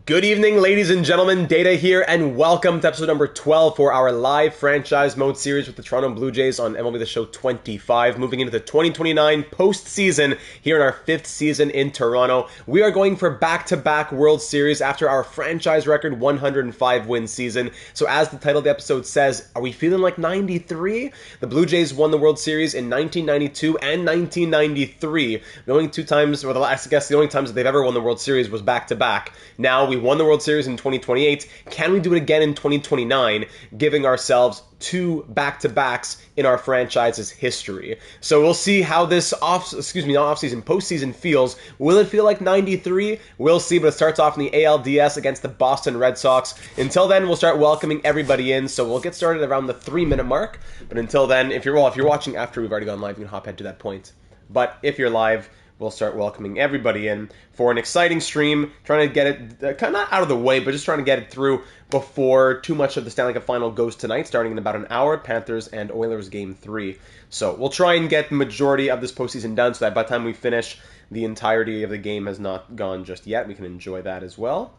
Good evening, ladies and gentlemen. Data here, and welcome to episode number 12 for our live franchise mode series with the Toronto Blue Jays on MLB The Show 25. Moving into the 2029 postseason here in our 5th season in Toronto. We are going for back-to-back World Series after our franchise record 105-win season. So as the title of the episode says, are we feeling like 93? The Blue Jays won the World Series in 1992 and 1993. The only two times, or the only times that they've ever won the World Series was back-to-back. Now we won the World Series in 2028. Can we do it again in 2029, giving ourselves two back-to-backs in our franchise's history? So we'll see how this postseason feels. Will it feel like 93? We'll see, but it starts off in the ALDS against the Boston Red Sox. Until then, we'll start welcoming everybody in, so we'll get started around the 3-minute mark. But until then, if you're watching after we've already gone live, you can hop ahead to that point. But if you're live, we'll start welcoming everybody in for an exciting stream, trying to get it kind of out of the way, but just trying to get it through before too much of the Stanley Cup Final goes tonight, starting in about an hour, Panthers and Oilers Game 3. So we'll try and get the majority of this postseason done so that by the time we finish, the entirety of the game has not gone just yet. We can enjoy that as well.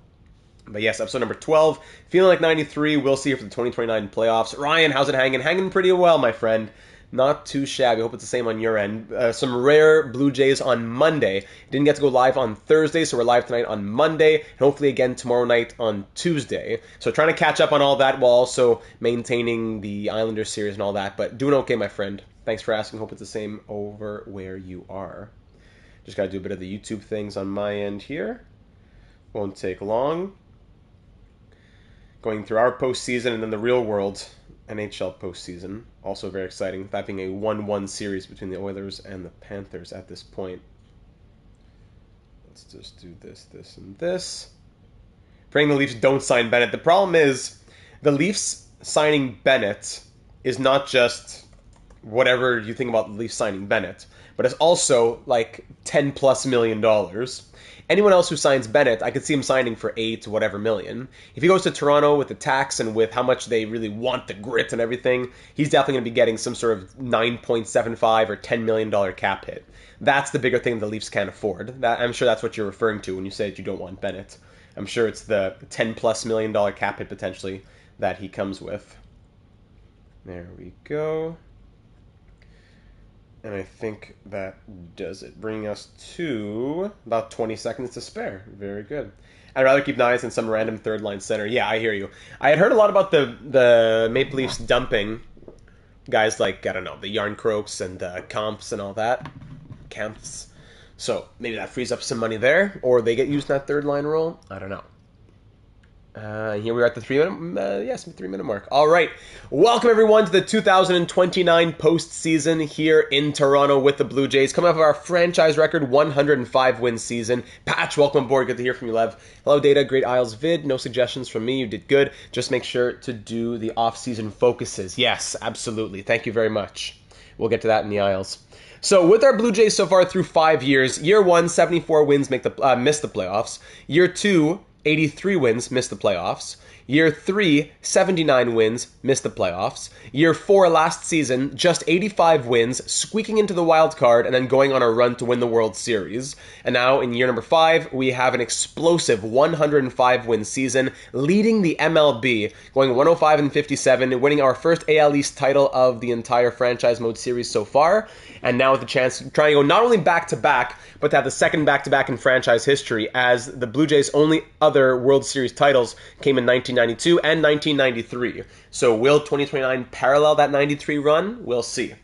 But yes, episode number 12, feeling like 93. We'll see you for the 2029 playoffs. Ryan, how's it hanging? Hanging pretty well, my friend. Not too shabby. I hope it's the same on your end. Some rare Blue Jays on Monday. Didn't get to go live on Thursday, so we're live tonight on Monday, and hopefully again tomorrow night on Tuesday. So trying to catch up on all that while also maintaining the Islanders series and all that. But doing okay, my friend. Thanks for asking. Hope it's the same over where you are. Just got to do a bit of the YouTube things on my end here. Won't take long. Going through our postseason and then the real world NHL postseason. Also very exciting, that being a 1-1 series between the Oilers and the Panthers at this point. Let's just do this, and this. Praying the Leafs don't sign Bennett. The problem is, the Leafs signing Bennett is not just whatever you think about the Leafs signing Bennett, but it's also like $10+ million. Anyone else who signs Bennett, I could see him signing for $8 whatever million. If he goes to Toronto with the tax and with how much they really want the grit and everything, he's definitely going to be getting some sort of $9.75 or $10 million cap hit. That's the bigger thing the Leafs can't afford. I'm sure that's what you're referring to when you say that you don't want Bennett. I'm sure it's the $10+ million cap hit potentially that he comes with. There we go. And I think that does it, bringing us to about 20 seconds to spare. Very good. I'd rather keep Nias than some random third-line center. Yeah, I hear you. I had heard a lot about the Maple Leafs dumping guys like, I don't know, the Yarncroaks and Comps and all that. Camps. So maybe that frees up some money there, or they get used in that third-line role. I don't know. Here we are at the 3-minute mark. All right. Welcome, everyone, to the 2029 postseason here in Toronto with the Blue Jays. Coming off of our franchise record 105-win season. Patch, welcome aboard. Good to hear from you, Lev. Hello, Data. Great Isles vid. No suggestions from me. You did good. Just make sure to do the off-season focuses. Yes, absolutely. Thank you very much. We'll get to that in the Isles. So with our Blue Jays so far through 5 years, year 1, 74 wins missed the playoffs. Year 2, 83 wins, missed the playoffs. Year 3, 79 wins, missed the playoffs. Year 4, last season, just 85 wins, squeaking into the wild card, and then going on a run to win the World Series. And now, in year number 5, we have an explosive 105-win season, leading the MLB, going 105-57, winning our first AL East title of the entire franchise mode series so far. And now with the chance to try and go not only back-to-back, but to have the second back-to-back in franchise history, as the Blue Jays' only other World Series titles came in 1992 and 1993. So will 2029 parallel that 93 run? We'll see.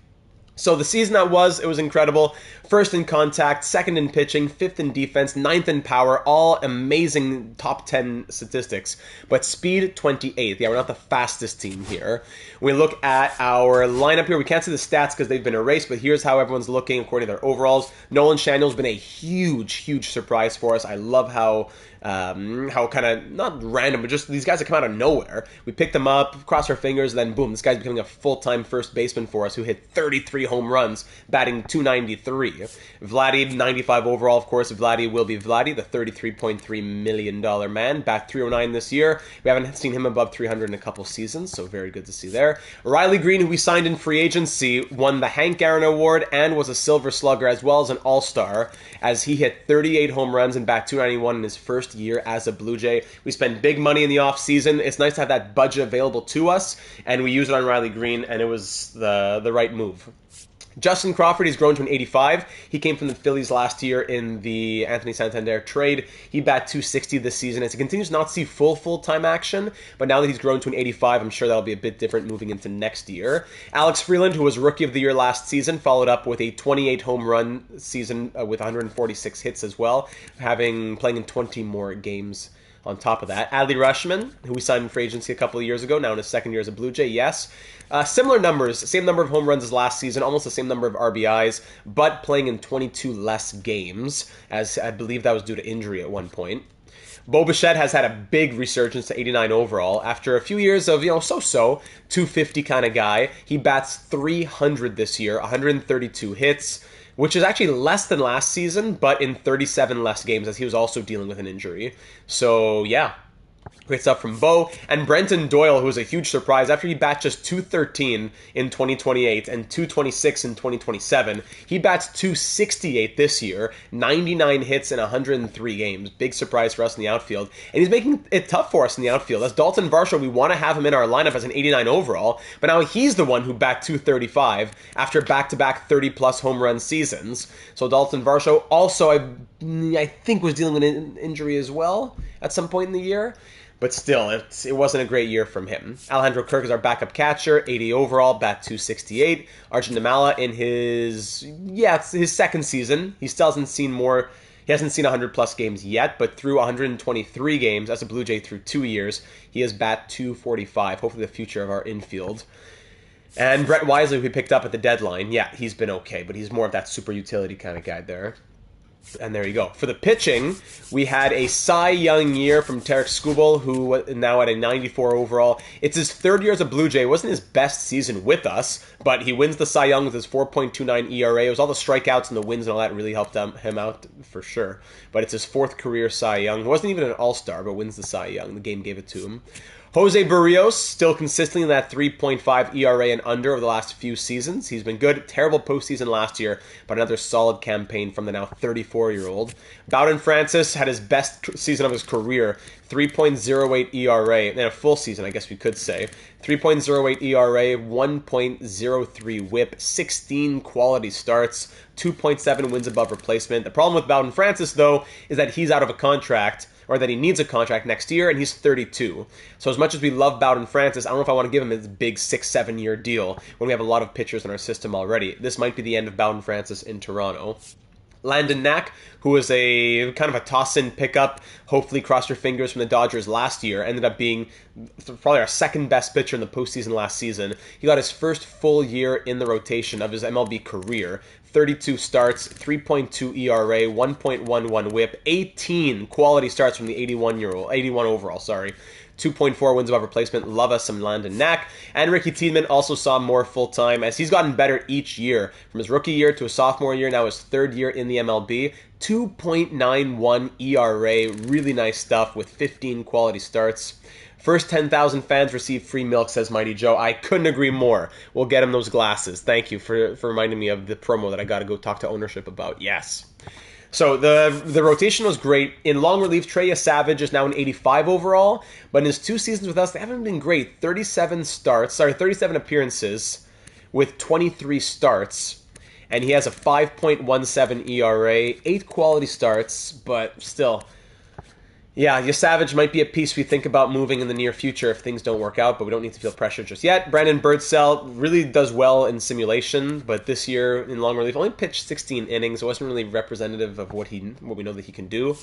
So the season it was incredible. First in contact, second in pitching, fifth in defense, ninth in power, all amazing top 10 statistics. But speed, 28th. Yeah, we're not the fastest team here. We look at our lineup here. We can't see the stats because they've been erased, but here's how everyone's looking according to their overalls. Nolan Shandel's been a huge surprise for us. I love how kind of, not random, but just these guys that come out of nowhere. We picked them up, crossed our fingers, and then boom, this guy's becoming a full-time first baseman for us who hit 33 33 home runs, batting .293. Vladdy, 95 overall, of course. Vladdy will be Vladdy, the $33.3 million man. Bat .309 this year. We haven't seen him above 300 in a couple seasons, so very good to see there. Riley Green, who we signed in free agency, won the Hank Aaron Award and was a Silver Slugger as well as an All-Star, as he hit 38 home runs and bat .291 in his first year as a Blue Jay. We spent big money in the offseason. It's nice to have that budget available to us, and we used it on Riley Green, and it was the right move. Justin Crawford, he's grown to an 85. He came from the Phillies last year in the Anthony Santander trade. He bat .260 this season as he continues not to see full-time action, but now that he's grown to an 85, I'm sure that'll be a bit different moving into next year. Alex Freeland, who was Rookie of the Year last season, followed up with a 28 home run season with 146 hits as well, playing in 20 more games. On top of that, Adley Rutschman, who we signed in free agency a couple of years ago, now in his second year as a Blue Jay, yes. Similar numbers, same number of home runs as last season, almost the same number of RBIs, but playing in 22 less games, as I believe that was due to injury at one point. Bo Bichette has had a big resurgence to 89 overall. After a few years of, so-so, 250 kind of guy, he bats .300 this year, 132 hits, which is actually less than last season, but in 37 less games, as he was also dealing with an injury. So, yeah. Great stuff from Bo. And Brenton Doyle, who was a huge surprise, after he bats just .213 in 2028 and .226 in 2027, he bats .268 this year, 99 hits in 103 games. Big surprise for us in the outfield. And he's making it tough for us in the outfield. As Dalton Varsho, we want to have him in our lineup as an 89 overall, but now he's the one who backed .235 after back-to-back 30-plus home run seasons. So Dalton Varsho also, I think, was dealing with an injury as well at some point in the year. But still, it wasn't a great year from him. Alejandro Kirk is our backup catcher, 80 overall, bat .268. Arjun Nimala in it's his second season. He still hasn't seen 100-plus games yet, but through 123 games as a Blue Jay through 2 years, he has bat .245, hopefully the future of our infield. And Brett Wisely, who we picked up at the deadline, yeah, he's been okay, but he's more of that super utility kind of guy there. And there you go. For the pitching, we had a Cy Young year from Tarek Skubal, who now at a 94 overall. It's his third year as a Blue Jay. It wasn't his best season with us, but he wins the Cy Young with his 4.29 ERA. It was all the strikeouts and the wins and all that really helped him out for sure. But it's his fourth career Cy Young. He wasn't even an All-Star, but wins the Cy Young. The game gave it to him. Jose Barrios, still consistently in that 3.5 ERA and under over the last few seasons. He's been good. Terrible postseason last year, but another solid campaign from the now 34-year-old. Bowden Francis had his best season of his career, 3.08 ERA, and a full season, I guess we could say. 3.08 ERA, 1.03 whip, 16 quality starts, 2.7 wins above replacement. The problem with Bowden Francis, though, is that he's out of a contract, or that he needs a contract next year, and he's 32. So as much as we love Bowden Francis, I don't know if I want to give him his big 6-7 year deal when we have a lot of pitchers in our system already. This might be the end of Bowden Francis in Toronto. Landon Knack, who was a kind of a toss-in pickup, hopefully cross your fingers, from the Dodgers last year, ended up being probably our second best pitcher in the postseason last season. He got his first full year in the rotation of his MLB career. 32 starts, 3.2 ERA, 1.11 whip, 18 quality starts from the 81 overall, 2.4 wins above replacement. Love us some Landon Knack. And Ricky Tiedemann also saw more full-time as he's gotten better each year. From his rookie year to his sophomore year, now his third year in the MLB. 2.91 ERA. Really nice stuff with 15 quality starts. First 10,000 fans receive free milk, says Mighty Joe. I couldn't agree more. We'll get him those glasses. Thank you for reminding me of the promo that I got to go talk to ownership about. Yes. So the rotation was great. In long relief, Treya Savage is now an 85 overall, but in his 2 seasons with us, they haven't been great. 37 appearances with 23 starts, and he has a 5.17 ERA, 8 quality starts, but still. Yeah, Savage might be a piece we think about moving in the near future if things don't work out, but we don't need to feel pressure just yet. Brandon Birdsell really does well in simulation, but this year in long relief only pitched 16 innings. It wasn't really representative of what we know that he can do.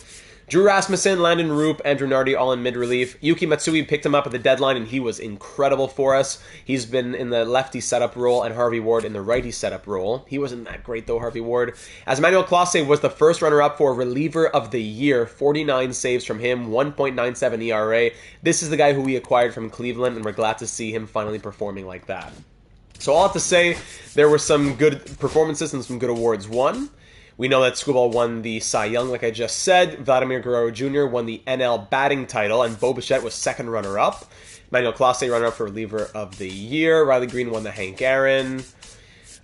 Drew Rasmussen, Landon Roop, Andrew Nardi, all in mid-relief. Yuki Matsui picked him up at the deadline, and he was incredible for us. He's been in the lefty setup role, and Harvey Ward in the righty setup role. He wasn't that great, though, Harvey Ward. As Emmanuel Clase was the first runner-up for reliever of the year, 49 saves from him, 1.97 ERA. This is the guy who we acquired from Cleveland, and we're glad to see him finally performing like that. So all I have to say, there were some good performances and some good awards won. We know that Screwball won the Cy Young, like I just said. Vladimir Guerrero Jr. won the NL batting title, and Bo Bichette was second runner-up. Manuel Clase, runner-up for reliever of the year. Riley Green won the Hank Aaron.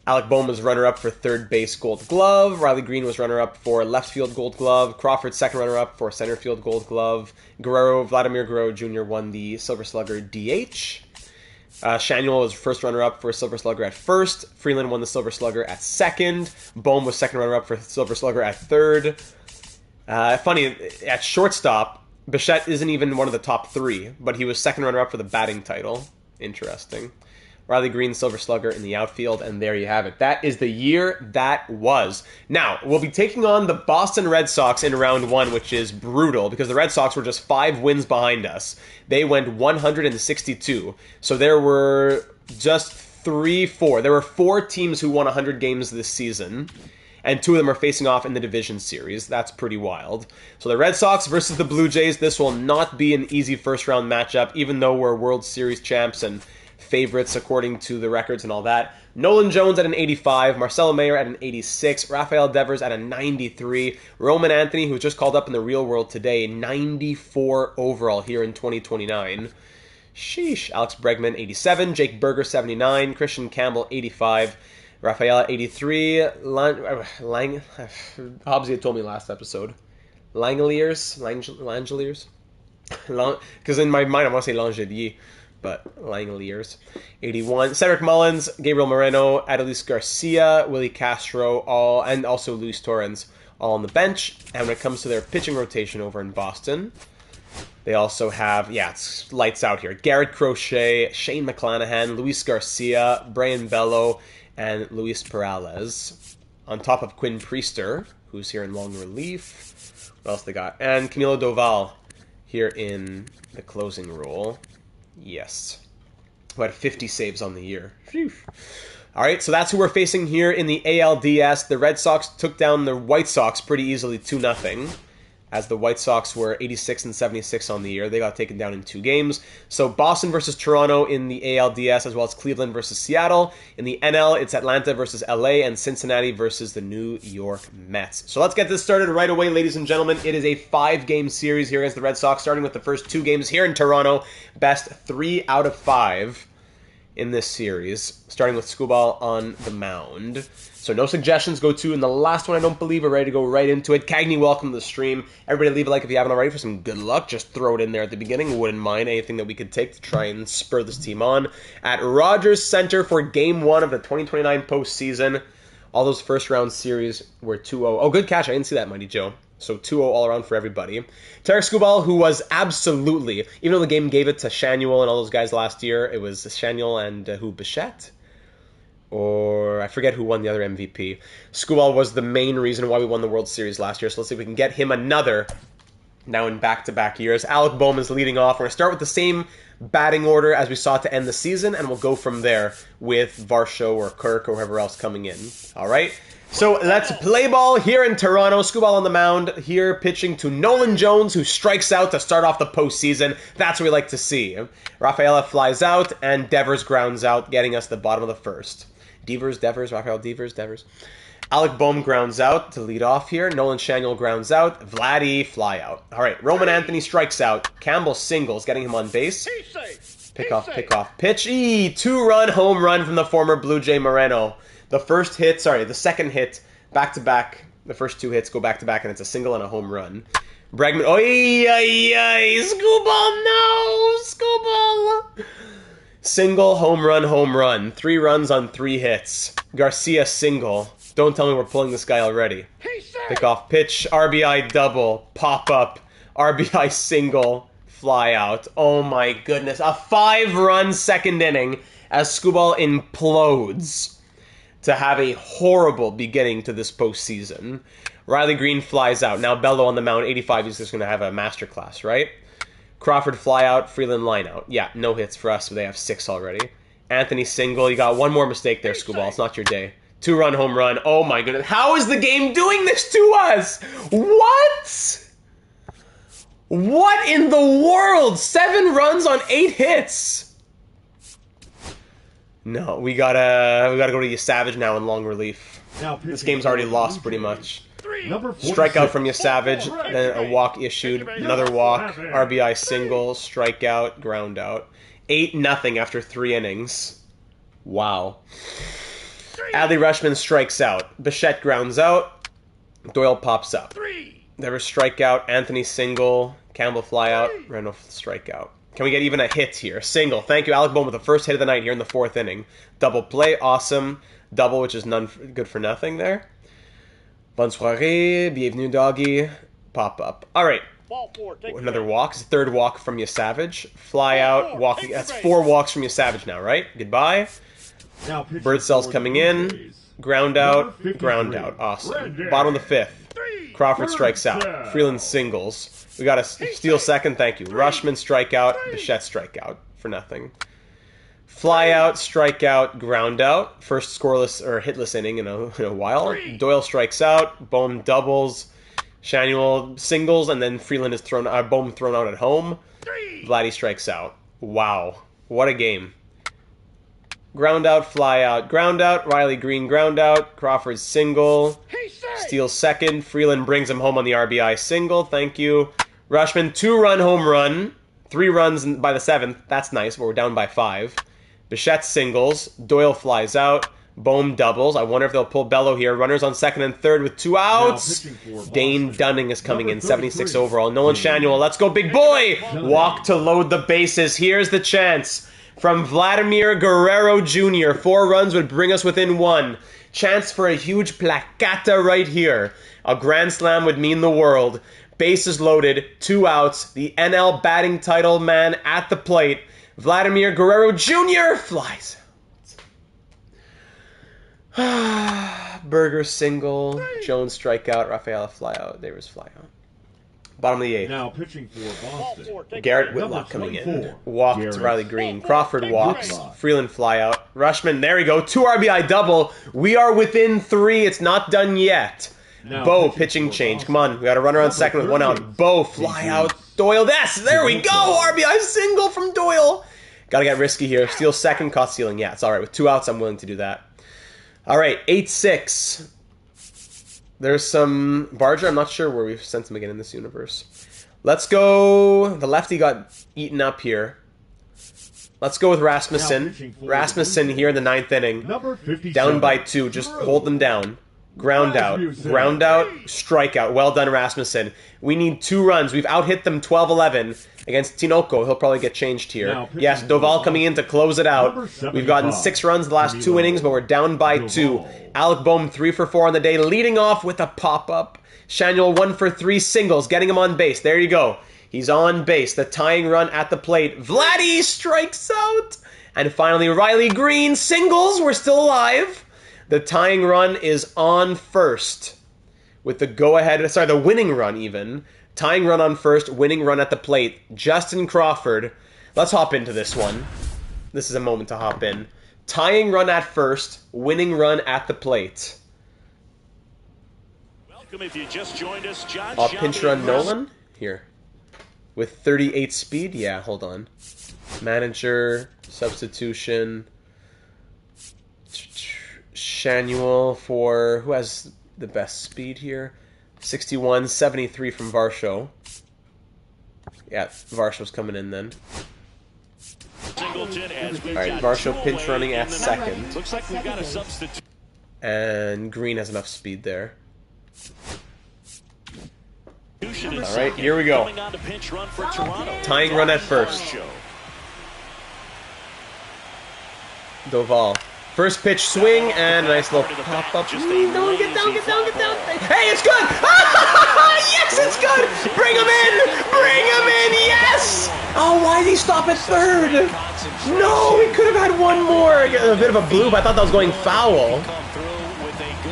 Alec Bohm was runner-up for third base Gold Glove. Riley Green was runner-up for left field Gold Glove. Crawford second runner-up for center field Gold Glove. Vladimir Guerrero Jr. won the Silver Slugger DH. Shanuel was first runner-up for Silver Slugger at first. Freeland won the Silver Slugger at second. Bohm was second runner-up for Silver Slugger at third. Funny, at shortstop, Bichette isn't even one of the top three, but he was second runner-up for the batting title. Interesting. Riley Green, Silver Slugger in the outfield, and there you have it. That is the year that was. Now, we'll be taking on the Boston Red Sox in round one, which is brutal, because the Red Sox were just 5 wins behind us. They went 162. So there were just 4. There were 4 teams who won 100 games this season, and 2 of them are facing off in the division series. That's pretty wild. So the Red Sox versus the Blue Jays, this will not be an easy first-round matchup, even though we're World Series champs and favorites according to the records and all that. Nolan Jones at an 85, Marcelo Mayer at an 86, Rafael Devers at a 93, Roman Anthony, who just called up in the real world today, 94 overall here in 2029. Sheesh. Alex Bregman, 87, Jake Berger, 79, Christian Campbell, 85, Rafael, 83, Hobbsy had told me last episode. Langeliers? Because in my mind I want to say Langelier, but Langeliers. 81. Cedric Mullins, Gabriel Moreno, Adolis Garcia, Willie Castro, and also Luis Torrens, all on the bench. And when it comes to their pitching rotation over in Boston, they also have, it's lights out here. Garrett Crochet, Shane McClanahan, Luis Garcia, Brian Bello, and Luis Perales. On top of Quinn Priester, who's here in long relief. What else they got? And Camilo Doval here in the closing role. Yes. Who had 50 saves on the year. Phew. All right, so that's who we're facing here in the ALDS. The Red Sox took down the White Sox pretty easily, 2-0. As the White Sox were 86 and 76 on the year. They got taken down in 2 games. So Boston versus Toronto in the ALDS, as well as Cleveland versus Seattle. In the NL, it's Atlanta versus LA, and Cincinnati versus the New York Mets. So let's get this started right away, ladies and gentlemen. It is a 5-game series here against the Red Sox, starting with the first 2 games here in Toronto. Best 3 out of 5 in this series, starting with Screwball on the mound. So no suggestions, go to, and the last one I don't believe, we're ready to go right into it. Cagney, welcome to the stream. Everybody leave a like if you haven't already for some good luck. Just throw it in there at the beginning. Wouldn't mind anything that we could take to try and spur this team on. At Rogers Center for Game 1 of the 2029 postseason. All those first-round series were 2-0. Oh, good catch. I didn't see that, Mighty Joe. So 2-0 all around for everybody. Tarek Screwball, who was absolutely, even though the game gave it to Shanuel and all those guys last year, it was Shanuel and Bichette? Or I forget who won the other MVP. Screwball was the main reason why we won the World Series last year, so let's see if we can get him another now in back-to-back years. Alec Bohm is leading off. We're going to start with the same batting order as we saw to end the season, and we'll go from there with Varsho or Kirk or whoever else coming in. All right? So let's play ball here in Toronto. Screwball on the mound here, pitching to Nolan Jones, who strikes out to start off the postseason. That's what we like to see. Rafaela flies out, and Devers grounds out, getting us the bottom of the first. Rafael Devers. Alec Bohm grounds out to lead off here. Nolan Shanuel grounds out. Vladdy fly out. All right, Roman Anthony strikes out. Campbell singles, getting him on base. Pick off, pitch. 2-run home run from the former Blue Jay Moreno. The second hit, back-to-back. The first 2 hits go back-to-back, and it's a single and a home run. Bregman, Screwball, no! Screwball! Single, home run. 3 runs on 3 hits. Garcia single. Don't tell me we're pulling this guy already. Pick off, pitch, RBI double, pop up, RBI single, fly out. Oh my goodness. A 5-run second inning as Screwball implodes to have a horrible beginning to this postseason. Riley Green flies out. Now Bello on the mound, 85. He's just going to have a masterclass, right? Crawford fly out, Freeland line out. Yeah, no hits for us, but they have 6 already. Anthony single. You got one more mistake there, Screwball. It's not your day. 2-run home run. Oh my goodness. How is the game doing this to us? What? What in the world? 7 runs on 8 hits. No, we gotta go to Savage now in long relief. This game's already lost pretty much. Strikeout from Savage, then a walk issued, another walk, RBI single, strikeout, ground out. 8-0 after 3 innings. Wow. Adley Rutschman strikes out. Bichette grounds out. Doyle pops up. There was strikeout, Anthony single, Campbell fly out, Reno strikeout. Can we get even a hit here? Single. Thank you, Alec Bohm with the first hit of the night here in the 4th inning. Double play, awesome. Double, which is none good for nothing there. Bonne soirée, bienvenue doggy. Pop up. All right. Another walk. It's the 3rd walk from Savage. Fly out, walk. That's 4 walks from Savage now, right? Goodbye. Birdsell's coming in. Ground out, ground out. Awesome. Bottom of the 5th. Crawford strikes out. Freeland singles. We got a steal second. Thank you. Rutschman strikeout. Bichette strikeout for nothing. Fly out, strikeout, ground out. First scoreless or hitless inning in a while. Doyle strikes out. Bohm doubles. Shanuel singles, and then Freeland is Bohm thrown out at home. Vladdy strikes out. Wow, what a game! Ground out, fly out, ground out. Riley Green ground out. Crawford single. Steals second. Freeland brings him home on the RBI single. Thank you. Rutschman 2-run home run. 3 runs by the 7th. That's nice, but we're down by 5. Bichette singles. Doyle flies out. Bohm doubles. I wonder if they'll pull Bello here. Runners on 2nd and 3rd with 2 outs. Dane Dunning is coming in, 76 overall. Nolan Shanuel, let's go, big boy! Walk to load the bases. Here's the chance from Vladimir Guerrero Jr. 4 runs would bring us within 1. Chance for a huge placata right here. A grand slam would mean the world. Bases loaded, 2 outs. The NL batting title man at the plate. Vladimir Guerrero Jr. flies. Berger single, Jones strikeout, Rafaela flyout, Davis flyout. Bottom of the 8th. Now pitching for Boston. Garrett Whitlock coming in. Walked to Riley Green. Crawford walks. Freeland flyout. Rutschman, there we go. 2 RBI double. We are within 3. It's not done yet. Bo pitching change. Come on. We got a runner on 2nd with 1 out. Bo fly out. Doyle. There we go. RBI single from Doyle. Got to get risky here. Steal 2nd. Caught stealing. Yeah, it's all right. With 2 outs, I'm willing to do that. All right, 8-6. There's some Barger. I'm not sure where we've sent him again in this universe. Let's go. The lefty got eaten up here. Let's go with Rasmussen. Rasmussen here in the 9th inning. Down by 2. Just hold them down. Ground out. Ground out. Strikeout. Well done, Rasmussen. We need 2 runs. We've out-hit them 12-11 against Tinoco. He'll probably get changed here. Yes, Doval coming in to close it out. We've gotten 6 runs the last 2 innings, but we're down by 2. Alec Bohm 3 for 4 on the day, leading off with a pop-up. Shanuel 1 for 3 singles, getting him on base. There you go. He's on base. The tying run at the plate. Vladdy strikes out. And finally, Riley Green singles. We're still alive. The tying run is on first with the go-ahead, sorry, the winning run even. Tying run on first, winning run at the plate. Justin Crawford. Let's hop into this one. This is a moment to hop in. Tying run at first, winning run at the plate. Welcome if you just joined us, John. I'll pinch run Nolan here. With 38 speed? Yeah, hold on. Manager, substitution. Shanuel for, who has the best speed here? 61, 73 from Varsho. Yeah, Varsho's coming in then. Alright, Varsho pinch running at 2nd. Looks like we've got a substitute. And Green has enough speed there. Alright, here we go. Tying run at first. Doval. First pitch swing and a nice little pop up. Get down, get down, get down, get down. Hey, it's good! Yes, it's good! Bring him in! Bring him in! Yes! Oh, why did he stop at 3rd? No, we could have had one more. A bit of a bloop. I thought that was going foul.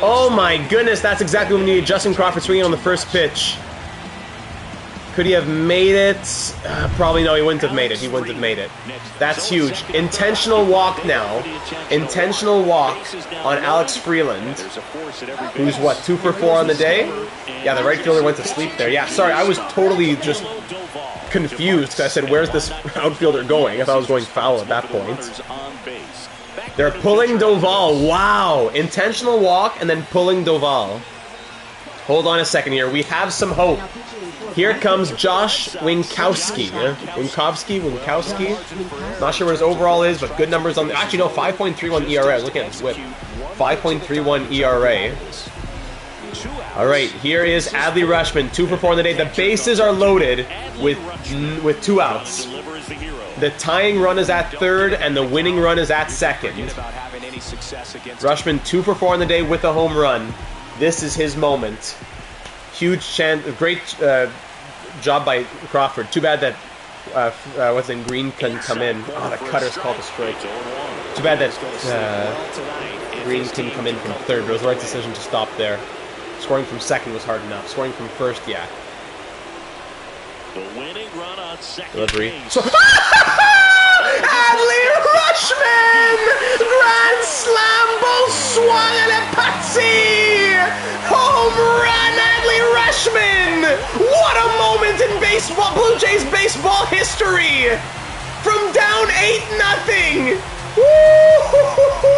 Oh my goodness, that's exactly when we need Justin Crawford swinging on the first pitch. Could he have made it? Probably no, he wouldn't have made it. He wouldn't have made it. That's huge. Intentional walk now. Intentional walk on Alex Freeland, who's, what, 2 for 4 on the day? Yeah, the right fielder went to sleep there. Yeah, sorry, I was totally just confused because I said, where's this outfielder going? I thought I was going foul at that point. They're pulling Doval. Wow. Intentional walk and then pulling Doval. Hold on a second here. We have some hope. Here comes Josh Winkowski. Winkowski. Not sure what his overall is, but good numbers on the... Actually, no, 5.31 ERA. I was looking at his whip. 5.31 ERA. All right, here is Adley Rutschman. 2 for 4 on the day. The bases are loaded with 2 outs. The tying run is at third, and the winning run is at second. Rutschman 2 for 4 on the day with a home run. This is his moment. Huge chance. Great job by Crawford. Too bad that what's in Green couldn't come in. Oh, the cutter's called a strike. Too bad that Green couldn't come in from third, but it was the right decision to stop there. Scoring from second was hard enough. Scoring from first, yeah. The winning run on second. Delivery. Adley Rutschman! Grand slam! Bonsoir le Patsy! Home run, Adley Rutschman! What a moment in baseball, Blue Jays baseball history! From down 8-0! Woo!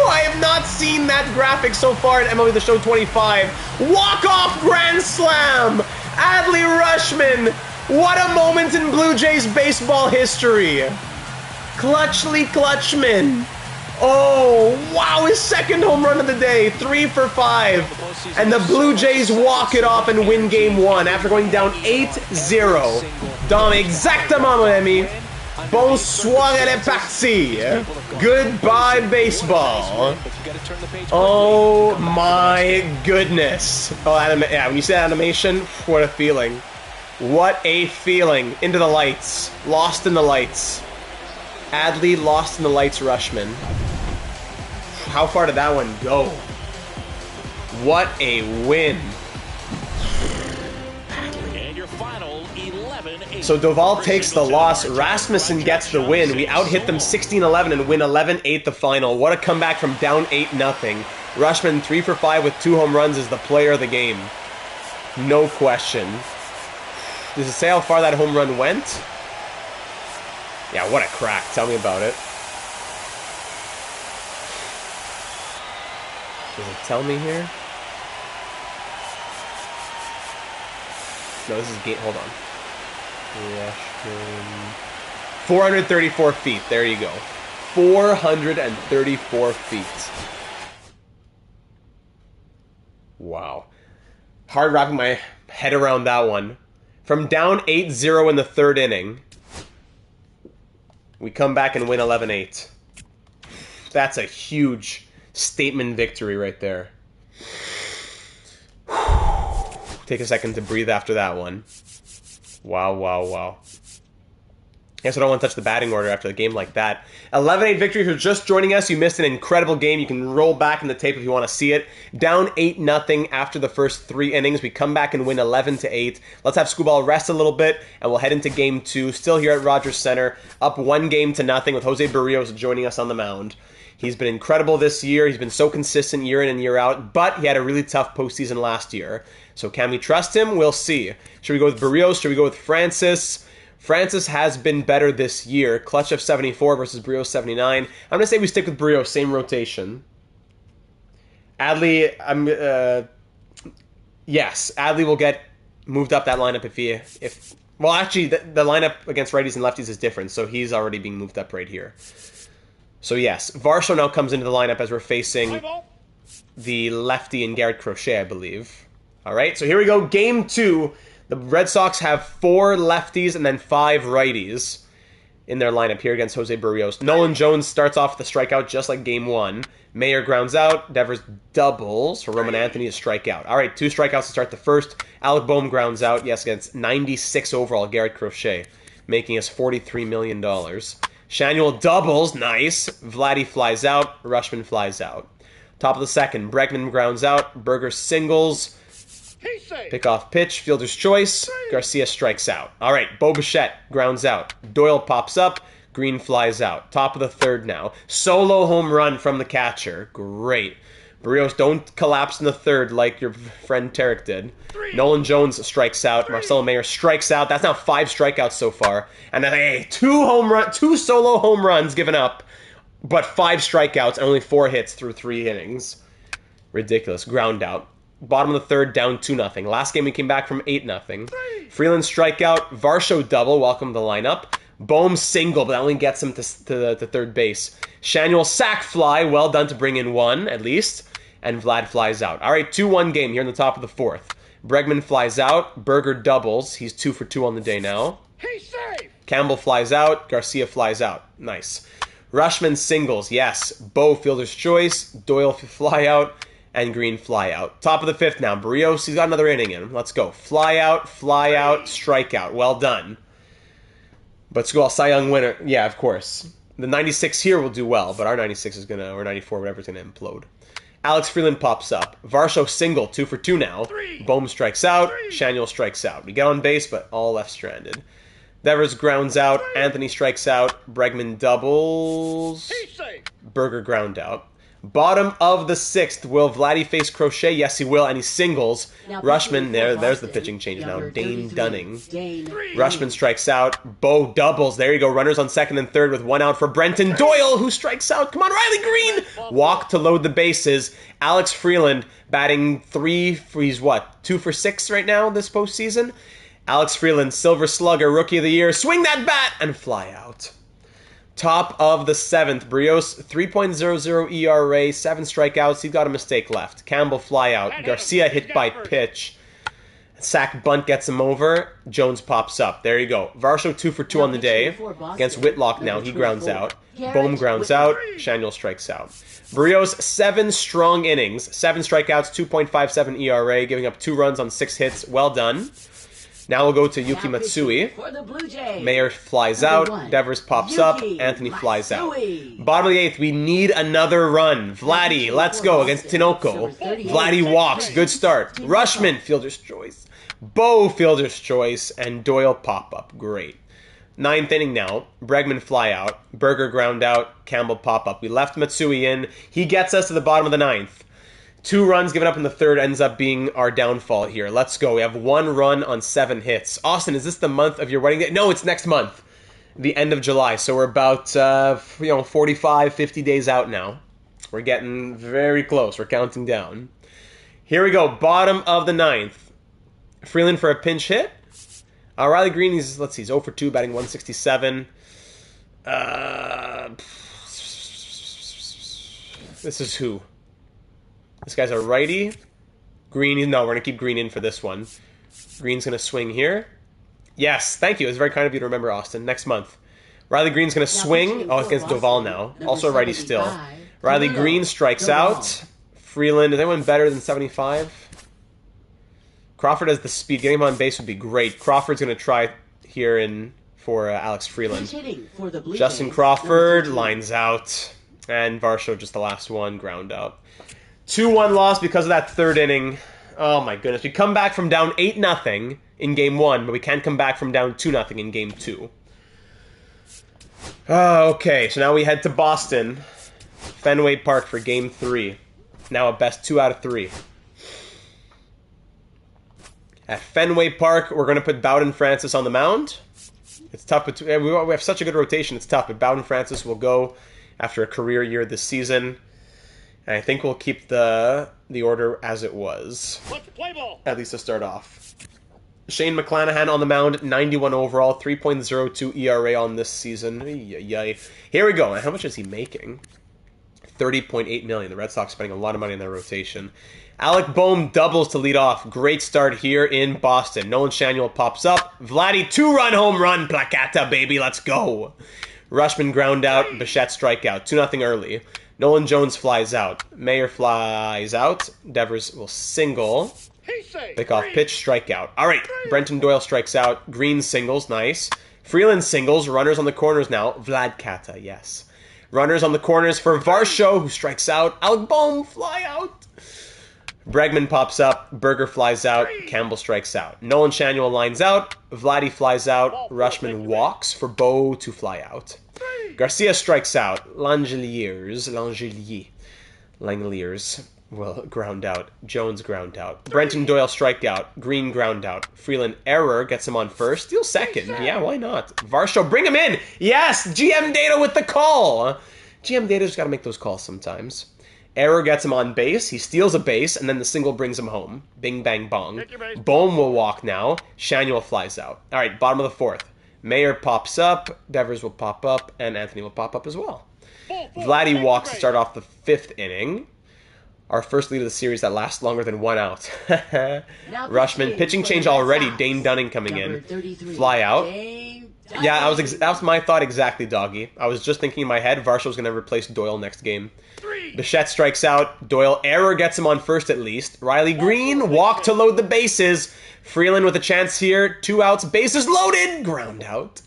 I have not seen that graphic so far at MLB The Show 25. Walk-off grand slam! Adley Rutschman! What a moment in Blue Jays baseball history! Clutchly Clutchman! Oh, wow, his second home run of the day, 3 for 5. And the Blue Jays walk it off and win Game 1 after going down 8-0. Dom exactement, mon ami. Bonsoir, elle est partie. Goodbye, baseball. Oh, my goodness. Oh, yeah, when you say animation, what a feeling. What a feeling. Into the lights. Lost in the lights. Adley lost in the lights, Rutschman. How far did that one go? What a win. And your final 11-8. So Doval takes the loss. Rasmussen gets the win. We out-hit them 16-11 and win 11-8 the final. What a comeback from down 8-0. Rutschman 3 for 5 with 2 home runs is the player of the game. No question. Does it say how far that home run went? Yeah, what a crack. Tell me about it. Does it tell me here? No, this is game. Hold on. 434 feet. There you go. 434 feet. Wow. Hard wrapping my head around that one. From down 8-0 in the third inning, we come back and win 11-8. That's a huge statement victory right there. Take a second to breathe after that one. Wow, wow, wow. Guess I don't want to touch the batting order after a game like that. 11-8 victory. If you're just joining us, you missed an incredible game. You can roll back in the tape if you want to see it. Down 8-0 after the first 3 innings. We come back and win 11-8. Let's have Scooball rest a little bit, and we'll head into Game 2. Still here at Rogers Center, up 1-0 with Jose Barrios joining us on the mound. He's been incredible this year. He's been so consistent year in and year out, but he had a really tough postseason last year. So can we trust him? We'll see. Should we go with Barrios? Should we go with Francis? Francis has been better this year. Clutch of 74 versus Barrios 79. I'm going to say we stick with Barrios, same rotation. Adley, yes, Adley will get moved up that lineup if well, actually, the lineup against righties and lefties is different, so he's already being moved up right here. So yes, Varsho now comes into the lineup as we're facing the lefty and Garrett Crochet, I believe. All right, so here we go, Game 2. The Red Sox have 4 lefties and then 5 righties in their lineup here against Jose Barrios. Nolan Jones starts off with a strikeout just like Game 1. Mayer grounds out. Devers doubles for Roman Anthony to strike out. All right, 2 strikeouts to start the first. Alec Boehm grounds out, yes, against 96 overall Garrett Crochet, making us $43 million. Shanuel doubles, nice. Vladdy flies out. Rutschman flies out. Top of the second, Bregman grounds out. Berger singles. Pick-off pitch, fielder's choice. Garcia strikes out. All right, Bo Bichette grounds out. Doyle pops up. Green flies out. Top of the third now. Solo home run from the catcher. Great. Barrios, don't collapse in the third like your friend Tarek did. Nolan Jones strikes out. Marcelo Mayer strikes out. That's now 5 strikeouts so far. And then, hey, 2 solo home runs given up but 5 strikeouts and only 4 hits through 3 innings. Ridiculous. Ground out. Bottom of the third, down 2-0. Last game we came back from 8-0. Freeland strikeout. Varsho double. Welcome to the lineup. Bohm single, but that only gets him to third base. Shanuel sac fly. Well done to bring in 1, at least. And Vlad flies out. All right, 2-1 game here in the top of the 4th. Bregman flies out. Berger doubles. He's 2 for 2 on the day now. He's safe. Campbell flies out. Garcia flies out. Nice. Rushman singles. Yes. Bo fielder's choice. Doyle fly out. And Green fly out. Top of the 5th now. Barrios, he's got another inning in him. Let's go. Fly out, strikeout. Well done. But Squall Cy Young winner. Yeah, of course. The 96 here will do well, but our 96 is going to, or 94, whatever, is going to implode. Alex Freeland pops up. Varsho single, 2 for 2 now. Bohm strikes out. Shanuel strikes out. We get on base, but all left stranded. Devers grounds out. Anthony strikes out. Bregman doubles. Berger ground out. Bottom of the 6th. Will Vladdy face Crochet? Yes, he will, and he singles. Now, Rushman, there's the pitching changes now. Dane Dunning. Rushman strikes out. Bo doubles. There you go. Runners on 2nd and 3rd with 1 out for Brenton Doyle, who strikes out. Come on, Riley Green! Walk to load the bases. Alex Freeland batting 3 for, he's what, 2 for 6 right now this postseason? Alex Freeland, Silver Slugger, Rookie of the Year. Swing that bat and fly out. Top of the 7th, Brios, 3.00 ERA, 7 strikeouts. He's got a mistake left. Campbell fly out. Garcia hit by pitch. Sack bunt gets him over. Jones pops up. There you go. Varsho 2 for 2 on the day. Against Whitlock now. He grounds out. Bohm grounds out. Shanuel strikes out. Brios, 7 strong innings. 7 strikeouts, 2.57 ERA, giving up 2 runs on 6 hits. Well done. Now we'll go to Yuki Matsui. Mayer flies out. Devers pops up. Anthony flies out. Bottom of the 8th, we need another run. Vladdy, let's go against Tinoco. Vladdy walks. Good start. Rushman, fielder's choice. Bo, fielder's choice. And Doyle pop up. Great. 9th inning now. Bregman fly out. Berger ground out. Campbell pop up. We left Matsui in. He gets us to the bottom of the 9th. 2 runs given up in the 3rd ends up being our downfall here. Let's go. We have 1 run on 7 hits. Austin, is this the month of your wedding day? No, it's next month. The end of July. So we're about 45, 50 days out now. We're getting very close. We're counting down. Here we go. Bottom of the 9th. Freeland for a pinch hit. Riley Green, he's 0 for 2, batting 167. This is who? This guy's a righty. Green, no, we're going to keep Green in for this one. Green's going to swing here. Yes, thank you. It's very kind of you to remember, Austin. Next month. Riley Green's going to swing. Oh, against Doval now. Also a righty still. Riley Green strikes out. Freeland, is anyone better than 75? Crawford has the speed. Getting him on base would be great. Crawford's going to try here for Alex Freeland. Justin Crawford lines out. And Varsho just the last one, ground out. 2-1 loss because of that 3rd inning. Oh my goodness. We come back from down 8-0 in game 1, but we can't come back from down 2-0 in game 2. Okay, so now we head to Boston. Fenway Park for game 3. Now a best 2 out of 3. At Fenway Park, we're going to put Bowden Francis on the mound. It's tough. We have such a good rotation, it's tough. But Bowden Francis will go after a career year this season. And I think we'll keep the order as it was. At least to start off. Shane McClanahan on the mound, 91 overall, 3.02 ERA on this season. Yay. Here we go. How much is he making? $30.8 million. The Red Sox spending a lot of money on their rotation. Alec Bohm doubles to lead off. Great start here in Boston. Nolan Shanuel pops up. Vladdy, 2-run home run. Placata, baby. Let's go. Rushman ground out. Bichette strikeout. 2-0 early. Nolan Jones flies out. Mayer flies out. Devers will single. Pick off pitch, strikeout. All right. Brenton Doyle strikes out. Green singles, nice. Freeland singles. Runners on the corners now. Vlad Kata, yes. Runners on the corners for Varsho, who strikes out. Alec Bohm fly out. Bregman pops up. Berger flies out. Campbell strikes out. Nolan Shanuel lines out. Vladdy flies out. Rushman walks for Bo to fly out. Garcia strikes out. Langeliers will ground out. Jones ground out. Brenton Doyle strikeout. Green ground out. Freeland error gets him on first. Steal second. Yeah, why not? Varsho, bring him in. Yes, GM Data with the call. GM Data's got to make those calls sometimes. Error gets him on base. He steals a base, and then the single brings him home. Bing, bang, bong. Bohm will walk now. Shanuel flies out. All right, bottom of the fourth. Mayer pops up. Devers will pop up, and Anthony will pop up as well. Vladdy walks to start off the fifth inning. Our first lead of the series that lasts longer than 1 out. Rushman, pitching change already. Dane Dunning coming in. Fly out. Yeah, that was my thought exactly, Doggy. I was just thinking in my head, Varsho was going to replace Doyle next game. Bichette strikes out. Doyle, error gets him on first at least. Riley Green, walk to load the bases. Freeland with a chance here. 2 outs, bases loaded. Ground out.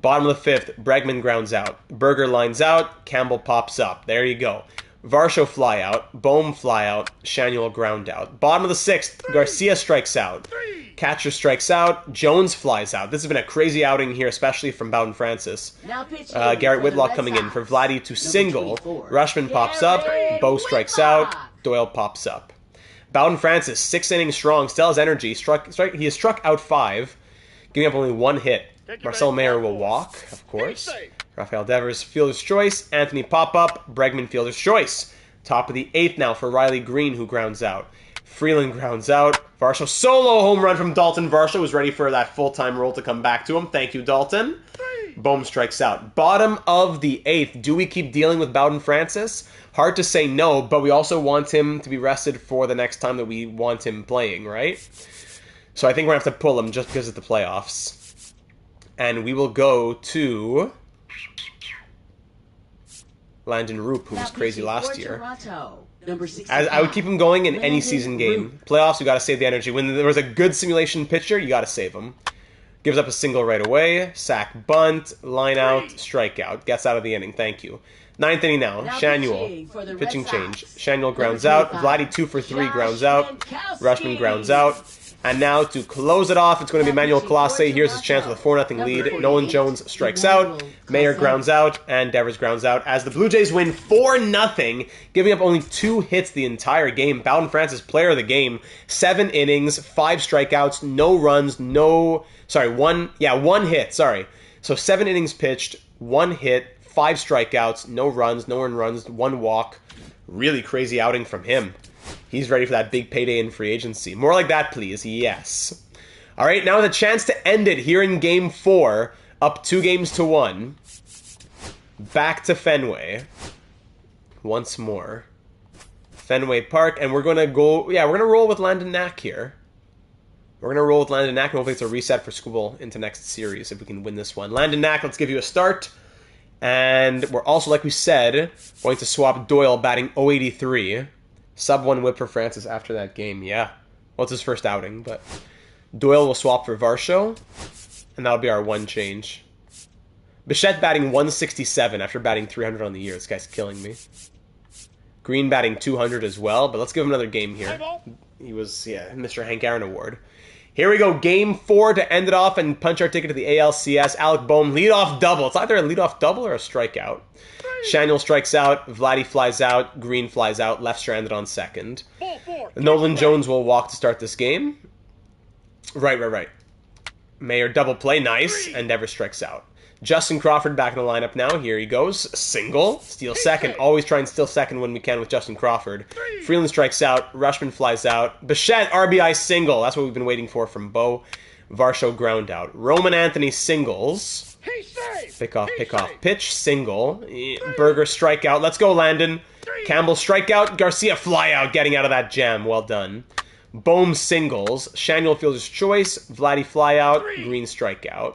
Bottom of the fifth, Bregman grounds out. Berger lines out. Campbell pops up. There you go. Varsho fly out. Bohm fly out. Shanuel ground out. Bottom of the sixth, Garcia strikes out. Catcher strikes out. Jones flies out. This has been a crazy outing here, especially from Bowden Francis. Garrett Whitlock coming in for Vladdy to single. Rushman pops up. Bo strikes out. Doyle pops up. Bowden Francis, 6 innings strong, still has energy. He has struck out 5, giving up only 1 hit. Marcel Mayer will walk, of course. Rafael Devers, fielder's choice. Anthony pop-up. Bregman, fielder's choice. Top of the 8th now for Riley Green, who grounds out. Freeland grounds out. Varsho solo home run from Dalton Varsho was ready for that full-time role to come back to him. Thank you, Dalton. Bohm strikes out. Bottom of the 8th. Do we keep dealing with Bowden Francis? Hard to say no, but we also want him to be rested for the next time that we want him playing, right? So I think we're going to have to pull him just because of the playoffs. And we will go to Landon Roop, who was crazy last year. I would keep him going in any season game. Playoffs, you got to save the energy. When there was a good simulation pitcher, you got to save him. Gives up a single right away. Sack, bunt, line out, strikeout. Gets out of the inning. Thank you. 9th inning now. Shanuel. Pitching change. Shanuel grounds out. Vladdy 2 for 3 grounds out. Rushman grounds out. And now to close it off, it's going to be Emmanuel Clase. Here's his chance with a 4-0 lead. Nolan Jones strikes out. Mayer grounds out. And Devers grounds out as the Blue Jays win 4-0, giving up only 2 hits the entire game. Bowden Francis, player of the game. 7 innings, 5 strikeouts, no runs, one hit, sorry. So 7 innings pitched, 1 hit, 5 strikeouts, no runs, no earned runs, 1 walk. Really crazy outing from him. He's ready for that big payday in free agency. More like that, please. Yes. All right, now the chance to end it here in Game 4, up 2-1. Back to Fenway. Once more. Fenway Park, and we're going to roll with Landon Knack here. We're going to roll with Landon Knack, and hopefully it's a reset for Skubal into next series if we can win this one. Landon Knack, let's give you a start. And we're also, like we said, going to swap Doyle batting .083. Sub-1 whip for Francis after that game, yeah. Well, it's his first outing, but Doyle will swap for Varsho, and that'll be our 1 change. Bichette batting .167 after batting .300 on the year. This guy's killing me. Green batting .200 as well, but let's give him another game here. He was, Mr. Hank Aaron Award. Here we go, Game 4 to end it off and punch our ticket to the ALCS. Alec Bohm, leadoff double. It's either a leadoff double or a strikeout. Shanuel strikes out, Vladdy flies out, Green flies out, left stranded on second. Nolan Jones will walk to start this game. Right. Mayer double play, nice, and Devers strikes out. Justin Crawford back in the lineup now. Here he goes. Single. Steal second. Always try and steal second when we can with Justin Crawford. Freeland strikes out. Rushman flies out. Bichette, RBI single. That's what we've been waiting for from Bo. Varsho ground out. Roman Anthony singles. Pick off, pitch, single. Berger strikeout. Let's go, Landon. Campbell strikeout. Garcia fly out, getting out of that jam. Well done. Bohm singles. Shanuel fielder's choice. Vladdy fly out. Green strikeout.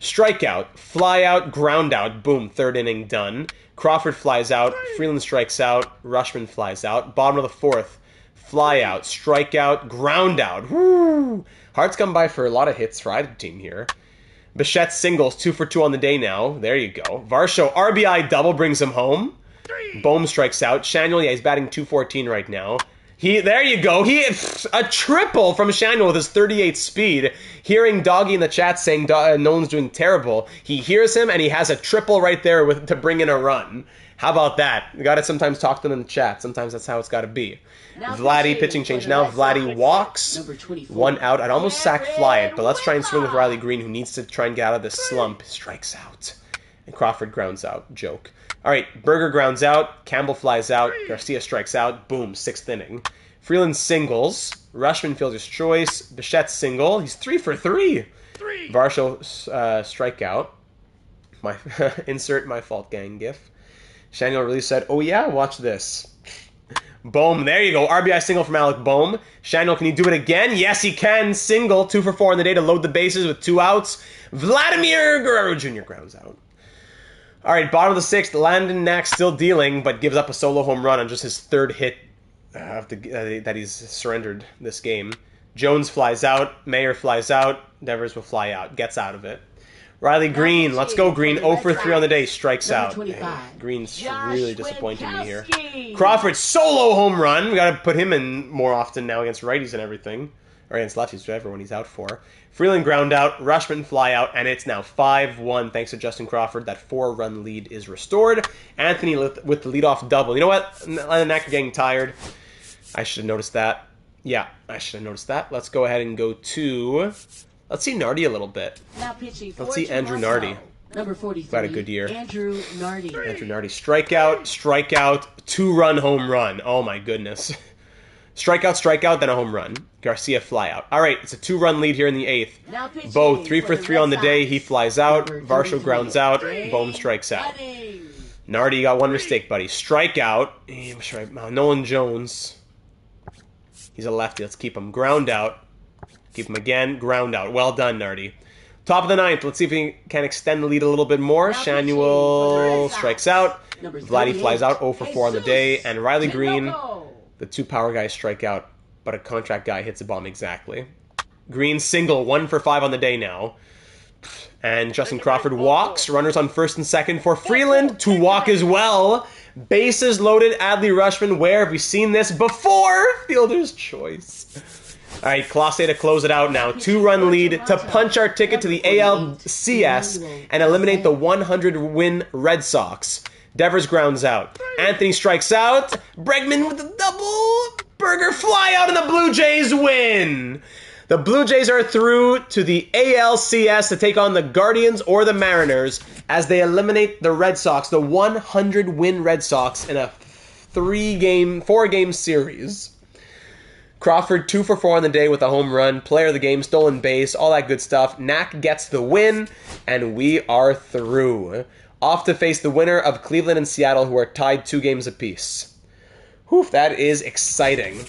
Strikeout, fly out, ground out, boom, 3rd inning done. Crawford flies out, Freeland strikes out, Rushman flies out. Bottom of the 4th, fly out, strikeout, ground out. Woo! Hard's come by for a lot of hits for either team here. Bichette singles, 2 for 2 on the day now. There you go. Varsho, RBI double brings him home. Bohm strikes out. Shanuel, he's batting .214 right now. There you go. A triple from Shanuel with his 38 speed. Hearing Doggy in the chat saying Nolan's doing terrible. He hears him and he has a triple right there to bring in a run. How about that? You got to sometimes talk to them in the chat. Sometimes that's how it's got to be. Vladdy pitching change now. Vladdy walks. 1 out. I'd almost sack fly it, but let's try and swing with Riley Green, who needs to try and get out of this slump. Strikes out. And Crawford grounds out. Joke. All right, Berger grounds out. Campbell flies out. Garcia strikes out. Boom, 6th inning. Freeland singles. Rushman fielder's choice. Bichette single. He's 3 for 3. Varsho strikeout. My insert my fault gang gif. Shaniel really said, "Oh yeah, watch this." Bohm, there you go. RBI single from Alec Bohm. Shaniel, can he do it again? Yes, he can. Single, 2 for 4 on the day to load the bases with 2 outs. Vladimir Guerrero Jr. grounds out. All right, bottom of the 6th. Landon Knack still dealing, but gives up a solo home run on just his 3rd hit that he's surrendered this game. Jones flies out. Mayer flies out. Devers will fly out. Gets out of it. Riley Green, let's go Green. 0 for 3 on the day, strikes out. Green's really disappointing me here. Crawford, solo home run. We got to put him in more often now against righties and everything. Or against lefties, whatever, when he's out for. Freeland ground out, Rushman fly out, and it's now 5-1 thanks to Justin Crawford. That 4-run lead is restored. Anthony with the leadoff double. You know what? Knack getting tired. I should have noticed that. Yeah, I should have noticed that. Let's go ahead and go to... Let's see Nardi a little bit. Now pitching. Let's see Andrew Nardi. Number 43. Had a good year. Andrew Nardi. Andrew Nardi. Strikeout, 2-run home run. Oh my goodness. Strikeout, then a home run. Garcia fly out. All right, it's a 2-run lead here in the 8th. Bo, 3 for 3 on the day. He flies out. Varsho grounds out. Bohm strikes out. Nardi, you got one mistake, buddy. Strikeout. Nolan Jones. He's a lefty. Let's keep him. Ground out. Keep him again. Ground out. Well done, Nardi. Top of the 9th. Let's see if we can extend the lead a little bit more. Shanuel strikes out. Vladdy flies out 0 for 4 on the day. And Riley Green, the 2 power guys strike out, but a contract guy hits a bomb exactly. Green single, 1 for 5 on the day now. And Justin Crawford walks. Runners on 1st and 2nd for Freeland to walk as well. Bases loaded. Adley Rushman. Where have we seen this before? Fielder's choice. All right, Clase to close it out now. 2-run lead to punch our ticket to the ALCS and eliminate the 100-win Red Sox. Devers grounds out. Anthony strikes out. Bregman with a double. Berger fly out and the Blue Jays win. The Blue Jays are through to the ALCS to take on the Guardians or the Mariners as they eliminate the Red Sox, the 100-win Red Sox in a 4-game series. Crawford 2 for 4 on the day with a home run, player of the game, stolen base, all that good stuff. Knack gets the win, and we are through. Off to face the winner of Cleveland and Seattle, who are tied 2 games apiece. Whew, that is exciting.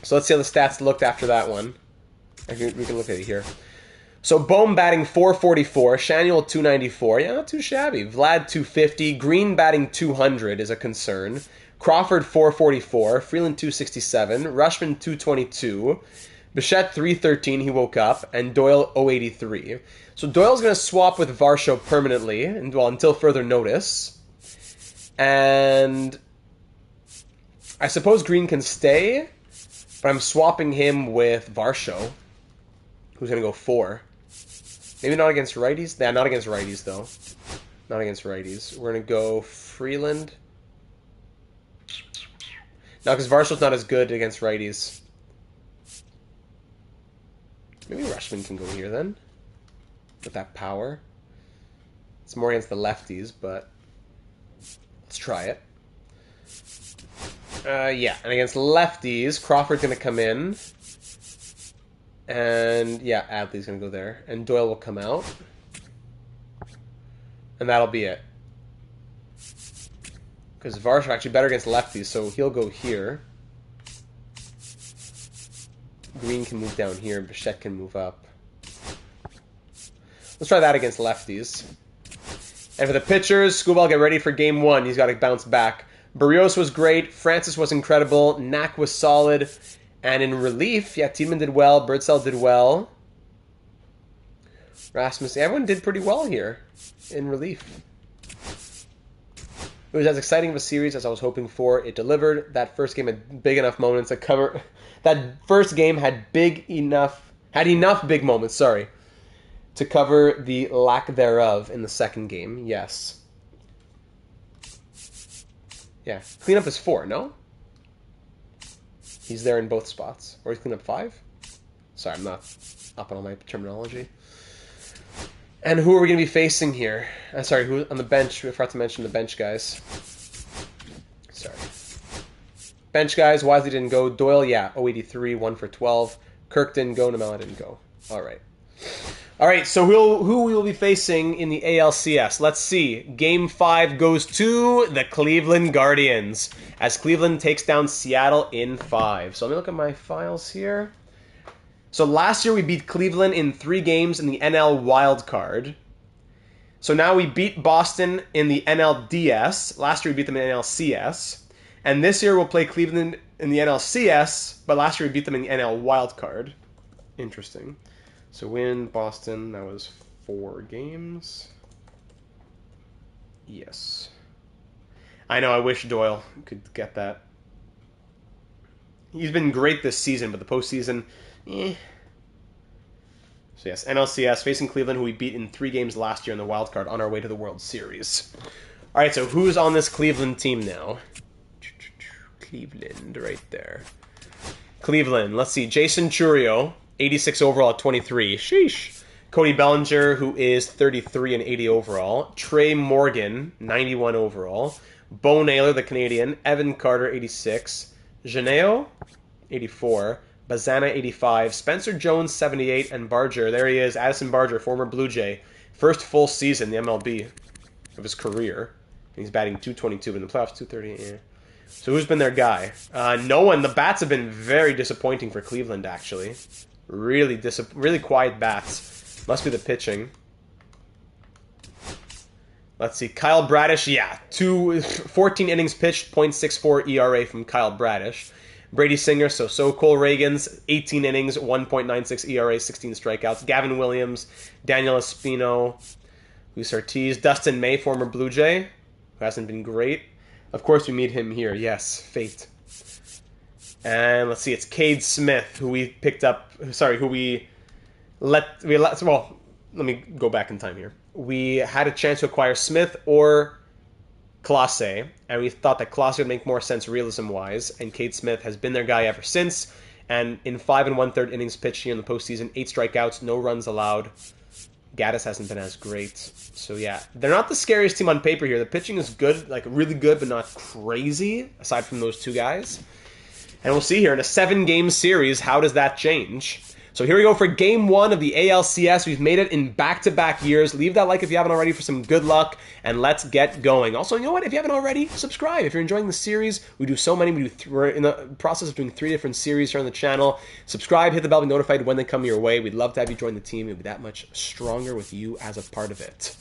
So let's see how the stats looked after that one. We can look at it here. So Bohm batting 444, Shanuel 294. Yeah, not too shabby. Vlad 250. Green batting 200 is a concern. Crawford 444, Freeland 267, Rushman 222, Bichette 313, he woke up, and Doyle 083. So Doyle's going to swap with Varsho permanently, and well, until further notice. And I suppose Green can stay, but I'm swapping him with Varsho, who's going to go 4. Maybe not against righties? Yeah, not against righties, though. Not against righties. We're going to go Freeland. No, because Varsho's not as good against righties. Maybe Rushman can go here then. With that power. It's more against the lefties, but let's try it. Yeah, and against lefties, Crawford's going to come in. And yeah, Adley's going to go there. And Doyle will come out. And that'll be it. Because Varsho actually better against lefties, so he'll go here. Green can move down here, Bichette can move up. Let's try that against lefties. And for the pitchers, Scubal, get ready for game 1. He's got to bounce back. Barrios was great. Francis was incredible. Knack was solid. And in relief, yeah, Tiedemann did well. Birdsell did well. Rasmus, everyone did pretty well here in relief. It was as exciting of a series as I was hoping for. It delivered. That first game had big enough moments to cover. That first game had enough big moments, to cover the lack thereof in the second game. Yes. Yeah. Cleanup is 4, no? He's there in both spots. Or he's cleanup 5? Sorry, I'm not up on all my terminology. And who are we going to be facing here? Sorry, who on the bench? We forgot to mention the bench guys. Sorry. Bench guys, Wisely didn't go. Doyle, yeah, 083, 1 for 12. Kirk didn't go. Namela didn't go. All right. All right, so who we will be facing in the ALCS? Let's see. Game 5 goes to the Cleveland Guardians as Cleveland takes down Seattle in 5. So let me look at my files here. So last year we beat Cleveland in 3 games in the NL Wild Card. So now we beat Boston in the NLDS. Last year we beat them in the NLCS. And this year we'll play Cleveland in the NLCS, but last year we beat them in the NL Wild Card. Interesting. So win Boston, that was 4 games. Yes. I know, I wish Doyle could get that. He's been great this season, but the postseason, eh. So yes, NLCS facing Cleveland, who we beat in 3 games last year in the wild card on our way to the World Series. All right, so who's on this Cleveland team now? Cleveland, right there. Cleveland, let's see. Jason Churio, 86 overall at 23. Sheesh. Cody Bellinger, who is 33 and 80 overall. Trey Morgan, 91 overall. Bo Naylor, the Canadian. Evan Carter, 86. Janeo, 84. Bazana, 85. Spencer Jones, 78. And Barger, there he is. Addison Barger, former Blue Jay. First full season in the MLB of his career. And he's batting 222 in the playoffs, 230. Yeah. So who's been their guy? No one. The bats have been very disappointing for Cleveland, actually. Really quiet bats. Must be the pitching. Let's see. Kyle Bradish, yeah. 14 innings pitched, .64 ERA from Kyle Bradish. Brady Singer, so Cole Reagans, 18 innings, 1.96 ERA, 16 strikeouts. Gavin Williams, Daniel Espino, Luis Ortiz, Dustin May, former Blue Jay, who hasn't been great. Of course, we meet him here. Yes, fate. And let's see, it's Cade Smith, who we picked up. Sorry, who we let. Well, let me go back in time here. We had a chance to acquire Smith or Clase, and we thought that Clase would make more sense realism-wise. And Cade Smith has been their guy ever since. And in 5 1/3 innings pitched here in the postseason, 8 strikeouts, no runs allowed. Gaddis hasn't been as great. So yeah, they're not the scariest team on paper here. The pitching is good, like really good, but not crazy, aside from those 2 guys. And we'll see here in a 7-game series, how does that change? So here we go for Game 1 of the ALCS. We've made it in back-to-back years. Leave that like if you haven't already for some good luck, and let's get going. Also, you know what? If you haven't already, subscribe. If you're enjoying the series, we do so many. We're in the process of doing 3 different series here on the channel. Subscribe, hit the bell, be notified when they come your way. We'd love to have you join the team. It'd be that much stronger with you as a part of it.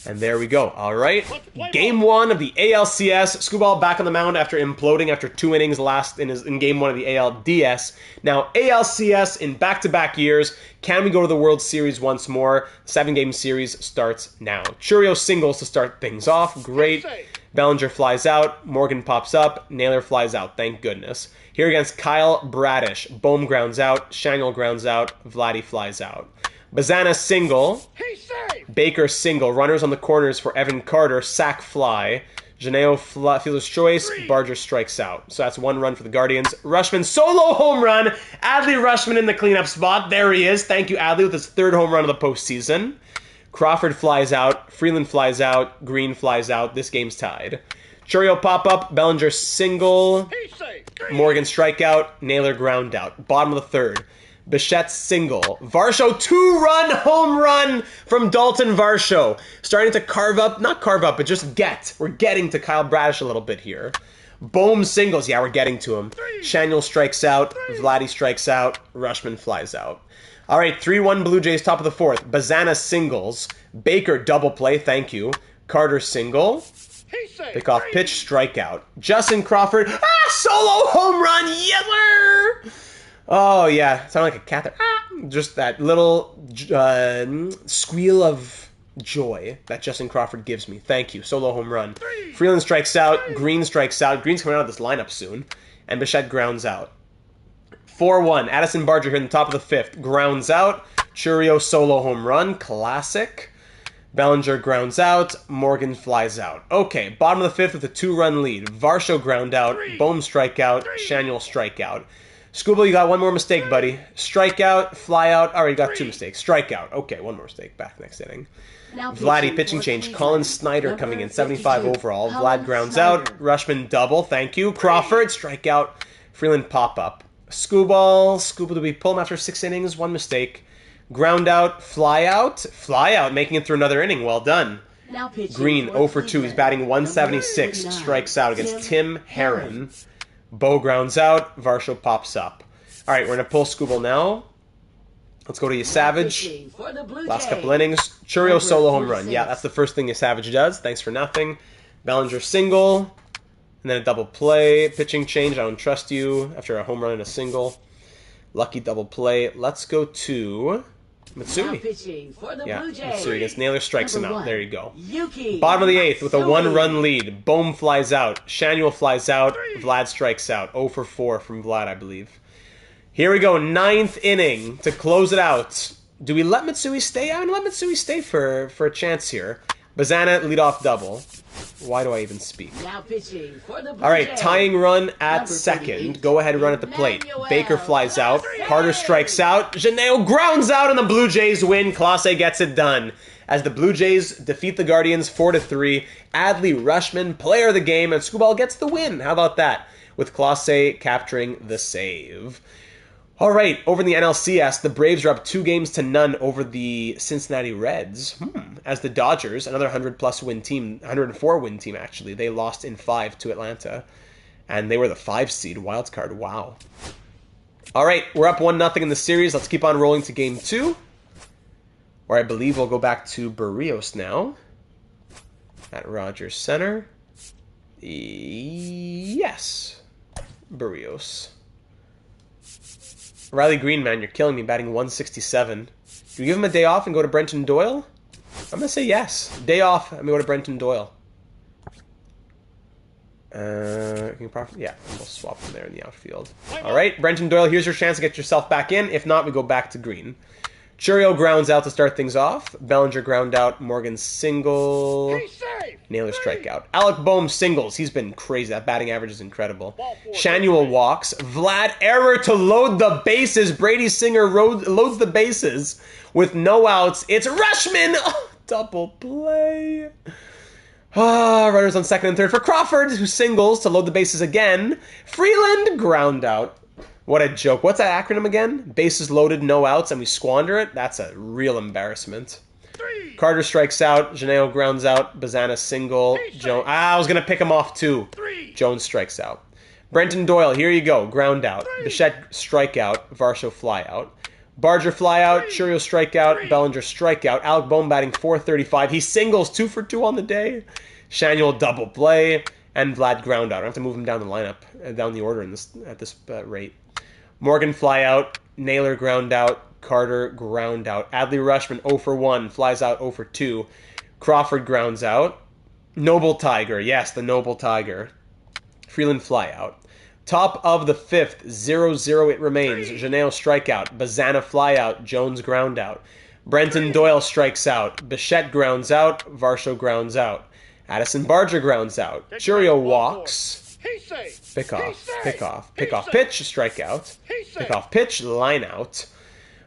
And there we go. All right. Game 1 of the ALCS. Screwball back on the mound after imploding after 2 innings last in Game 1 of the ALDS. Now, ALCS in back-to-back years. Can we go to the World Series once more? 7-game series starts now. Churio singles to start things off. Great. Bellinger flies out. Morgan pops up. Naylor flies out. Thank goodness. Here against Kyle Bradish. Bohm grounds out. Shangel grounds out. Vladdy flies out. Bazana single. Baker single. Runners on the corners for Evan Carter. Sack fly. Janeo fielder's choice. Barger strikes out. So that's 1 run for the Guardians. Rushman solo home run. Adley Rushman in the cleanup spot. There he is. Thank you, Adley, with his 3rd home run of the postseason. Crawford flies out. Freeland flies out. Green flies out. This game's tied. Churio pop-up. Bellinger single. Morgan strikeout. Naylor ground out. Bottom of the 3rd. Bichette single. Varsho 2-run home run from Dalton Varsho. Starting to but just get. We're getting to Kyle Bradish a little bit here. Bohm singles. Yeah, we're getting to him. Shaniel strikes out. Vladdy strikes out. Rushman flies out. All right, 3-1 Blue Jays, top of the 4th. Bazana singles. Baker double play. Thank you. Carter single. Pick off pitch, strikeout. Justin Crawford. Solo home run. Yeller! Oh, yeah. Sounded like a cat there. Just that little squeal of joy that Justin Crawford gives me. Thank you. Solo home run. Freeland strikes out. Green strikes out. Green's coming out of this lineup soon. And Bichette grounds out. 4-1. Addison Barger here in the top of the 5th. Grounds out. Churio solo home run. Classic. Bellinger grounds out. Morgan flies out. Okay, bottom of the 5th with a 2-run lead. Varsho ground out. Bohm strikeout. Shaniel strikeout. Scooble, you got one more mistake, buddy. Strikeout, fly out. Already got 2 mistakes. Strikeout. Okay, one more mistake. Back next inning. Vladdy pitching change. Colin Snyder coming in, 75 overall. Vlad grounds out. Rushman double. Thank you. Crawford strikeout. Freeland pop up. Scooble, do we pull him after 6 innings? 1 mistake. Ground out. Fly out. Fly out, making it through another inning. Well done. Green 0 for 2. He's batting 176. Strikes out against Tim Herron. Bo grounds out. Varsho pops up. All right, we're going to pull Scooble now. Let's go to Yasavage. Last couple innings. Churio solo home run. Yeah, that's the first thing Yasavage does. Thanks for nothing. Bellinger single. And then a double play. Pitching change. I don't trust you after a home run and a single. Lucky double play. Let's go to Matsui. Yeah, Matsui against Naylor, strikes him out. There you go. Bottom of the 8th with a 1-run lead. Bohm flies out. Shanuel flies out. Vlad strikes out. 0 for 4 from Vlad, I believe. Here we go, 9th inning to close it out. Do we let Matsui stay? I'm going to let Matsui stay for a chance here. Bazana, leadoff double. Why do I even speak? All right, tying run at second. Go ahead, run at the plate. Baker flies out. Carter strikes out. Janeo grounds out, and the Blue Jays win. Clase gets it done. As the Blue Jays defeat the Guardians 4-3. Adley Rushman, player of the game, and Scuball gets the win. How about that? With Clase capturing the save. All right, over in the NLCS, the Braves are up 2-0 over the Cincinnati Reds. As the Dodgers, another 100-plus win team, 104-win team actually, they lost in 5 to Atlanta, and they were the 5 seed wild card. Wow. All right, we're up 1-0 in the series. Let's keep on rolling to Game 2, where I believe we'll go back to Barrios now at Rogers Center. Yes, Barrios. Riley Green, man, you're killing me, batting 167. Do you give him a day off and go to Brenton Doyle? I'm going to say yes. Day off and we go to Brenton Doyle. Can you yeah, we'll swap him there in the outfield. All right, Brenton Doyle, here's your chance to get yourself back in. If not, we go back to Green. Churio grounds out to start things off. Bellinger ground out. Morgan single. Naylor strikeout. Alec Bohm singles. He's been crazy. That batting average is incredible. Shanuel walks. Vlad error to load the bases. Brady Singer loads the bases with no outs. It's Rushman. Oh, double play. Runners on second and third for Crawford, who singles to load the bases again. Freeland ground out. What a joke. What's that acronym again? Bases loaded, no outs, and we squander it? That's a real embarrassment. Carter strikes out. Janeo grounds out. Bazana single. I was going to pick him off too. Jones strikes out. Brenton Doyle, here you go. Ground out. Bichette strikeout. Varsho fly out. Barger fly out. Churio strikeout. Bellinger strikeout. Alec Bohm batting .435. He singles 2 for 2 on the day. Shanuel double play. And Vlad ground out. I have to move him down the lineup, down the order at this rate. Morgan fly out. Naylor ground out. Carter ground out. Adley Rushman 0 for 1. Flies out 0 for 2. Crawford grounds out. Noble Tiger. Yes, the Noble Tiger. Freeland fly out. Top of the 5th. 0-0 it remains. Janeo strikeout. Bazana fly out. Jones ground out. Brenton Doyle strikes out. Bichette grounds out. Varsho grounds out. Addison Barger grounds out. Churio walks. Pick off, pitch, strikeout. Pick off, pitch, line out.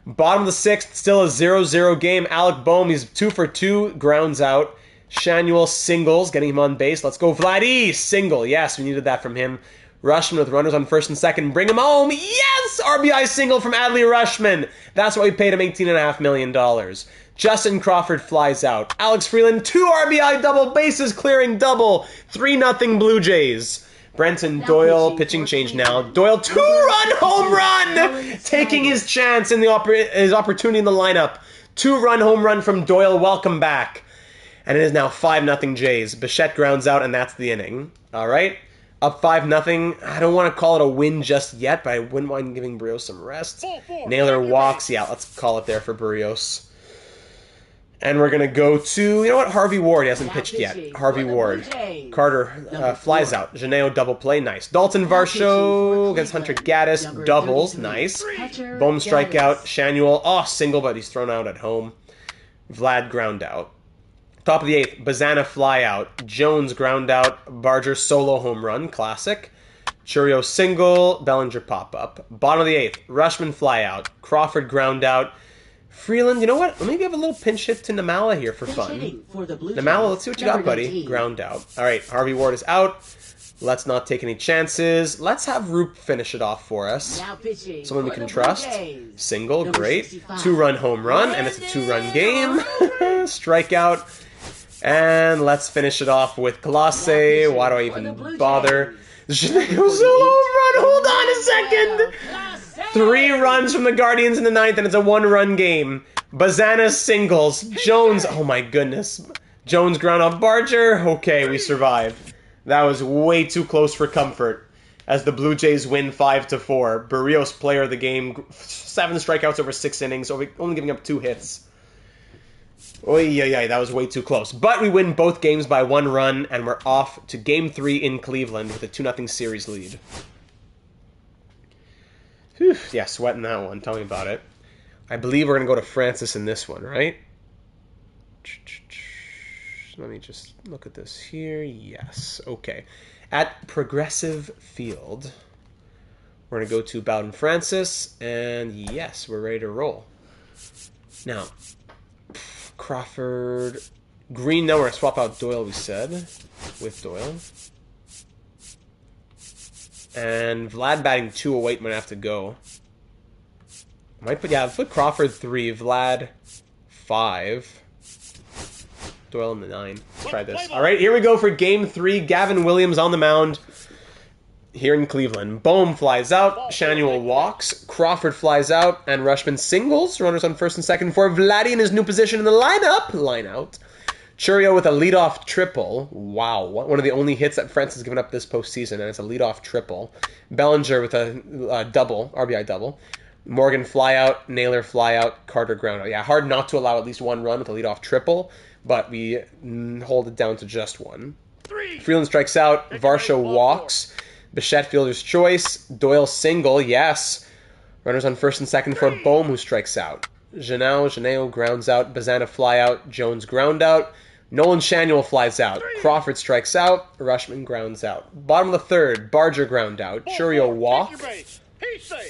Bottom of the 6th, still a 0-0 game. Alec Bohm, he's 2 for 2, grounds out. Shanuel singles, getting him on base. Let's go, Vladdy, single. Yes, we needed that from him. Rushman with runners on first and second. Bring him home. Yes! RBI single from Adley Rushman. That's why we paid him $18.5 million. Justin Crawford flies out. Alex Freeland, 2 RBI double, bases clearing double. 3-0 Blue Jays. Brenton Doyle, pitching change now. Doyle, 2-run home run! Taking his chance in his opportunity in the lineup. 2-run home run from Doyle. Welcome back. And it is now 5-0 Jays. Bichette grounds out, and that's the inning. All right? Up 5-0. I don't want to call it a win just yet, but I wouldn't mind giving Barrios some rest. Naylor walks. Yeah, let's call it there for Barrios. And we're going to go to, you know what, Harvey Ward. He hasn't pitched yet. Harvey Ward. Carter flies out. Janeo double play, nice. Dalton Varsho against Hunter Gaddis, doubles, nice. Bohm strikeout. Shanuel, single, but he's thrown out at home. Vlad ground out. Top of the 8th, Bazana fly out. Jones ground out. Barger solo home run, classic. Churio single, Bellinger pop-up. Bottom of the 8th, Rushman fly out. Crawford ground out. Freeland, you know what? Maybe have a little pinch hit to Namala here for fun. Namala, let's see what you got, buddy. Ground out. All right, Harvey Ward is out. Let's not take any chances. Let's have Roop finish it off for us. Someone we can trust. Single, great. 2-run home run, and it's a 2-run game. Strikeout. And let's finish it off with Colossae. Why do I even bother? Zheneo's a home run. Hold on a second. 3 runs from the Guardians in the 9th, and it's a 1-run game. Bazana singles. Jones, oh my goodness. Jones ground out Barger. Okay, we survived. That was way too close for comfort as the Blue Jays win 5-4. Barrios player of the game, 7 strikeouts over 6 innings, only giving up 2 hits. That was way too close. But we win both games by 1 run, and we're off to Game 3 in Cleveland with a 2-0 series lead. Whew, yeah, sweating that one. Tell me about it. I believe we're going to go to Francis in this one, right? Let me just look at this here. Yes. Okay. At Progressive Field, we're going to go to Bowden Francis, and yes, we're ready to roll. Now, Crawford, Green, no, we're going to swap out Doyle, we said, with Doyle. And Vlad batting 208 might have to go. Might put Crawford 3, Vlad 5. Doyle in the 9. Let's try this. All right, here we go for Game 3. Gavin Williams on the mound here in Cleveland. Bohm flies out. Shanuel walks. Crawford flies out. And Rushman singles. Runners on first and second for Vladdy in his new position in the lineup. Line out. Churio with a leadoff triple. Wow. One of the only hits that Francis has given up this postseason, and it's a leadoff triple. Bellinger with a double, RBI double. Morgan fly out. Naylor fly out. Carter ground out. Yeah, hard not to allow at least 1 run with a leadoff triple. But we hold it down to just 1. Freeland strikes out. Varsho walks. Bichette fielder's choice. Doyle single. Yes. Runners on first and second for Bohm, who strikes out. Zheneo grounds out. Bazana fly out. Jones ground out. Nolan Shanuel flies out. Crawford strikes out. Rushman grounds out. Bottom of the 3rd. Barger ground out. Churio walk.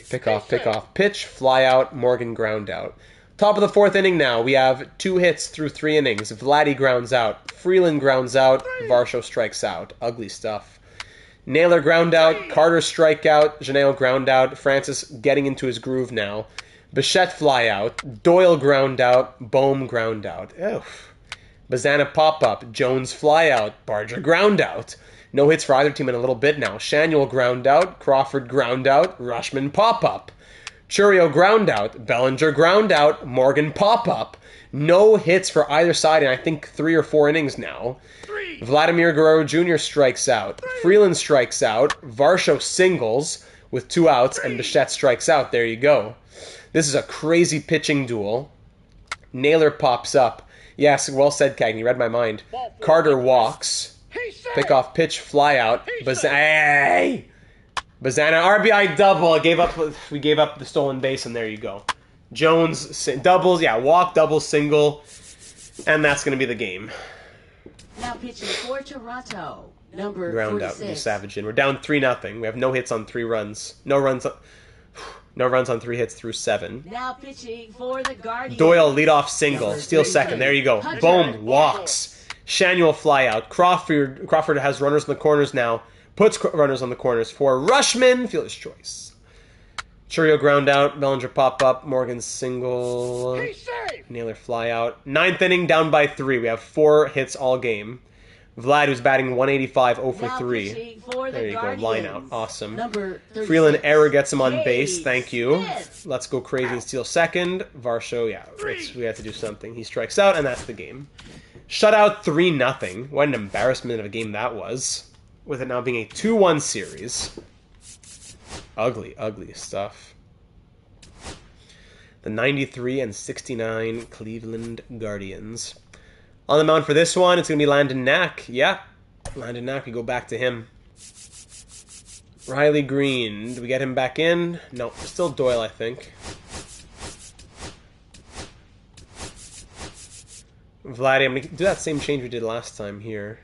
Pick off. Pitch. Fly out. Morgan ground out. Top of the 4th inning now. We have 2 hits through 3 innings. Vladdy grounds out. Freeland grounds out. Varsho strikes out. Ugly stuff. Naylor ground out. Carter strikeout. Zheneo ground out. Francis getting into his groove now. Bichette fly out. Doyle ground out. Bohm ground out. Oof. Bazana pop up. Jones fly out. Barger ground out. No hits for either team in a little bit now. Shanuel ground out. Crawford ground out. Rushman pop up. Churio ground out. Bellinger ground out. Morgan pop up. No hits for either side in I think 3 or 4 innings now. Vladimir Guerrero Jr. strikes out. Freeland strikes out. Varsho singles with 2 outs, and Bichette strikes out. There you go. This is a crazy pitching duel. Naylor pops up. Yes, well said, Cagney. Read my mind. Carter walks. Pick off pitch, fly out. Bazana RBI double. We gave up the stolen base, and there you go. Jones doubles, walk, double, single, and that's going to be the game. Now pitching for Toronto, number Ground 46. out, Savage in. We're down 3-0. We have no hits on 3 runs. No runs on 3 hits through 7. Now pitching for the Guardians. Doyle leadoff single, steal second. There you go. Boom, walks. Shanuel fly out. Crawford has runners in the corners now. Puts runners on the corners for Rushman. Fielder's choice. Churio ground out. Bellinger pop up. Morgan single. Naylor fly out. 9th inning, down by 3. We have 4 hits all game. Vlad, who's batting 185, 0 for 3. There you go. Line out. Awesome. Freeland error gets him on base. Thank you. Let's go crazy and steal second. Varsho, we have to do something. He strikes out, and that's the game. Shutout 3-0. What an embarrassment of a game that was. With it now being a 2-1 series. Ugly, ugly stuff. The 93 and 69 Cleveland Guardians. On the mound for this one, it's going to be Landon Knack. Yeah, Landon Knack, we go back to him. Riley Green, do we get him back in? No, still Doyle, I think. Vladdy, I'm going to do that same change we did last time here.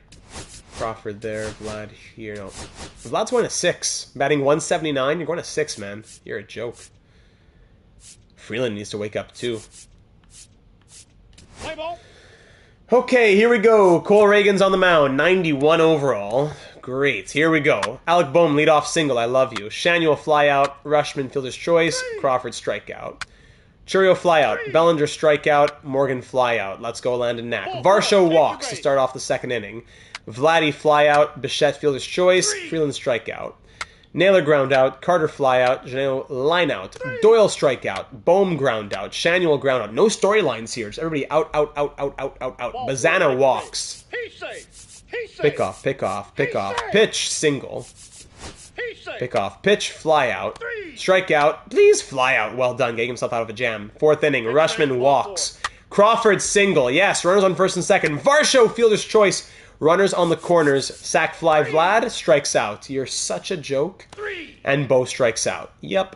Crawford there. Vlad here. No. Vlad's going to 6. Batting 179. You're going to 6, man. You're a joke. Freeland needs to wake up, too. Play ball. Okay, here we go. Cole Reagan's on the mound. 91 overall. Great. Here we go. Alec Boehm, leadoff single. I love you. Shanuel fly out. Rushman, fielder's choice. Crawford strikeout. Churio fly out. Bellinger strikeout. Morgan fly out. Let's go Landon Knack. Varsho walks to start off the second inning. Vladdy fly out. Bichette, fielder's choice. Freeland strikeout. Naylor ground out. Carter fly out. Janelle line out. Doyle strikeout. Boehm ground out. Shanuel ground out. No storylines here. Just everybody out, out, out, out, out, out, out. Bazana walks. He's safe. He's safe. Pick off, pick off, pick off. Pitch, single. He's safe. Pick off, pitch, fly out. Strikeout. Please fly out. Well done. Getting himself out of a jam. Fourth inning. Rushman walks. Crawford single. Yes. Runners on first and second. Varsho, fielder's choice. Runners on the corners. Sack fly. Vlad strikes out. You're such a joke. And Bo strikes out. Yep.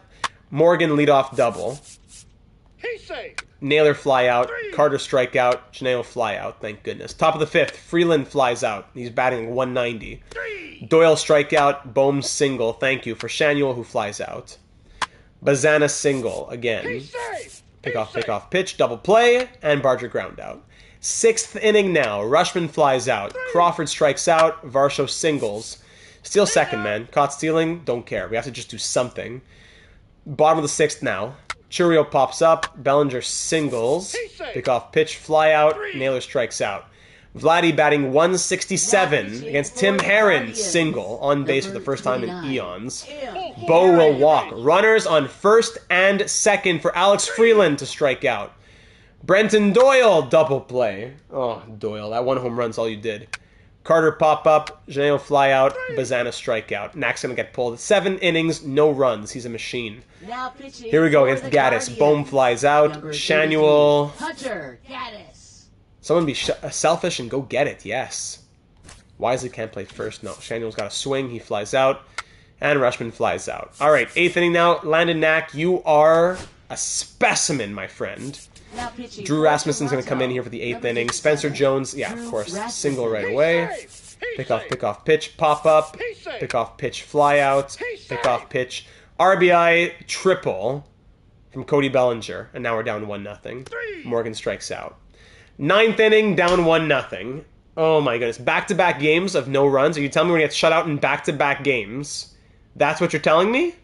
Morgan leadoff double. He's safe. Naylor fly out. Carter strike out. Janelle fly out. Thank goodness. Top of the fifth. Freeland flies out. He's batting 190. Doyle strikeout. Boehm single. Thank you for Shanuel who flies out. Bazana single again. He's safe. Pick off, pick off, pitch, double play, and Barger ground out. Sixth inning now. Rushman flies out. Crawford strikes out. Varsho singles. Steal second, man. Caught stealing. Don't care. We have to just do something. Bottom of the sixth now. Churio pops up. Bellinger singles. Pick off, pitch, fly out. Naylor strikes out. Vladdy batting 167 against Tim Herron. Single. On base for the first time in eons. Bo will walk. Runners on first and second for Alex Freeland to strike out. Brenton Doyle, double play. Oh, Doyle, that one home run's all you did. Carter pop up, Janelle fly out, Bazana strike out. Knack's gonna get pulled. 7 innings, no runs. He's a machine. Here we go against Gaddis. Boehm flies out. Shanuel. Hunter Gaddis. Someone be selfish and go get it, yes. Wisely can't play first. No, Shanuel's got a swing. He flies out. And Rushman flies out. All right, 8th inning now. Landon Knack, you are a specimen, my friend. Drew Rasmussen's going to come in here for the 8th inning. Spencer Jones, yeah, of course, single right away. Pick off, pitch, pop up. Pick off, pitch, fly out. Pick off, pitch. RBI triple from Cody Bellinger. And now we're down 1-0. Morgan strikes out. 9th inning, down 1-0. Oh my goodness. Back-to-back games of no runs. Are you telling me we're going to get shut out in back-to-back games? That's what you're telling me?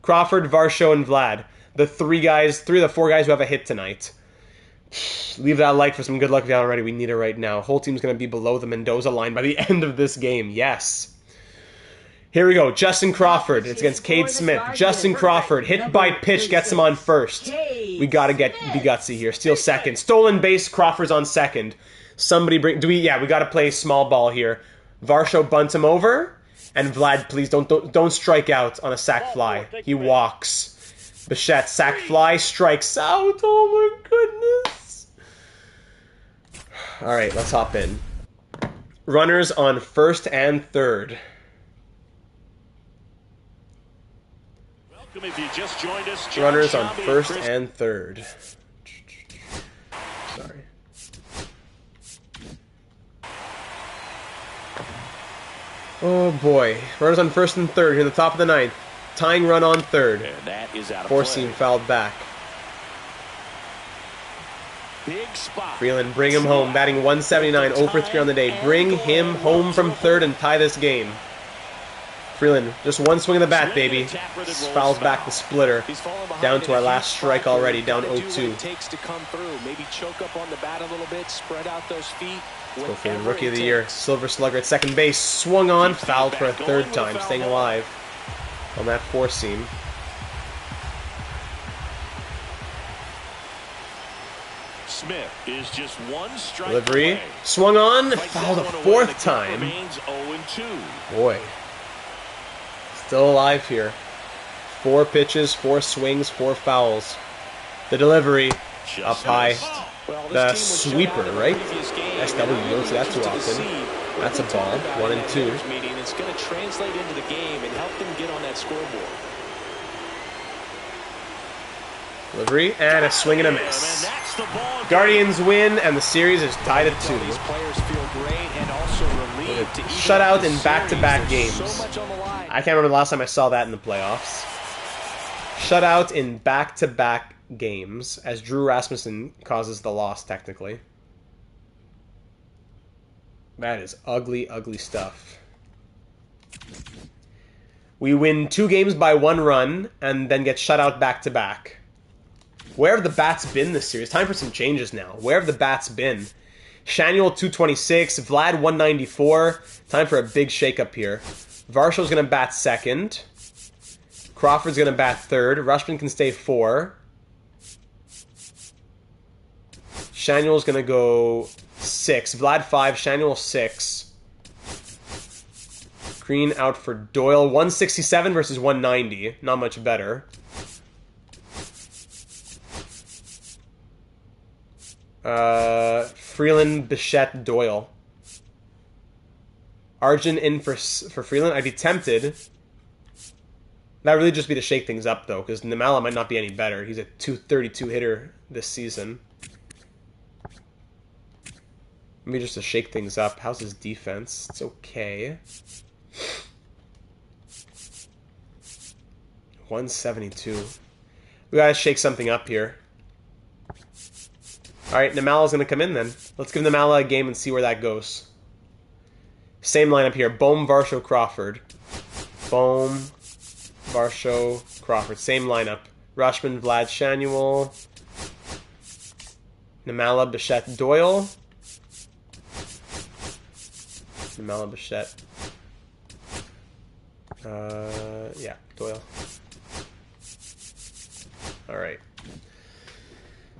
Crawford, Varsho, and Vlad. The 3 of the 4 guys who have a hit tonight. Leave that like for some good luck if you haven't already. We need it right now. Whole team's going to be below the Mendoza line by the end of this game. Yes. Here we go. Justin Crawford. It's against Cade Smith. Justin Crawford. Hit by pitch. Gets him on first. We got to be gutsy here. Steal second. Stolen base. Crawford's on second. Somebody bring... Yeah, we got to play small ball here. Varsho bunts him over. And Vlad, please don't strike out on a sac fly. He walks. Bichette, sac fly, strikes out. Oh my goodness. All right, let's hop in. Runners on first and third. Welcome if you just joined us. Runners on first and third. Sorry. Oh boy. Runners on first and third here at the top of the 9th. Tying run on third. And that is out of Four-seam fouled back. Big spot. Freeland, bring him home. Batting 179, 0 for 3 on the day. Bring him home from third and tie this game. Freeland, just one swing of the bat, baby. Fouls back the splitter. Down to our last strike already, down 0-2. Takes to come through. Maybe choke up on the bat a little bit, spread out those feet. Let's go for Rookie of the Year. Silver Slugger at second base. Swung on, fouled for a 3rd time, staying alive on that 4-seam. Smith is just one strike Delivery. away. Swung on, fouled a 4th time. Remains 0-2. Boy. Still alive here. 4 pitches, 4 swings, 4 fouls. The delivery up high. The sweeper, right? SW, you don't see that too often. That's a ball. 1 and 2. It's going to translate into the game and help them get on that scoreboard. Delivery, and a swing and a miss. And that's the ball. Guardians win, and the series is tied at 2. These players feel great and also relieved to Shutout in back-to-back games. So much on the line. I can't remember the last time I saw that in the playoffs. Shutout in back-to-back games, as Drew Rasmussen causes the loss, technically. That is ugly, ugly stuff. We win 2 games by 1 run, and then get shut out back-to-back. Where have the bats been this series? Time for some changes now. Where have the bats been? Shanuel 226, Vlad 194. Time for a big shakeup here. Varshaw's going to bat 2nd. Crawford's going to bat 3rd. Rushman can stay 4. Shanuel's going to go 6. Vlad 5, Shanuel 6. Green out for Doyle. 167 versus 190. Not much better. Freeland, Bichette, Doyle. Arjun in for Freeland. I'd be tempted. That would really just be to shake things up, though, because Namala might not be any better. He's a 232 hitter this season. Maybe just to shake things up. How's his defense? It's okay. 172. We gotta shake something up here. Alright, Namala's gonna come in then. Let's give Namala a game and see where that goes. Same lineup here. Bohm, Varsho, Crawford. Bohm, Varsho, Crawford. Same lineup. Rushman, Vlad, Shanuel. Namala, Bichette, Doyle. Namala, Bichette. Yeah, Doyle. Alright.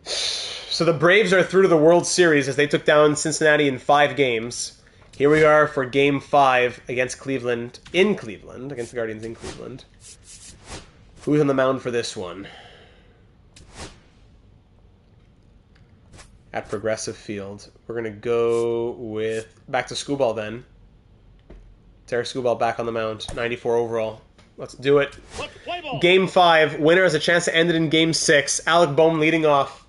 So the Braves are through to the World Series as they took down Cincinnati in 5 games. Here we are for Game 5 against Cleveland, against the Guardians in Cleveland. Who's on the mound for this one? At Progressive Field. We're going to go with back to Skubal then. Terry Skubal back on the mound, 94 overall. Let's do it. Game 5, winner has a chance to end it in Game 6. Alec Bohm leading off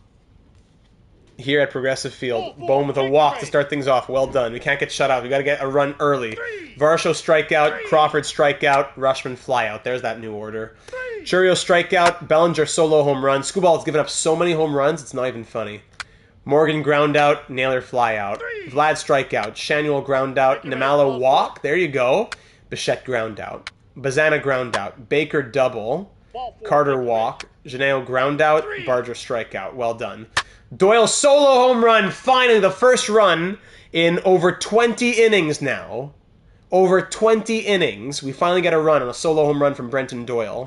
here at Progressive Field. Bohm with a walk to start things off. Well done. We can't get shut out. We got to get a run early. Varsho strikeout, Crawford strikeout, Rushman flyout. There's that new order. Churio strikeout, Bellinger solo home run. Skubal has given up so many home runs, it's not even funny. Morgan ground out, Naylor fly out. Vlad strikeout, Shanuel ground out, Namala walk. There you go. Bichette ground out. Bazana ground out. Baker double. Carter walk. Janeo ground out. Barger strikeout. Well done. Doyle solo home run. Finally, the first run in over 20 innings now. Over 20 innings. We finally get a run on a solo home run from Brenton Doyle.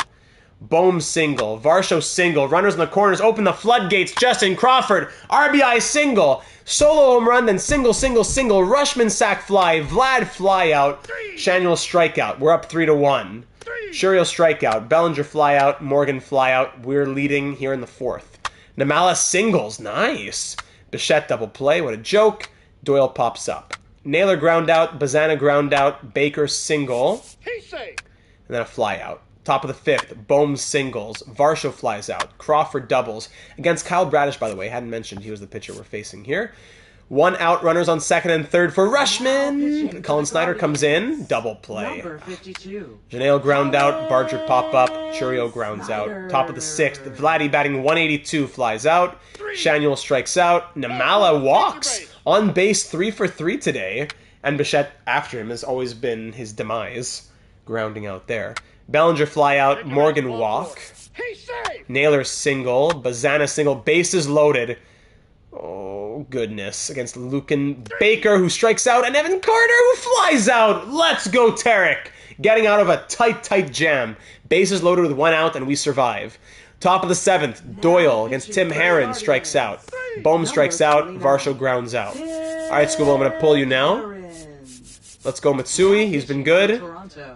Bohm single. Varsho single. Runners in the corners. Open the floodgates. Justin Crawford. RBI single. Solo home run, then single, single, single. Rushman sac fly. Vlad fly out. Shanuel strikeout. We're up 3-1. Churio strikeout. Bellinger fly out. Morgan fly out. We're leading here in the 4th. Namala singles. Nice. Bichette double play. What a joke. Doyle pops up. Naylor ground out. Bazana ground out. Baker single. And then a fly out. Top of the 5th, Bohm singles. Varsho flies out. Crawford doubles. Against Kyle Bradish, by the way. Hadn't mentioned he was the pitcher we're facing here. 1 out, runners on 2nd and 3rd for Rushman. Colin Snyder comes in. Double play. Number 52. Janelle ground out. Barger pop up. Churio grounds out. Top of the 6th, Vladdy batting 182 flies out. Shanuel strikes out. Namala walks. On base 3 for 3 today. And Bichette after him has always been his demise. Grounding out there. Bellinger fly out, Morgan walk. Naylor single, Bazana single, bases loaded. Oh, goodness. Against Lucan Baker, who strikes out, and Evan Carter, who flies out. Let's go, Tarek. Getting out of a tight jam. Bases loaded with 1 out, and we survive. Top of the 7th, Doyle against Tim Herron strikes out. Bohm strikes out, Varsho grounds out. All right, Scooble, I'm going to pull you now. Let's go Matsui. He's been good.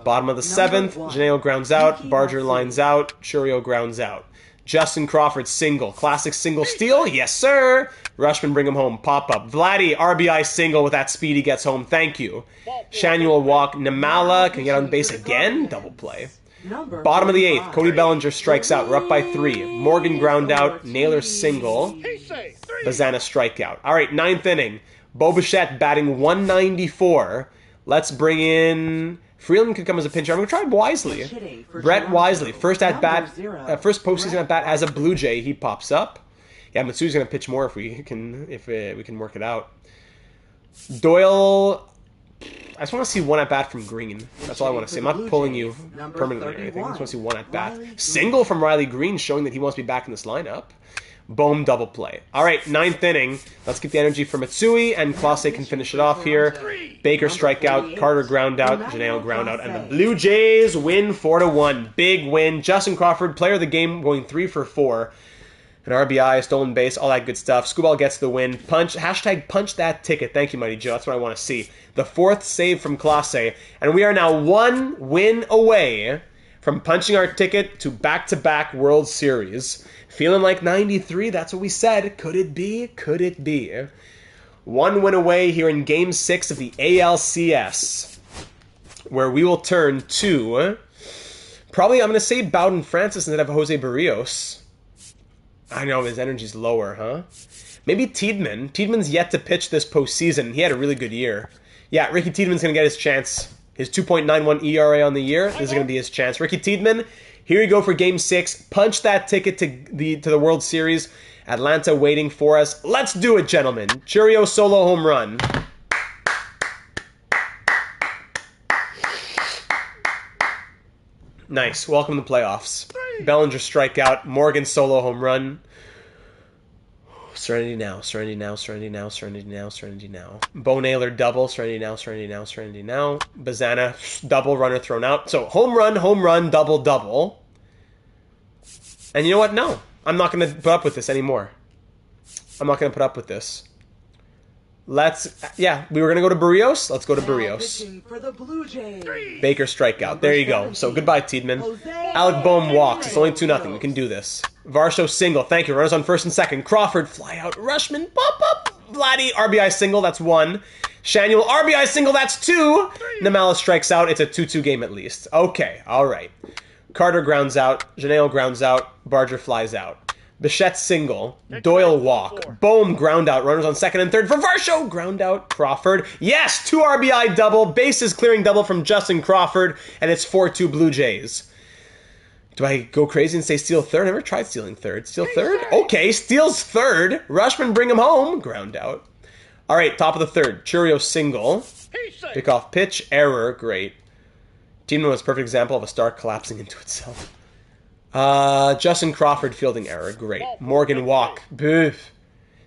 Bottom of the 7th. Janeo grounds out. Barger lines out. Churio grounds out. Justin Crawford single. Classic single steal. Yes, sir. Rushman bring him home. Pop up. Vladdy RBI single with that speed he gets home. Thank you. Shanuel walk. Namala can get on base again. Double play. Bottom of the 8th, Cody Bellinger strikes out. We're up by 3. Morgan ground out. Naylor single. Bazana strikeout. All right, 9th inning. Bo Bichette batting 194. Let's bring in... Freeland could come as a pincher. I'm going to try Wisely. Brett Wisely, first first postseason at bat as a Blue Jay. He pops up. Yeah, Mitsui's going to pitch more if we can work it out. Doyle... I just want to see one at bat from Green. That's all I want to see. I'm not pulling you permanently or anything. I just want to see one at bat. Single from Riley Green, showing that he wants to be back in this lineup. Boom, double play. All right, 9th inning. Let's keep the energy for Mitsui, and Clase can finish it off here. Baker strikeout, Carter ground out, Janelle ground out, and the Blue Jays win 4-1. Big win. Justin Crawford, player of the game, going 3 for 4. An RBI, stolen base, all that good stuff. Scooball gets the win. Punch, hashtag punch that ticket. Thank you, Mighty Joe. That's what I want to see. The 4th save from Clase. And we are now 1 win away from punching our ticket to back-to-back World Series. Feeling like 93, that's what we said. Could it be? Could it be? 1 win away here in Game 6 of the ALCS, where we will turn to, probably I'm going to say Bowden Francis instead of Jose Barrios. I know, his energy's lower, huh? Maybe Tiedemann. Tiedeman's yet to pitch this postseason. He had a really good year. Yeah, Ricky Tiedeman's going to get his chance. His 2.91 ERA on the year, this is going to be his chance. Ricky Tiedemann, here you go for Game 6. Punch that ticket to the World Series. Atlanta waiting for us. Let's do it, gentlemen. Churio solo home run. Nice. Welcome to the playoffs. Bellinger strikeout. Morgan solo home run. Serenity now. Serenity now. Serenity now. Serenity now. Serenity now. Bo Naylor double. Serenity now. Serenity now. Serenity now. Bazana double. Runner thrown out. So home run, double, double. And you know what? No. I'm not going to put up with this anymore. I'm not going to put up with this. We were going to go to Barrios. Let's go to Barrios. For the Blue Jays. Baker strikeout. There you go. So goodbye, Tiedemann. Alec Boehm walks. It's only 2-0. We can do this. Varsho single. Thank you. Runners on first and second. Crawford fly out. Rushman pop up. Vladdy RBI single. That's 1. Shanuel RBI single. That's 2. Namala strikes out. It's a 2-2 game at least. Okay. All right. Carter grounds out. Janelle grounds out. Barger flies out. Bichette single. Doyle walk. Boehm ground out. Runners on second and third for Varsho. Ground out. Crawford. Yes! 2 RBI double. Bases clearing double from Justin Crawford. And it's 4-2 Blue Jays. Do I go crazy and say steal third? I never tried stealing third. Steal third? Okay, steals third. Rushman bring him home. Ground out. All right, top of the third. Churio single. Pick off pitch. Error. Great. Tiedemann was a perfect example of a star collapsing into itself. Justin Crawford fielding error. Great. Morgan walk. Boof.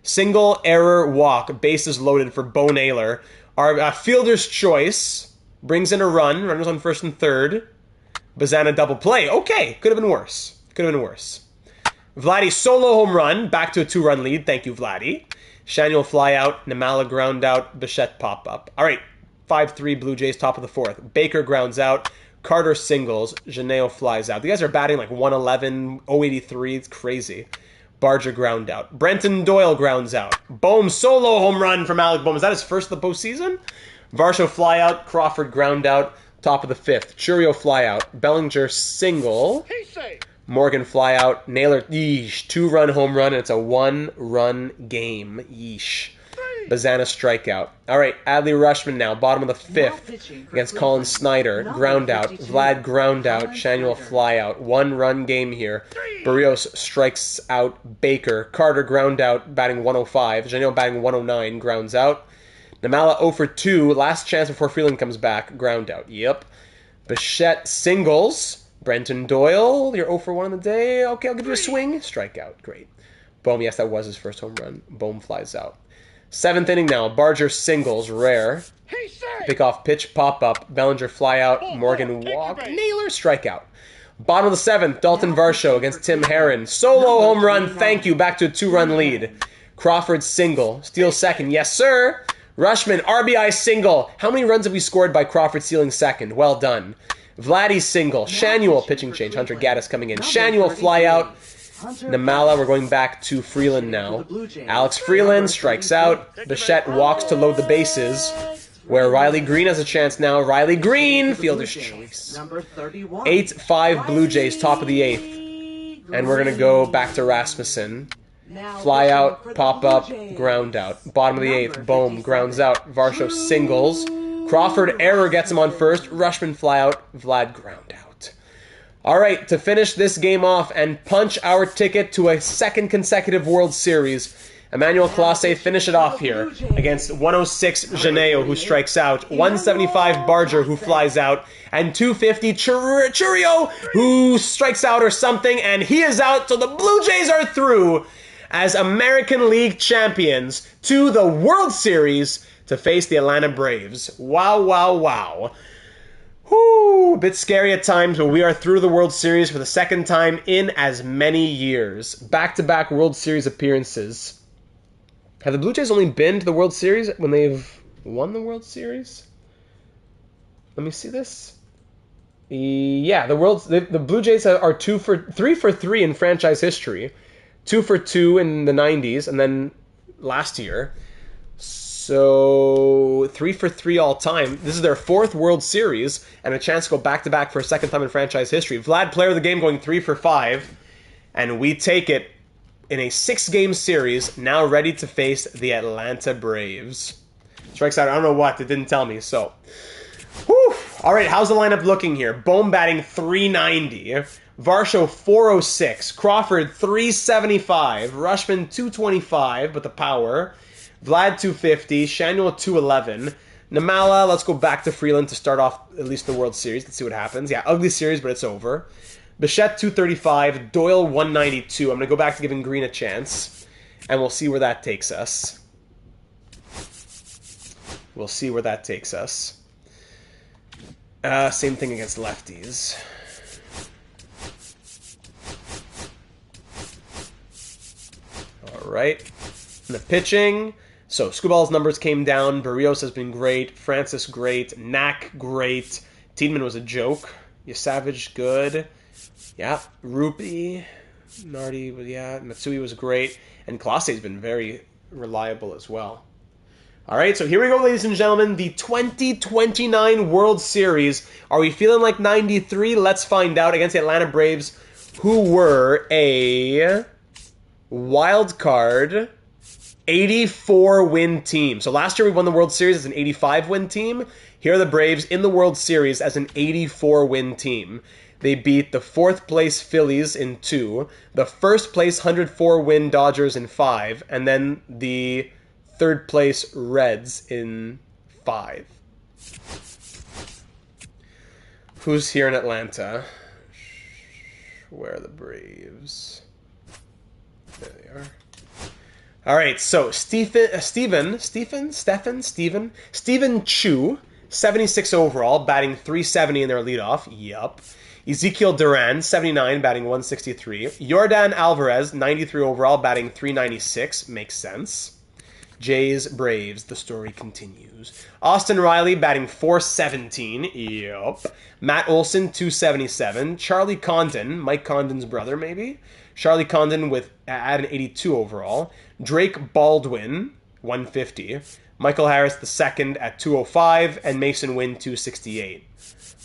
Single error walk. Bases loaded for Bo Naylor. Our fielder's choice brings in a run. Runners on first and third. Bazana double play. Okay. Could have been worse. Could have been worse. Vladdy solo home run. Back to a 2-run lead. Thank you, Vladdy. Shanuel fly out. Namala ground out. Bichette pop up. All right. 5-3 Blue Jays, top of the 4th. Baker grounds out. Carter singles. Janeo flies out. The guys are batting like 111, 083. It's crazy. Barger ground out. Brenton Doyle grounds out. Boehm solo home run from Alec Boehm. Is that his first of the postseason? Varsho fly out. Crawford ground out. Top of the 5th. Churio fly out. Bellinger single. Morgan fly out. Naylor, yeesh. 2-run home run, and it's a 1-run game. Yeesh. Bazana strikeout. All right, Adley Rushman now, bottom of the 5th against Colin Snyder. Ground out. Vlad ground out. Shanuel fly out. 1-run game here. Barrios strikes out Baker. Carter ground out, batting 105. Janelle batting 109, grounds out. Namala 0 for 2. Last chance before Freeland comes back. Ground out. Yep. Bichette singles. Brenton Doyle, you're 0 for 1 on the day. Okay, I'll give you a swing. Strikeout. Great. Boehm, yes, that was his first home run. Boehm flies out. 7th inning now. Barger singles. Rare. Pick off pitch. Pop up. Bellinger fly out. Morgan walk. Naylor strikeout. Bottom of the 7th. Dalton Varsho against Tim Herron. Solo home run. Thank you. Back to a 2-run lead. Crawford single. Steals second. Yes, sir. Rushman RBI single. How many runs have we scored by Crawford stealing second? Well done. Vladdy single. Shanuel pitching change. Hunter Gaddis coming in. Shanuel fly out. Namala, we're going back to Freeland now. Alex Freeland strikes out. Bichette walks to load the bases. where Riley Green has a chance now. Riley Green, fielder's choice. 8-5 Blue Jays, top of the 8th. And we're going to go back to Rasmussen. Fly out, pop up, ground out. Bottom of the 8th, Bohm grounds out. Varsho singles. Crawford error gets him on first. Rushman fly out. Vlad ground out. All right, to finish this game off and punch our ticket to a second consecutive World Series, Emmanuel Clase finish it off here against 106 Janeo, who strikes out, 175 Barger, who flies out, and 250 Churio, who strikes out or something, and he is out, so the Blue Jays are through as American League champions to the World Series to face the Atlanta Braves. Wow, wow, wow. Whew, a bit scary at times, but we are through the World Series for the second time in as many years. Back-to-back World Series appearances. Have the Blue Jays only been to the World Series when they've won the World Series? Let me see this. Yeah, the Blue Jays are 3 for 3 in franchise history. 2 for 2 in the 90s, and then last year. So 3 for 3 all time. This is their 4th World Series, and a chance to go back-to-back for a second time in franchise history. Vlad, player of the game, going 3 for 5, and we take it in a 6-game series, now ready to face the Atlanta Braves. Strikes out, I don't know what, it didn't tell me, so. Whew. All right, how's the lineup looking here? Bohm batting 390. Varsho 406. Crawford 375. Rushman 225 with the power. Vlad 250. Shanuel 211. Namala, let's go back to Freeland to start off at least the World Series. Let's see what happens. Yeah, ugly series, but it's over. Bichette 235. Doyle 192. I'm going to go back to giving Green a chance. And we'll see where that takes us. We'll see where that takes us. Same thing against lefties. All right. And the pitching. So, Screwball's numbers came down. Barrios has been great. Francis, great. Knack, great. Tiedemann was a joke. Savage, good. Yeah. Rupi. Nardi, yeah. Matsui was great. And Clase's been very reliable as well. All right, so here we go, ladies and gentlemen. The 2029 World Series. Are we feeling like 93? Let's find out against the Atlanta Braves, who were a wild card 84-win team. So last year we won the World Series as an 85-win team. Here are the Braves in the World Series as an 84-win team. They beat the 4th place Phillies in 2, the 1st place 104-win Dodgers in 5, and then the 3rd place Reds in 5. Who's here in Atlanta? Where are the Braves? There they are. All right, so Steven Chu, 76 overall, batting 370 in their leadoff. Yup. Ezekiel Duran, 79, batting 163. Yordan Alvarez, 93 overall, batting 396. Makes sense. Jays, Braves, the story continues. Austin Riley batting 417. Yup. Matt Olson, 277. Charlie Condon, Mike Condon's brother maybe. Charlie Condon with at an 82 overall. Drake Baldwin, 150. Michael Harris II at 205. And Mason Wynn, 268.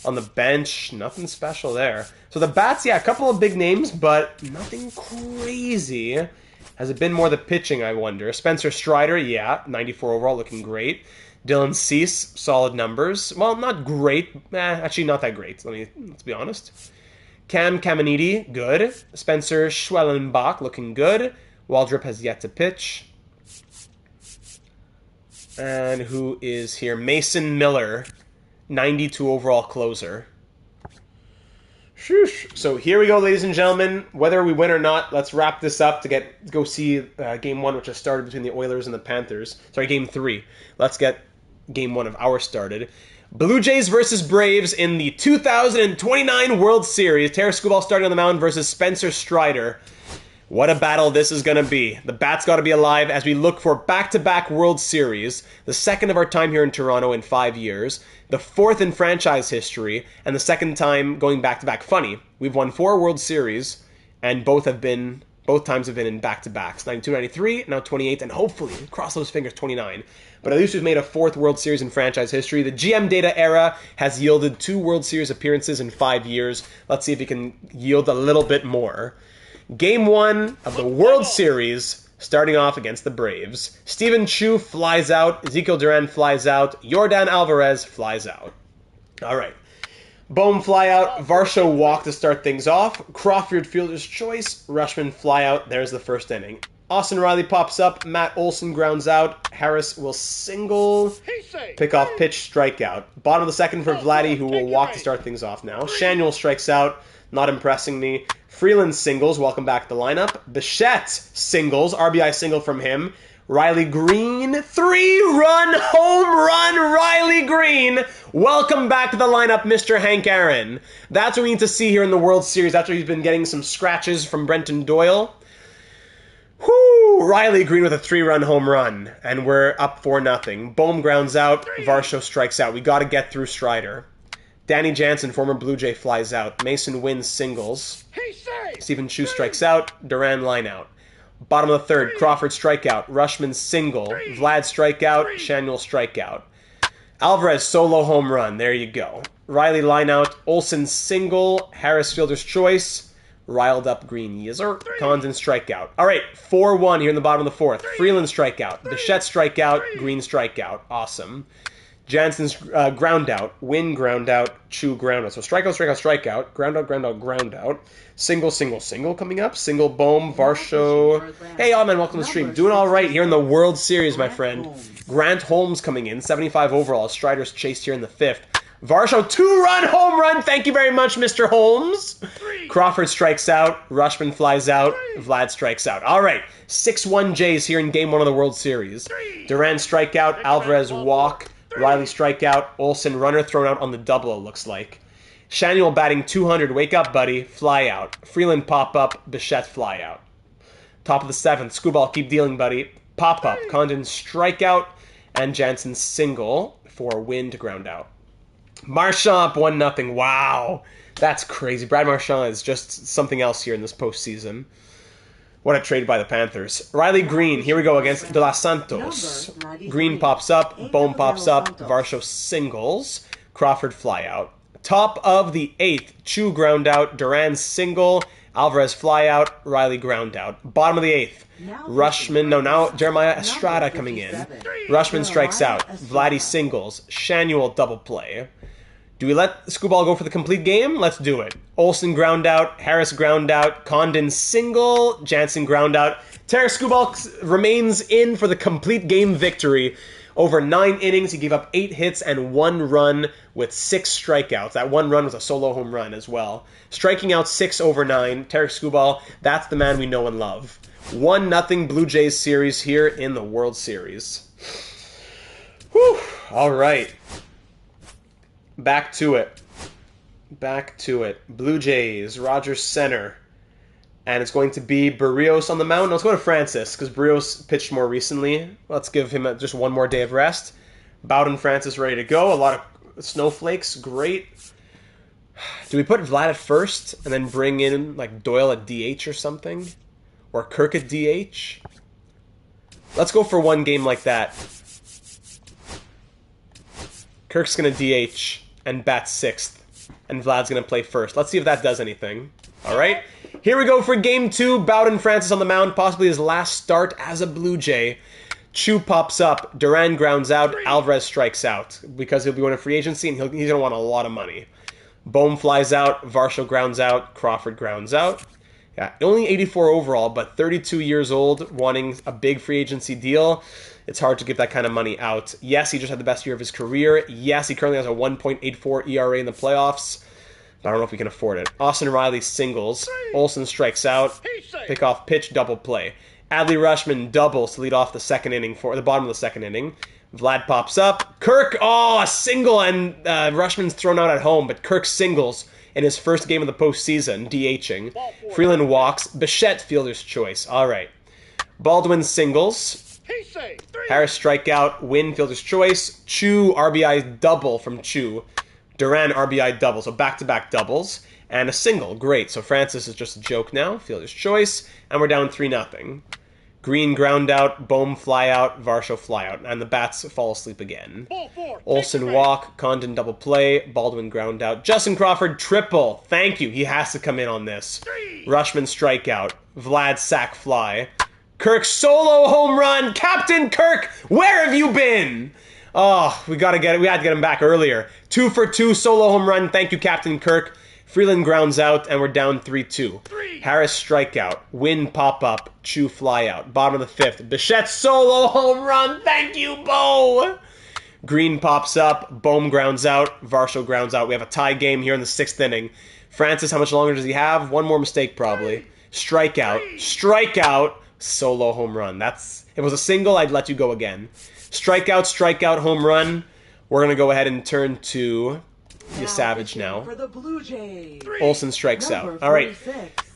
On the bench, nothing special there. So the bats, yeah, a couple of big names, but nothing crazy. Has it been more the pitching, I wonder? Spencer Strider, yeah, 94 overall, looking great. Dylan Cease, solid numbers. Well, not great. Actually, not that great. Let's be honest. Cam Caminiti, good. Spencer Schwellenbach, looking good. Waldrop has yet to pitch. And who is here? Mason Miller, 92 overall closer. Shoosh. So here we go, ladies and gentlemen. Whether we win or not, let's wrap this up to go see Game 1, which has started between the Oilers and the Panthers. Sorry, Game 3. Let's get Game 1 of ours started. Blue Jays versus Braves in the 2029 World Series. Tara Skubal starting on the mound versus Spencer Strider. What a battle this is going to be. The bats got to be alive as we look for back-to-back World Series, the second of our time here in Toronto in 5 years, the 4th in franchise history, and the second time going back-to-back. Funny, we've won 4 World Series, and both have been Both times have been in back-to-backs. 92, 93, now 28, and hopefully, cross those fingers, 29. But at least we've made a 4th World Series in franchise history. The GM data era has yielded 2 World Series appearances in 5 years. Let's see if he can yield a little bit more. Game 1 of the World Series, starting off against the Braves. Steven Chu flies out. Ezekiel Duran flies out. Yordan Alvarez flies out. All right. Bohm fly out, Varsho walk to start things off, Crawford fielder's choice, Rushman fly out, there's the first inning. Austin Riley pops up, Matt Olson grounds out, Harris will single, pick off pitch, strikeout. Bottom of the second for Vladdy, who will walk to start things off now. Shanuel strikes out, not impressing me. Freeland singles, welcome back to the lineup. Bichette singles, RBI single from him. Riley Green, 3-run home run, Riley Green. Welcome back to the lineup, Mr. Hank Aaron. That's what we need to see here in the World Series after he's been getting some scratches from Brenton Doyle. Whoo! Riley Green with a 3-run home run, and we're up 4-0. Bohm grounds out, Varsho strikes out. We got to get through Strider. Danny Jansen, former Blue Jay, flies out. Mason wins singles. Stephen Chu strikes out. Duran line out. Bottom of the third, Crawford strikeout, Rushman single, Vlad strikeout, Shanuel strikeout. Alvarez solo home run, there you go. Riley lineout, Olsen single, Harris fielder's choice, riled up Green, Yizzer, Condon strikeout. All right, 4-1 here in the bottom of the 4th. Freeland strikeout, Bichette strikeout, Green strikeout, awesome. Jansen's ground out, Wynn ground out, Chu ground out. So strikeout, strikeout, strikeout, ground out, ground out, ground out. Single, single, single coming up. Single, Bohm, Varsho. Hey, all man, welcome to the stream. Doing all right here in the World Series, my friend. Grant Holmes coming in, 75 overall. Strider's chased here in the 5th. Varsho, 2-run home run. Thank you very much, Mr. Holmes. Crawford strikes out. Rushman flies out. Vlad strikes out. All right, 6-1 Jays here in Game 1 of the World Series. Duran strikeout. Alvarez walk. Riley strikeout. Olsen runner thrown out on the double, it looks like. Shanuel batting 200. Wake up, buddy. Fly out. Freeland pop up. Bichette fly out. Top of the 7th. Screwball, keep dealing, buddy. Pop up. Condon strikeout. And Jansen single for Wynn to ground out. Marchand 1-0. Wow. That's crazy. Brad Marchand is just something else here in this postseason. What a trade by the Panthers. Riley Green, here we go against De Los Santos. Green pops up, Bohm pops up, Varsho singles, Crawford fly out. Top of the 8th, Chu ground out, Duran single, Alvarez fly out, Riley ground out. Bottom of the 8th, Rushman, now Jeremiah Estrada coming in. Rushman strikes out, Vladdy singles, Shanuel double play. Do we let Screwball go for the complete game? Let's do it. Olsen ground out, Harris ground out, Condon single, Jansen ground out. Tarek Screwball remains in for the complete game victory. Over 9 innings, he gave up 8 hits and 1 run with 6 strikeouts. That 1 run was a solo home run as well. Striking out 6 over 9. Tarek Screwball, that's the man we know and love. 1-0 Blue Jays series here in the World Series. Whew. All right. Back to it. Back to it. Blue Jays, Rogers center. And it's going to be Barrios on the mound. No, let's go to Francis, because Barrios pitched more recently. Let's give him just one more day of rest. Bowden Francis ready to go. A lot of snowflakes. Great. Do we put Vlad at first and then bring in like Doyle at DH or something? Or Kirk at DH? Let's go for one game like that. Kirk's going to DH and bat 6th. And Vlad's going to play first. Let's see if that does anything. All right. Here we go for Game 2. Bowden Francis on the mound. Possibly his last start as a Blue Jay. Chu pops up. Duran grounds out. Alvarez strikes out. Because he'll be going to free agency and he's going to want a lot of money. Bohm flies out. Varsho grounds out. Crawford grounds out. Yeah, only 84 overall, but 32 years old, wanting a big free agency deal. It's hard to give that kind of money out. Yes, he just had the best year of his career. Yes, he currently has a 1.84 ERA in the playoffs. But I don't know if we can afford it. Austin Riley singles. Olsen strikes out. Pick off pitch, double play. Adley Rushman doubles to lead off the second inning for the bottom of the second inning. Vlad pops up. Kirk, a single, and Rushman's thrown out at home, but Kirk singles in his first game of the postseason, DHing. Freeland walks. Bichette fielder's choice. All right. Baldwin singles. Harris strikeout. Wynn fielder's choice. Chu RBI double from Chu. Duran RBI double. So back-to-back doubles. and a single. Great. So Francis is just a joke now. Fielder's choice, and we're down 3-0. Green ground out, Bohm fly out, Varsho fly out, and the bats fall asleep again. Olsen walk, Condon double play, Baldwin ground out, Justin Crawford triple. Thank you. He has to come in on this. Rushman strikeout, Vlad sack fly, Kirk solo home run. Captain Kirk, where have you been? Oh, we had to get him back earlier. 2 for 2 solo home run. Thank you, Captain Kirk. Freeland grounds out, and we're down 3-2. Harris strikeout. Win pop-up. Chu fly out. Bottom of the 5th. Bichette solo home run. Thank you, Bo. Green pops up. Bohm grounds out. Varsho grounds out. We have a tie game here in the 6th inning. Francis, how much longer does he have? One more mistake, probably. Strikeout. Strikeout. Solo home run. If it was a single, I'd let you go again. Strikeout, home run. We're going to go ahead and turn to Savage now. For the Blue Jays. Olsen strikes out. All right.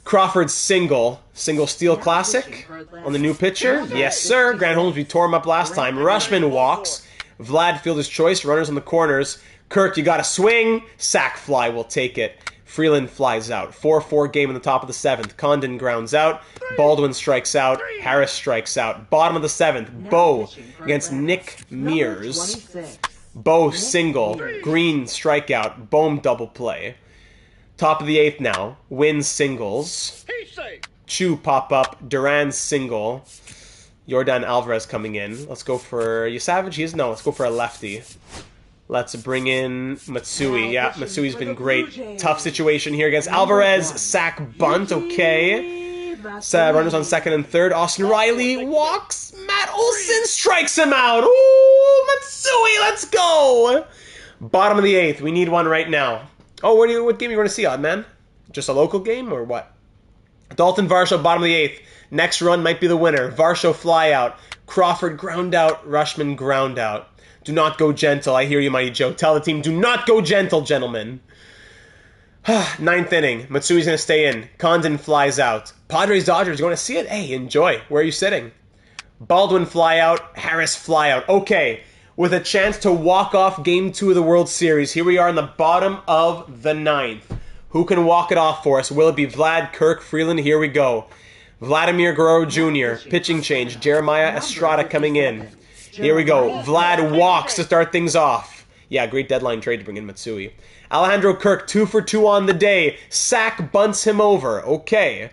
Crawford's single steal classic on the new pitcher. Yes, sir. Grant Holmes, we tore him up last time. Rushman walks. Vlad fielder's choice. Runners on the corners. Kirk, you got to swing. Sack fly. We'll take it. Freeland flies out. 4-4 game in the top of the 7th. Condon grounds out. Baldwin strikes out. Harris strikes out. Bottom of the 7th. Bo against Nick Mears. Bo single. Green strikeout. Bohm double play. Top of the 8th now. Win singles. Chu pop up. Duran single. Yordan Alvarez coming in. Let's go for... You Savage? Let's go for a lefty. Let's bring in Matsui. Yeah, Matsui's been great. Tough situation here against Alvarez. Sack bunt. Okay. Runners on 2nd and 3rd. Austin Riley walks. Matt Olson strikes him out. Ooh, Matsui, let's go. Bottom of the 8th. We need one right now. Oh, what game are you going to see, odd man? Just a local game or what? Dalton Varsho, bottom of the 8th. Next run might be the winner. Varsho fly out. Crawford ground out. Rushman ground out. Do not go gentle. I hear you, Mighty Joe. Tell the team, do not go gentle, gentlemen. 9th inning. Matsui's going to stay in. Condon flies out. Padres-Dodgers, you want to see it? Hey, enjoy. Where are you sitting? Baldwin fly out. Harris fly out. Okay, with a chance to walk off Game 2 of the World Series. Here we are in the bottom of the 9th. Who can walk it off for us? Will it be Vlad, Kirk, Freeland? Here we go. Vladimir Guerrero Jr. Pitching change. Jeremiah Estrada coming in. Here we go. Vlad walks to start things off. Yeah, great deadline trade to bring in Matsui. Alejandro Kirk, 2 for 2 on the day. Sack bunts him over. Okay.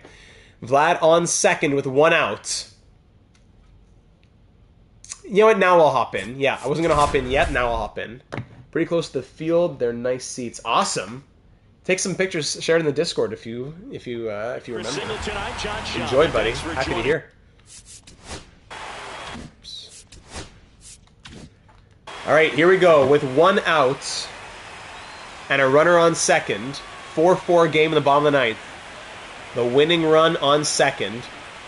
Vlad on 2nd with 1 out. You know what? Now I'll hop in. Yeah, I wasn't going to hop in yet. Now I'll hop in. Pretty close to the field. They're nice seats. Awesome. Take some pictures. Share it in the Discord if you remember. Enjoy, buddy. Happy to hear. All right, here we go with 1 out and a runner on 2nd. 4-4 game in the bottom of the 9th. The winning run on 2nd.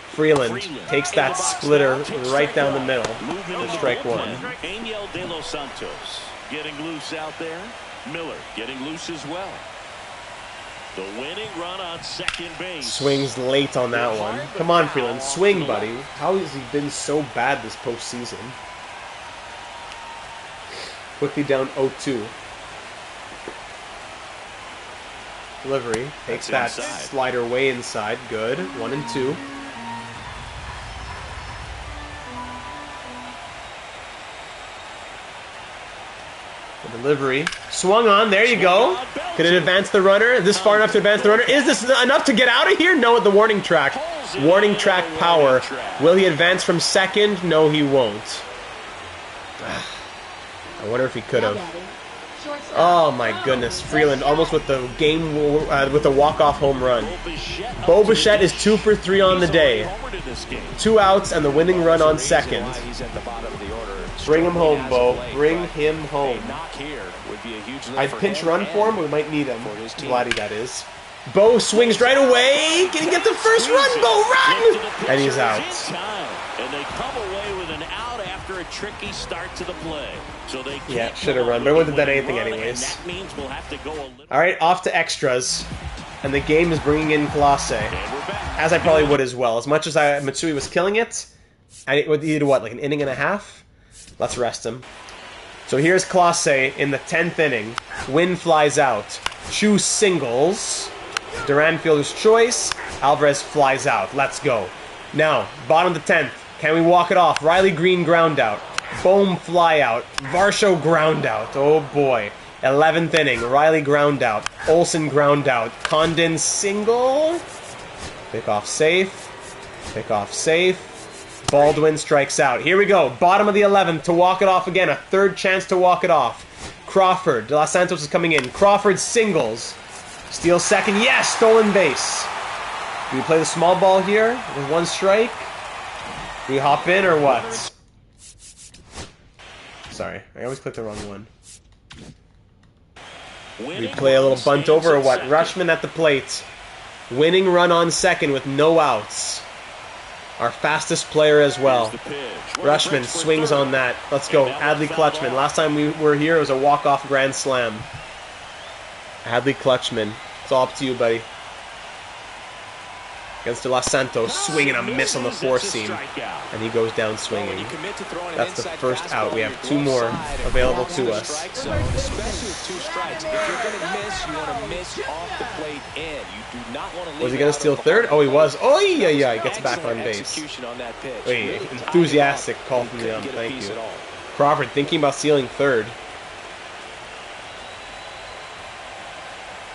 Freeland takes that splitter right down the middle for strike 1. Angel De Los Santos getting loose out there. Miller getting loose as well. The winning run on 2nd base. Swings late on that one. Come on, Freeland. Swing, buddy. How has he been so bad this postseason? Quickly down 0-2. Delivery. Takes that slider way inside. Good. 1 and 2. The delivery. Swung on. There you go. Could it advance the runner? Is this far enough to advance the runner? Is this enough to get out of here? No, at the warning track. Warning track power. Will he advance from 2nd? No, he won't. I wonder if he could have. Oh my goodness, Freeland almost with the game with the walk-off home run. Bo Bichette is 2 for 3 on the day. 2 outs and the winning run on 2nd. Bring him home, Bo. Bring him home. I'd pinch run for him. We might need him. Vladdy, that is. Bo swings right away. Can he get the first run? Bo, run! And he's out. And they come away with an out after a tricky start to the play. So they should have run, but it wouldn't have done anything anyways. All right, off to extras. And the game is bringing in Clase. As I probably would as well. As much as Matsui was killing it, he did what, like an inning and a half? Let's rest him. So here's Clase in the 10th inning. Win flies out. Chu singles. Duran fielder's choice. Alvarez flies out. Let's go. Now, bottom of the 10th. Can we walk it off? Riley Green ground out. Bohm fly out. Varsho ground out. Oh boy. 11th inning. Riley ground out. Olsen ground out. Condon single. Pick off safe. Pick off safe. Baldwin strikes out. Here we go. Bottom of the 11th to walk it off again. A third chance to walk it off. Crawford. De Los Santos is coming in. Crawford singles. Steals second. Yes! Stolen base. Do we play the small ball here with one strike? Do we hop in or what? Sorry. I always click the wrong one. We play a little bunt over or what? Rutschman at the plate. Winning run on second with no outs. Our fastest player as well. Rutschman swings on that. Let's go. Adley Clutchman. Last time we were here, it was a walk-off grand slam. Adley Clutchman. It's all up to you, buddy. Against De Los Santos, swing and a miss on the four-seam. And he goes down swinging. That's the first out. We have two more available to us. Especially with 2 strikes, if you're going to miss, you want to miss off the plate in. You do not want to leave. Was he going to steal third? Oh, he was. Oh, yeah, yeah. He gets back on base. Execution on that pitch. Wait, enthusiastic call from the thank you. Crawford thinking about stealing third.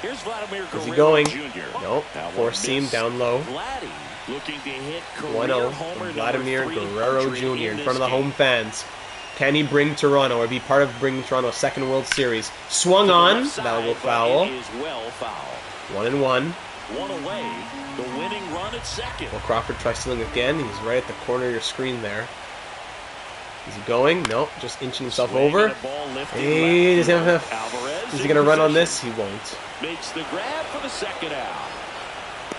Here's Vladimir Is he Guerrero going? Jr. Nope. Four seam down low. Vladdy looking to hit 1-0 from Vladimir Guerrero Jr. in front of the home fans. Can he bring Toronto or be part of bringing Toronto a second World Series? Swung on. That'll go foul. 1-1. One away. The winning run at second. Well, Crawford tries stealing again. He's right at the corner of your screen there. Is he going? Nope. Just inching himself over. Hey, does he have enough? Is he going to run on this? He won't. Makes the grab for the second out.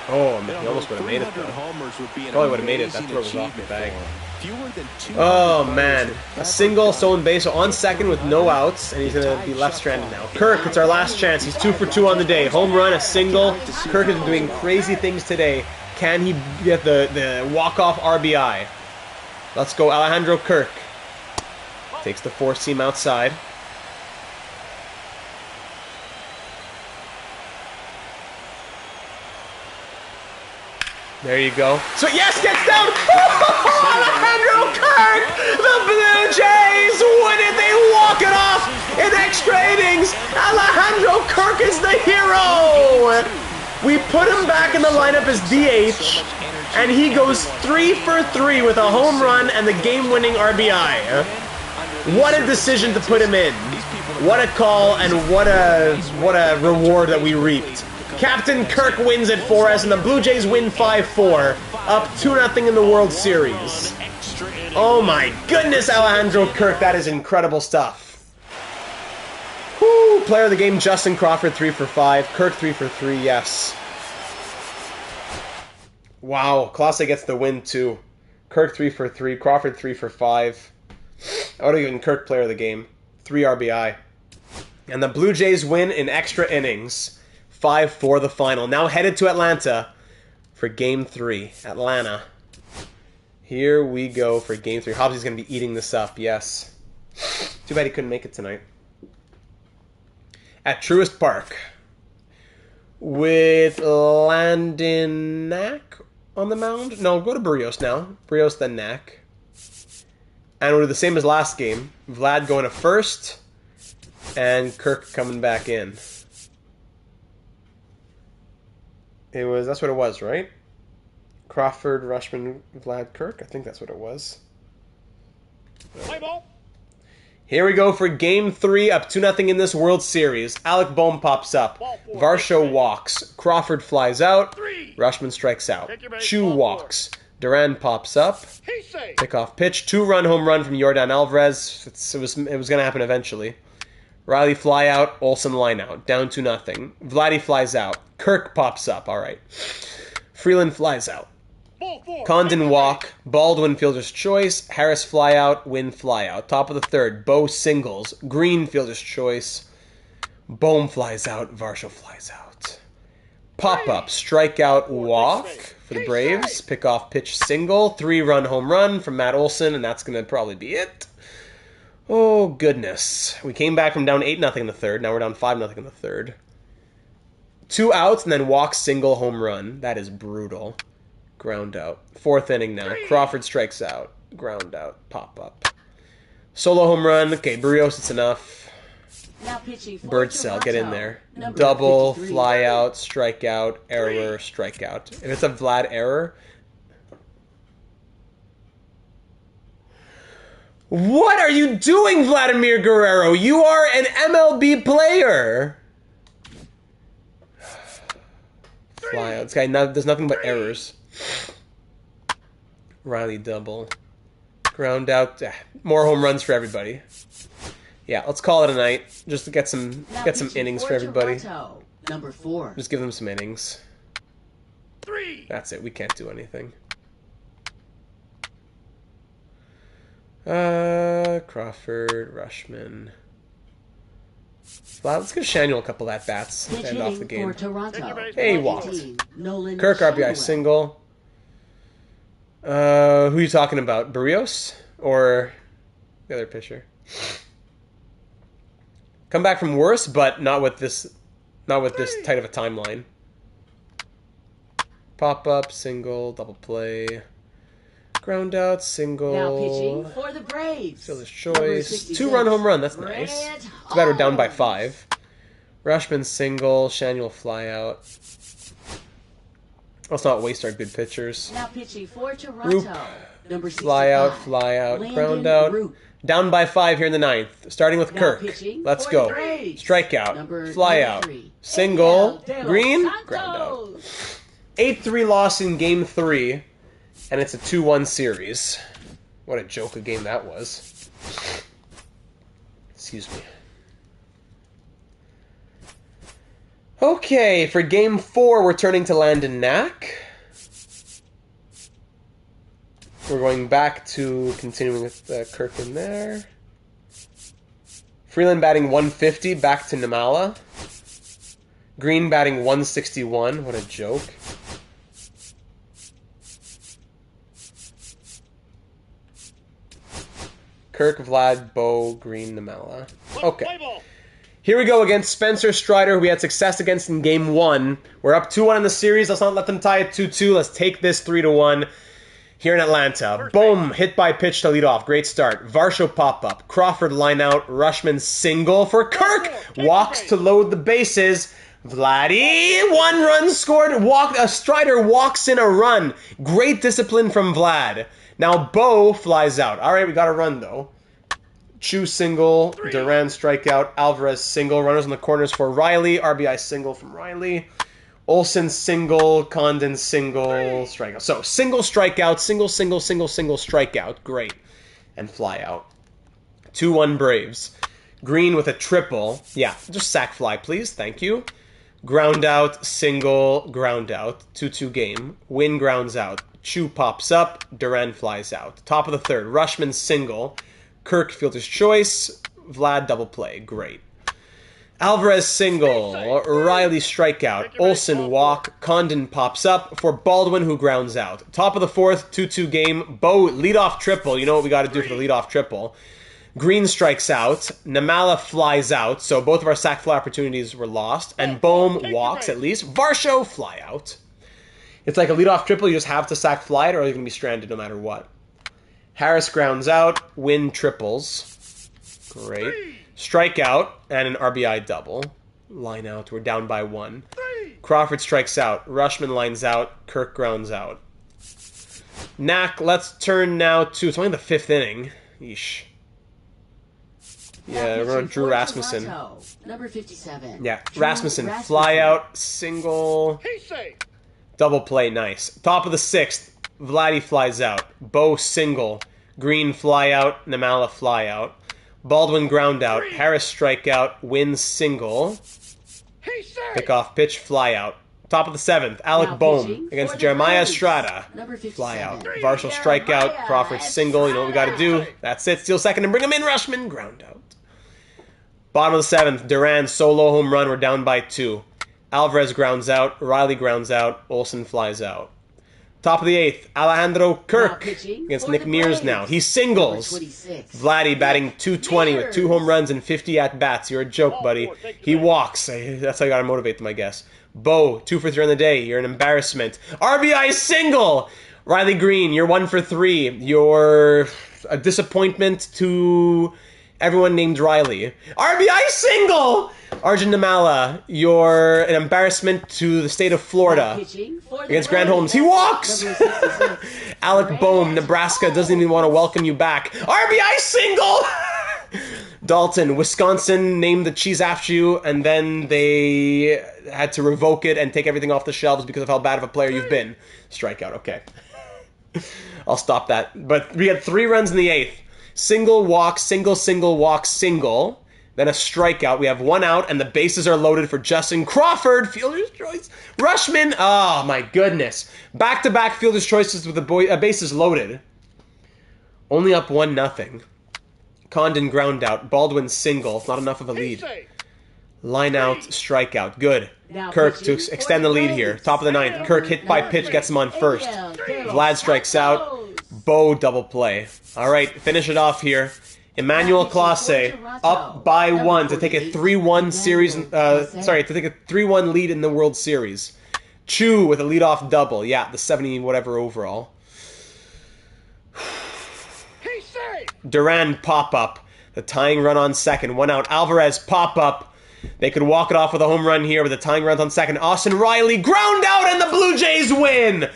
Oh, man, he almost would have made it, though. Probably would have made it. That throw was off the bag. Oh, man. A single, stolen base, so on second with no outs, and he's going to be left stranded now. Kirk, it's our last chance. He's 2 for 2 on the day. Home run, a single. Kirk has been doing crazy things today. Can he get the walk-off RBI? Let's go, Alejandro Kirk. Takes the four-seam outside. There you go. So yes, gets down. Oh, Alejandro Kirk! The Blue Jays win it. They walk it off in extra innings. Alejandro Kirk is the hero. We put him back in the lineup as DH, and he goes 3 for 3 with a home run and the game-winning RBI. What a decision to put him in. What a call and what a reward that we reaped. Captain Kirk wins it for us, and the Blue Jays win 5-4, up 2-0 in the World Series. Oh my goodness, Alejandro Kirk, that is incredible stuff. Woo! Player of the game, Justin Crawford, 3 for 5. Kirk, 3 for 3, yes. Wow, Clase gets the win too. Kirk, 3 for 3. Crawford, 3 for 5. I would have given Kirk player of the game. 3 RBI. And the Blue Jays win in extra innings. 5-4 the final. Now headed to Atlanta for Game 3. Atlanta. Here we go for Game 3. Hobbsy's going to be eating this up, yes. Too bad he couldn't make it tonight. At Truist Park. With Landon Knack on the mound. No, go to Barrios now. Barrios, then Knack. And we'll do the same as last game. Vlad going to first. And Kirk coming back in. That's what it was, right? Crawford, Rutschman, Vlad, Kirk. I think that's what it was. Play ball. Here we go for Game 3, up 2-0 in this World Series. Alec Bohm pops up. Varsho walks. Crawford flies out. Rutschman strikes out. Chu walks. Duran pops up. Pickoff pitch. 2-run home run from Yordan Alvarez. It was going to happen eventually. Riley fly out. Olsen line out. Down 2-0. Vladdy flies out. Kirk pops up. All right. Freeland flies out. Condon walk. Baldwin fielder's choice. Harris fly out. Wynn fly out. Top of the third. Bo singles. Green fielder's choice. Bohm flies out. Varsho flies out. Pop up. Strikeout walk for the Braves. Pickoff pitch single. 3-run home run from Matt Olson, and that's going to probably be it. Oh, goodness. We came back from down 8-0 in the third. Now we're down 5-0 in the third. 2 outs and then walk, single, home run. That is brutal. Ground out. 4th inning now. Crawford strikes out. Ground out. Pop up. Solo home run. Okay, Barrios, it's enough. Now pitching for Bird cell, get in there. Number Double, 53. fly out, strike out, error, strike out. If it's a Vlad error. What are you doing, Vladimir Guerrero? You are an MLB player. Fly out. This guy does nothing but errors. Riley double. Ground out. More home runs for everybody. Yeah, let's call it a night. Just to get some innings for everybody. Toronto, number 4. Just give them some innings. That's it. We can't do anything. Crawford, Rushman. Well, let's give Shanuel a couple at-bats to end off the game. For Toronto. Hey, Walt. Nolan Kirk, RBI Shanuel. single. Who are you talking about? Barrios? Or the other pitcher? Come back from worse, but not with this tight of a timeline. Pop-up, single, double play. Ground out, single. Now pitching for the Braves. Fielder's Number choice. 66, 2-run home run. That's nice. Grant Too bad we're down by Hall. 5. Rushman single. Shanuel fly out. Let's not waste our good pitchers. Now pitching for Toronto. Roop. Number 65. Fly out. Landon Ground out. Roop. Down by 5 here in the 9th. Starting with Now Kirk. pitching Let's for go. the Braves. Strikeout. Number Fly out. 93. Single. AL De Green. Los Ground out. Santos. 8-3 loss in Game 3. And it's a 2-1 series. What a joke a game that was. Excuse me. Okay, for Game 4, we're turning to Landon Knack. We're going back to continuing with Kirk in there. Freeland batting 150, back to Namala. Green batting 161. What a joke. Kirk, Vlad, Bo, Green, Namala. Okay. Here we go against Spencer Strider, who we had success against in Game 1. We're up 2-1 in the series. Let's not let them tie it 2-2. Let's take this 3-1 here in Atlanta. Boom. Hit by pitch to lead off. Great start. Varsho pop-up. Crawford line out. Rushman single for Kirk. Walks to load the bases. Vladdy, 1 run scored. Strider walks in a run. Great discipline from Vlad. Now Bo flies out. All right, we got a run, though. Chu single. Duran strikeout. Alvarez single. Runners in the corners for Riley. RBI single from Riley. Olsen single. Condon single. Strikeout. So, single strikeout. Single strikeout. Great. And fly out. 2-1 Braves. Green with a triple. Yeah, just sack fly, please. Thank you. Ground out. Single. Ground out. 2-2 game. Win grounds out. Chu pops up. Duran flies out. Top of the 3rd. Rushman single. Kirk fielder's choice. Vlad double play. Great. Alvarez single. Riley strikeout. Olsen walk. Condon pops up for Baldwin, who grounds out. Top of the 4th. 2-2 game. Bo leadoff triple. You know what we got to do for the leadoff triple. Green strikes out. Namala flies out. So both of our sac fly opportunities were lost. And Bohm walks at least. Varsho fly out. It's like a leadoff triple. You just have to sac fly it, or you're going to be stranded no matter what. Harris grounds out. Win triples. Great. Strikeout and an RBI double. Line out. We're down by 1. Crawford strikes out. Rushman lines out. Kirk grounds out. Knack, let's turn now to... It's only the 5th inning. Yeesh. Yeah, we're on Drew Rasmussen. Toronto, number 57. Yeah, Drew Rasmussen. Fly out. Single. Double play. Nice. Top of the 6th. Vladdy flies out. Bo single. Green fly out. Namala fly out. Baldwin ground out. Harris strikeout. Win single. Pick off pitch. Fly out. Top of the 7th. Alec Now Bohm pitching against for the Jeremiah Braves. Estrada. Number 57. Fly out. Varsho strikeout. Crawford single. You know what we got to do. That's it. Steal second and bring him in. Rushman ground out. Bottom of the 7th. Duran solo home run. We're down by 2. Alvarez grounds out. Riley grounds out. Olsen flies out. Top of the 8th, Alejandro Kirk against Nick Mears now. He singles. Vladdy batting 220 with 2 home runs and 50 at-bats. You're a joke, buddy. He walks. That's how you got to motivate them, I guess. Bo, 2 for 3 on the day. You're an embarrassment. RBI single! Riley Green, you're 1 for 3. You're a disappointment to everyone named Riley. RBI single! Arjun Namala, you're an embarrassment to the state of Florida. Against Grand Holmes, he walks! Alec Boehm, Nebraska doesn't even want to welcome you back. RBI single! Dalton, Wisconsin named the cheese after you, and then they had to revoke it and take everything off the shelves because of how bad of a player you've been. Strikeout, okay. I'll stop that. But we had 3 runs in the 8th. Single, walk, single, single, walk, single. Then a strikeout. We have 1 out, and the bases are loaded for Justin Crawford. Fielder's choice. Rushman. Oh, my goodness. Back-to-back fielder's choices with the bases loaded. Only up 1-0. Condon ground out. Baldwin single. Not enough of a lead. Line out, strikeout. Good. Kirk to extend the lead here. Top of the 9th. Kirk hit by pitch, gets him on first. Vlad strikes out. Bo double play. All right, finish it off here. Emmanuel Clase up by 1 to take a 3-1 series. To take a 3-1 lead in the World Series. Chu with a leadoff double. Yeah, the 70 whatever overall. Duran pop up. The tying run on second. 1 out. Alvarez pop up. They could walk it off with a home run here with the tying runs on second. Austin Riley ground out and the Blue Jays win.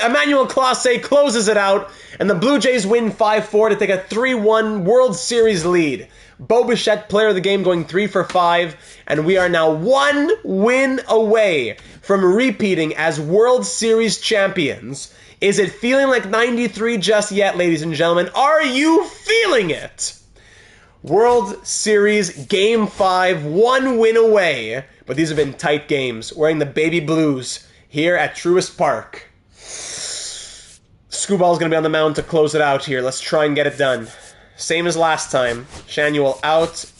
Emmanuel Clase closes it out and the Blue Jays win 5-4 to take a 3-1 World Series lead. Bo Bichette, player of the game, going 3 for 5, and we are now 1 win away from repeating as World Series champions. Is it feeling like 93 just yet, ladies and gentlemen? Are you feeling it? World Series Game 5, 1 win away. But these have been tight games. Wearing the baby blues here at Truist Park. Screwball's going to be on the mound to close it out here. Let's try and get it done. Same as last time. Shanuel out.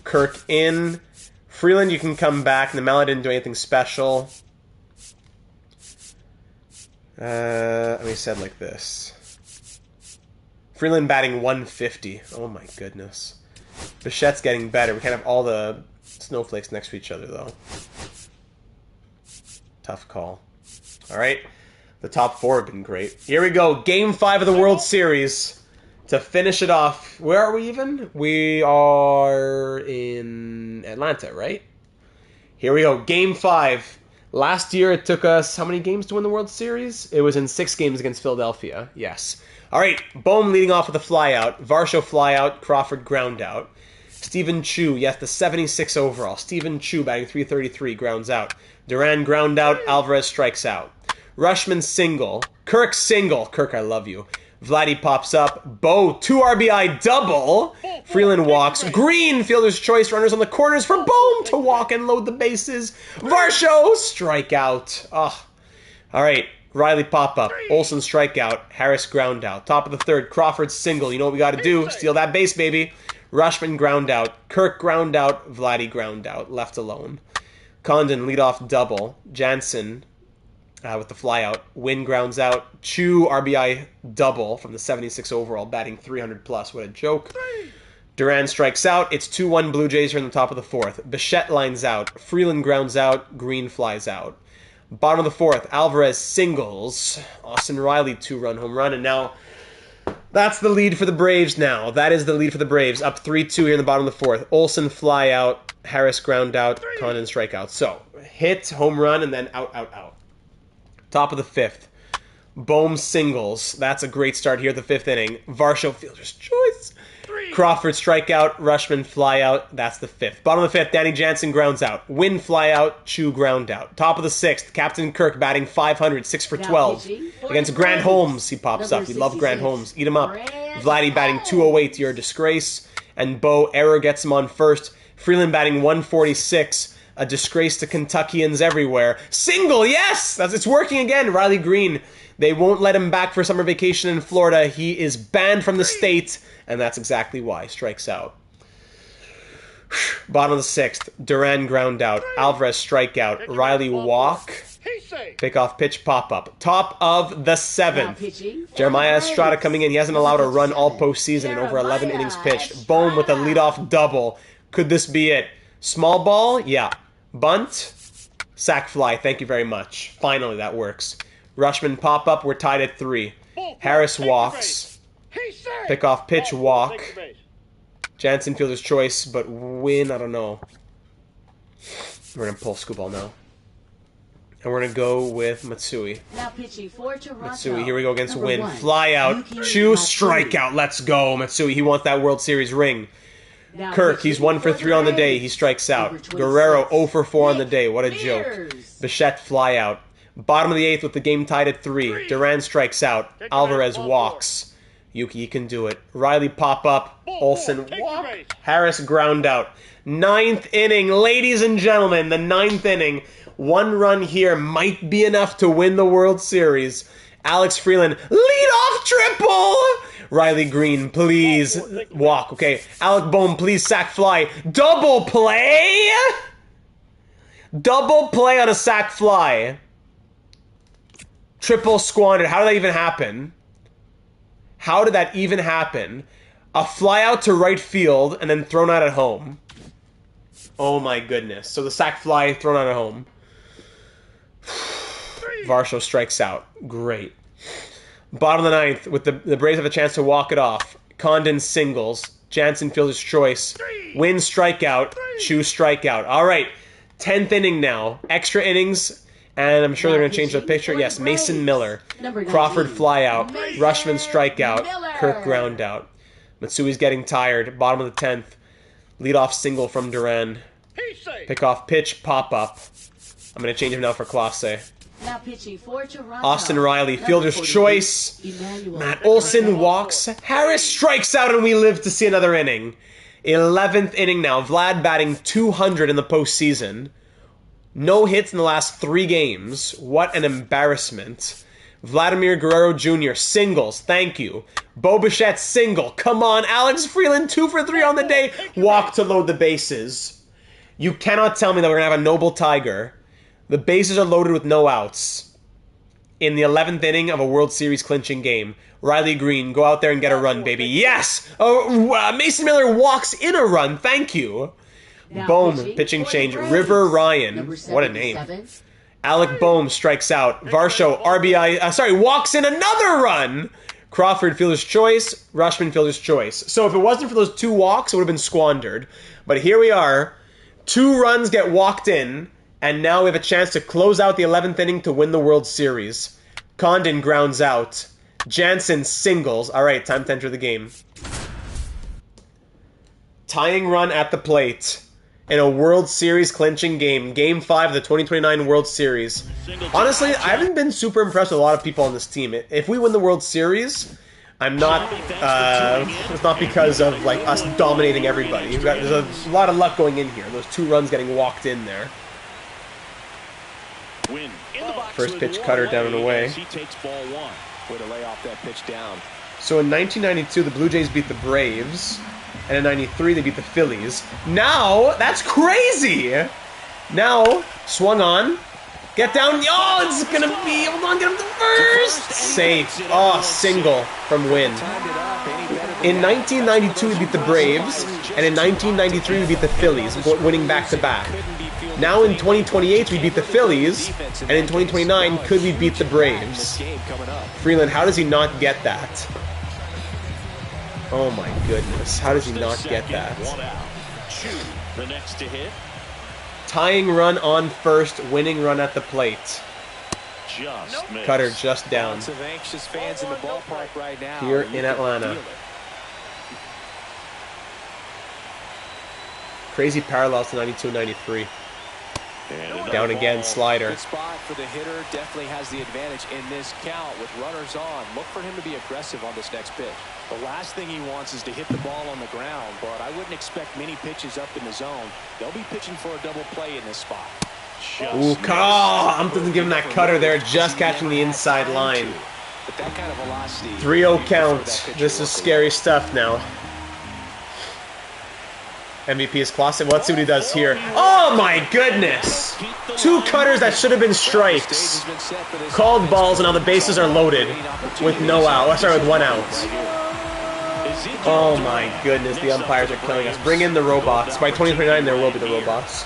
Kirk in. Freeland, you can come back. Namala didn't do anything special. Let me say it like this. Freeland batting 150. Oh my goodness. Bichette's getting better. We can't have all the snowflakes next to each other, though. Tough call. All right. The top 4 have been great. Here we go. Game 5 of the World Series. To finish it off. Where are we even? We are in Atlanta, right? Here we go. Game 5. Last year it took us how many games to win the World Series? It was in 6 games against Philadelphia. Yes. All right, Boehm leading off with a flyout. Varsho flyout, Crawford ground out. Stephen Chu, yes, the 76 overall. Stephen Chu batting 333, grounds out. Duran ground out, Alvarez strikes out. Rushman single. Kirk single. Kirk, I love you. Vladdy pops up. Bo, 2 RBI double. Freeland walks. Green, fielder's choice, runners on the corners for Boehm to walk and load the bases. Varsho, strikeout. Oh. All right. Riley pop-up, Olsen strikeout, Harris ground out. Top of the 3rd, Crawford single. You know what we got to do. Steal that base, baby. Rushman ground out, Kirk ground out, Vladdy ground out, left alone. Condon leadoff double, Jansen with the flyout, Wynn grounds out, Chu RBI double from the 76 overall, batting 300 plus. What a joke. Duran strikes out. It's 2-1 Blue Jays here in the top of the 4th. Bichette lines out, Freeland grounds out, Green flies out. Bottom of the 4th, Alvarez singles. Austin Riley 2-run home run. And now that's the lead for the Braves now. That is the lead for the Braves. Up 3-2 here in the bottom of the 4th. Olsen fly out. Harris ground out. Condon strikeout. So, hit, home run, and then out, out, out. Top of the 5th. Boehm singles. That's a great start here at the 5th inning. Varsho fielder's choice. Crawford strikeout, Rushman fly out. That's the 5th. Bottom of the 5th, Danny Jansen grounds out. Wynn fly out, Chu ground out. Top of the 6th, Captain Kirk batting 500, 6 for 12. Against Grant Holmes, he pops up. We love Grant Holmes. Eat him up. Vladdy batting 208, you're a disgrace. And Bo, error gets him on first. Freeland batting 146, a disgrace to Kentuckians everywhere. Single, yes! It's working again. Riley Green, they won't let him back for summer vacation in Florida. He is banned from the state. And that's exactly why. Strikes out. Bottom of the 6th. Duran ground out. Alvarez strikeout. Riley walk. Pickoff pitch pop-up. Top of the 7th. Jeremiah Estrada coming in. He hasn't allowed a run all postseason in over 11 innings pitched. Boehm with a leadoff double. Could this be it? Small ball? Yeah. Bunt? Sack fly. Thank you very much. Finally, that works. Rushman pop up. We're tied at 3. Harris walks. Pick off pitch, walk. Jansen fielder's choice, but win, I don't know. We're going to pull scoop ball now. And we're going to go with Matsui. Now pitching for Toronto. Matsui, here we go against Number Win. 1, Fly out. Yuki Choose Matsui. strikeout. Let's go, Matsui. He wants that World Series ring. Now Kirk, he's pitching 1 for 3 on the day. He strikes out. Number 26, Guerrero 0 for 4 on the day. What a joke. Mears. Bichette fly out. Bottom of the 8th with the game tied at 3. Duran strikes out. Alvarez walks. Yuki, he can do it. Riley pop up. Olsen walk. Harris ground out. 9th inning, ladies and gentlemen. The 9th inning. 1 run here might be enough to win the World Series. Alex Freeland, lead off triple! Riley Green, please walk. Okay, Alec Bohm, please sack fly. Double play? Double play on a sack fly. Triple squandered. How did that even happen? How did that even happen? A fly out to right field and then thrown out at home. Oh my goodness. So the sack fly thrown out at home. Varsho strikes out. Great. Bottom of the 9th with the Braves have a chance to walk it off. Condon singles. Jansen fielder's choice. Win strikeout. Choose strikeout. All right. 10th inning now. Extra innings. And I'm sure they're going to change the picture. Yes, Mason Miller. Crawford fly out. Rushman strikeout. Kirk ground out. Matsui's getting tired. Bottom of the 10th. Leadoff single from Duran. Pick off pitch, pop up. I'm going to change him now for Clase. Now pitching for Toronto. Austin Riley, Number fielder's 48, choice. Emmanuel Matt Olson Guerrero. walks. Harris strikes out and we live to see another inning. 11th inning now. Vlad batting 200 in the postseason. No hits in the last 3 games. What an embarrassment. Vladimir Guerrero Jr. singles. Thank you. Bo Bichette single. Come on. Alex Freeland 2 for 3 on the day. Walk to load the bases. You cannot tell me that we're going to have a noble Tiger. The bases are loaded with no outs. In the 11th inning of a World Series clinching game. Riley Green, go out there and get a run, baby. Yes! Oh, Mason Miller walks in a run. Thank you. Now Bohm, pitching for change. the Braves. River Ryan. Number What a name. 77. Alec Bohm strikes out. Varsho, RBI, walks in another run. Crawford, fielder's choice. Rushman, fielder's choice. So if it wasn't for those 2 walks, it would have been squandered. But here we are. 2 runs get walked in. And now we have a chance to close out the 11th inning to win the World Series. Condon grounds out. Jansen singles. All right, time to enter the game. Tying run at the plate in a World Series clinching game. Game 5 of the 2029 World Series. Honestly, I haven't been super impressed with a lot of people on this team. If we win the World Series, I'm not, it's not because of like us dominating everybody. There's a lot of luck going in here. Those 2 runs getting walked in there. Win in the box First with pitch one cutter down and away. He takes ball 1. Way to lay off that pitch down. So in 1992, the Blue Jays beat the Braves. And in 93, they beat the Phillies. Now, that's crazy! Now, swung on. Get down. Oh, it's going to be. Hold on, get him to first. Safe. Oh, single from Win. In 1992, we beat the Braves. And in 1993, we beat the Phillies, winning back-to-back. Now in 2028, we beat the Phillies. And in 2029, could we beat the Braves? Freeland, how does he not get that? Oh my goodness. How does he not get that? The next to hit. Tying run on first, winning run at the plate. Just missed. Cutter just down. Lots of anxious fans in the ballpark right now. Here You in can Atlanta. feel it. Crazy parallels to 92 and 93. And Down again, slider. Good spot for the hitter. Definitely has the advantage in this count with runners on. Look for him to be aggressive on this next pitch. The last thing he wants is to hit the ball on the ground, but I wouldn't expect many pitches up in the zone. They'll be pitching for a double play in this spot. Ooh, I'm doesn't give him that cutter there, just catching the inside line. But that kind of velocity. 3-0 count. This is scary stuff now. MVP is Clausen. Let's see what he does here. Oh my goodness! 2 cutters that should have been strikes. Called balls and now the bases are loaded with no out. Sorry, with 1 out. Oh my goodness, the umpires are killing us. Bring in the robots. By 2029, there will be the robots.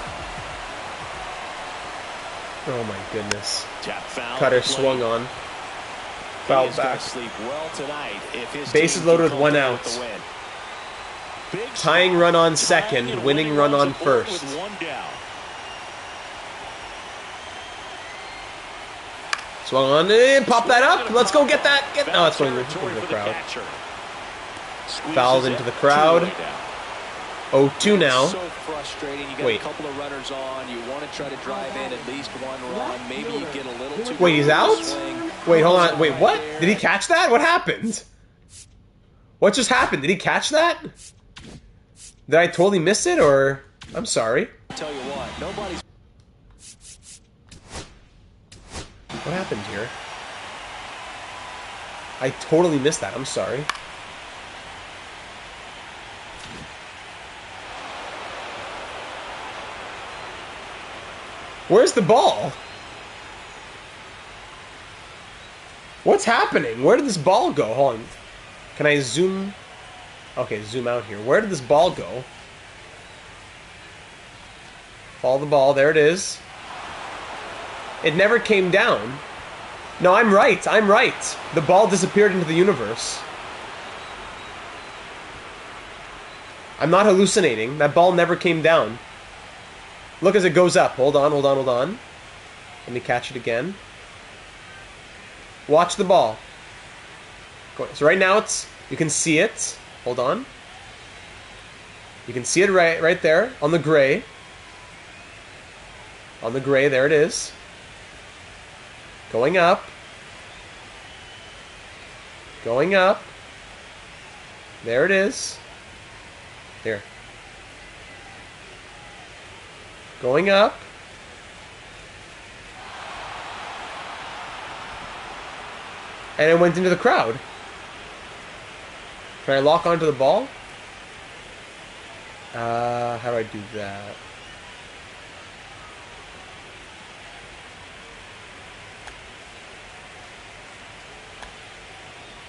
Oh my goodness. Tap foul. Cutter swung on. Foul He's gonna back. sleep well tonight if his Bases team loaded can with 1 come out. with the win. Big Tying run on second, tying and winning run on runs aboard first. with 1 down. Swung on, pop that up. Let's go get that. No, it's going into the crowd. Fouled into the crowd. 0-2 now. So frustrating. You got Wait. a couple of runners on. You want to try to drive in at least 1 run. Maybe you get a little too. Wait, he's quick with out? the swing. Wait, hold on. Wait, what? Did he catch that? What happened? What just happened? Did he catch that? Did I totally miss it, or... I'm sorry. I'll tell you what, nobody's. What happened here? I totally missed that. I'm sorry. Where's the ball? What's happening? Where did this ball go? Hold on. Can I zoom? Okay, zoom out here. Where did this ball go? Follow the ball. There it is. It never came down. No, I'm right. I'm right. The ball disappeared into the universe. I'm not hallucinating. That ball never came down. Look as it goes up. Hold on, hold on, hold on. Let me catch it again. Watch the ball. So right now it's... You can see it. Hold on. You can see it right there on the gray. On the gray, there it is. Going up. Going up. There it is. Here. Going up. And it went into the crowd. Can I lock onto the ball? How do I do that?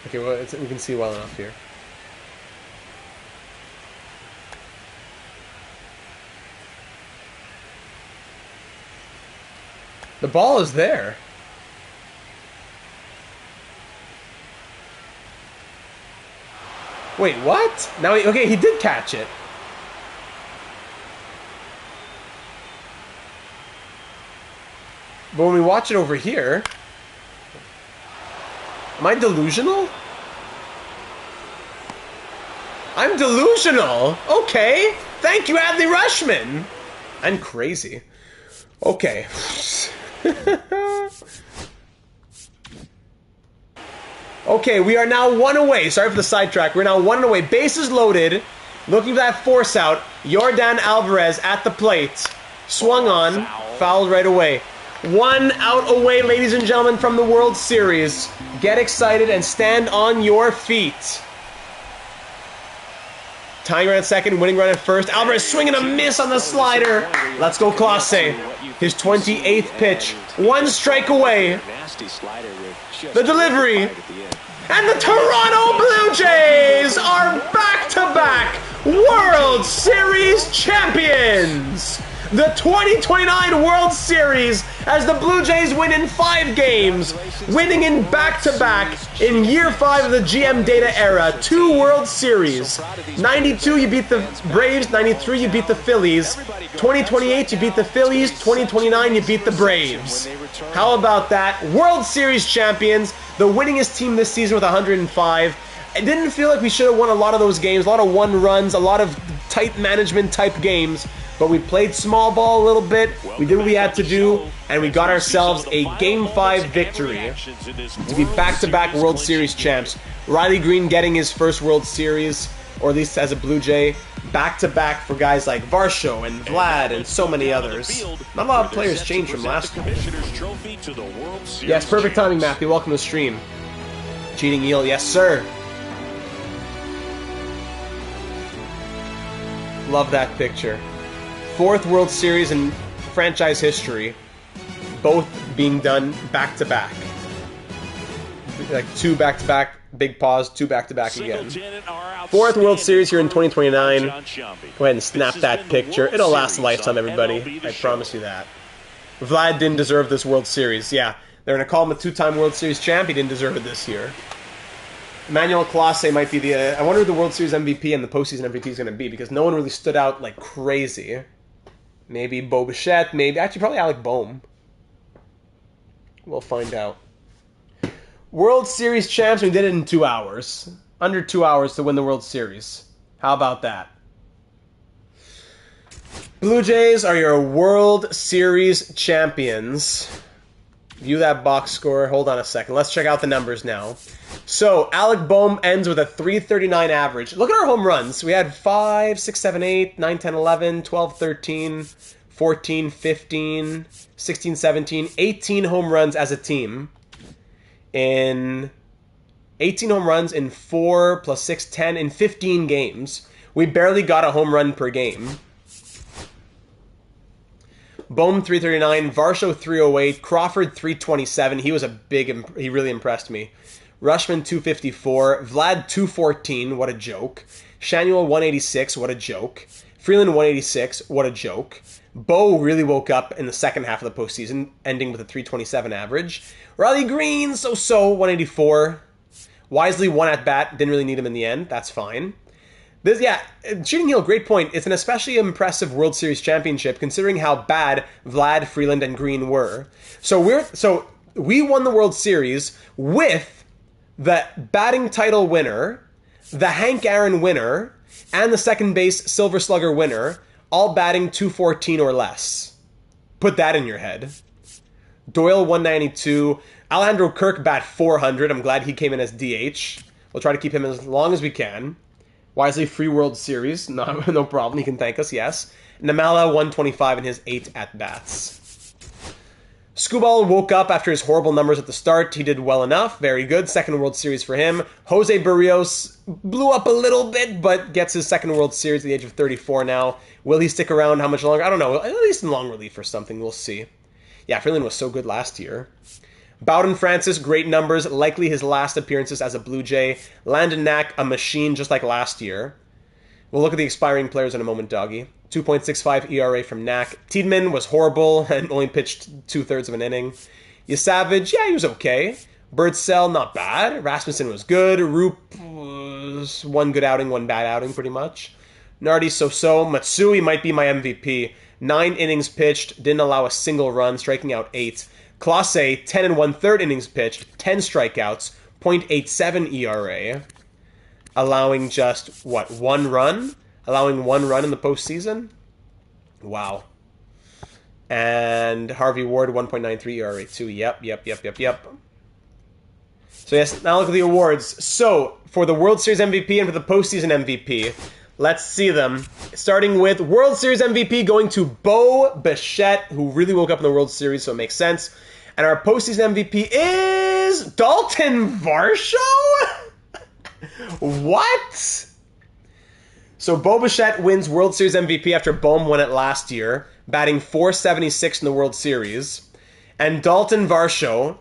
Okay, well, we can see well enough here. The ball is there. Wait, what? Now, okay, he did catch it. But when we watch it over here... Am I delusional? I'm delusional! Okay! Thank you, Adley Rushman! I'm crazy. Okay. Okay, we are now 1 away. Sorry for the sidetrack. We're now 1 away. Bases loaded. Looking for that force out. Yordan Alvarez at the plate. Swung on. Fouled right away. 1 out away, ladies and gentlemen, from the World Series. Get excited and stand on your feet. Tying run at second, winning run at first. Alvarez swinging a miss on the slider. Let's go, Clase. His 28th pitch. 1 strike away. The delivery. And the Toronto Blue Jays are back-to-back World Series champions. The 2029 World Series as the Blue Jays win in 5 games, winning in back-to-back in year 5 of the GM data era. 2 World Series. 92 you beat the Braves, 93 you beat the Phillies, 2028 you beat the Phillies, 2029 you beat the Braves. How about that? World Series champions, the winningest team this season with 105. It didn't feel like we should have won a lot of those games, a lot of 1 runs, a lot of tight management type games. But we played small ball a little bit, we did what we had to do, and we got ourselves a Game 5 victory to be back-to-back World Series champs. Riley Green getting his first World Series, or at least as a Blue Jay, back-to-back for guys like Varsho and Vlad and so many others. Not a lot of players changed from last year. Yes, perfect timing, Matthew. Welcome to the stream. Cheating Eel, yes sir. Love that picture. 4th World Series in franchise history, both being done back-to-back. Like 2 back-to-back, big pause, 2 back-to-back again. 4th World Series here in 2029. Go ahead and snap that picture. It'll last a lifetime, everybody. I promise you that. Vlad didn't deserve this World Series. Yeah, they're going to call him a 2-time World Series champ. He didn't deserve it this year. Emmanuel Clase might be the... I wonder who the World Series MVP and the postseason MVP is going to be, because no one really stood out like crazy. Maybe Bo Bichette, maybe... Actually, probably Alec Boehm. We'll find out. World Series champs, we did it in 2 hours. Under 2 hours to win the World Series. How about that? Blue Jays are your World Series champions. View that box score. Hold on a second. Let's check out the numbers now. So, Alec Boehm ends with a .339 average. Look at our home runs. We had 5, 6, 7, 8, 9, 10, 11, 12, 13, 14, 15, 16, 17, 18 home runs as a team. In 18 home runs in 4 plus 6, 10 in 15 games. We barely got a home run per game. Boehm 339, Varsho 308, Crawford 327. He was he really impressed me. Rushman 254, Vlad 214. What a joke. Shanuel 186. What a joke. Freeland 186. What a joke. Bo really woke up in the second half of the postseason, ending with a 327 average. Riley Green, so 184. Wisely 1 at bat. Didn't really need him in the end. That's fine. Shooting Heel, great point. It's an especially impressive World Series championship considering how bad Vlad, Freeland, and Green were. So we won the World Series with the batting title winner, the Hank Aaron winner, and the second base Silver Slugger winner, all batting .214 or less. Put that in your head. Doyle 192, Alejandro Kirk bat .400. I'm glad he came in as DH. We'll try to keep him as long as we can. Wisely, free World Series. No problem. He can thank us, yes. Namala, 125 in his 8 at-bats. Scubal woke up after his horrible numbers at the start. He did well enough. Very good. Second World Series for him. Jose Barrios blew up a little bit, but gets his second World Series at the age of 34 now. Will he stick around? How much longer? I don't know. At least in long relief or something. We'll see. Yeah, Freeland was so good last year. Bowden Francis, great numbers, likely his last appearances as a Blue Jay. Landon Knack, a machine just like last year. We'll look at the expiring players in a moment, doggy. 2.65 ERA from Knack. Tiedemann was horrible and only pitched 2/3 of an inning. Yasavage, yeah, he was okay. Birdsell, not bad. Rasmussen was good. Roop was 1 good outing, 1 bad outing, pretty much. Nardi, so-so. Matsui might be my MVP. 9 innings pitched, didn't allow a single run, striking out 8. Clase, 10 1/3 innings pitched, 10 strikeouts, .87 ERA, allowing just, 1 run? Allowing 1 run in the postseason? Wow. And Harvey Ward, 1.93 ERA too. Yep. So yes, now look at the awards. So, for the World Series MVP and for the postseason MVP, let's see them. Starting with World Series MVP going to Bo Bichette, who really woke up in the World Series, so it makes sense. And our postseason MVP is Dalton Varsho? What? So Bo Bichette wins World Series MVP after Boehm won it last year, batting .476 in the World Series. And Dalton Varsho,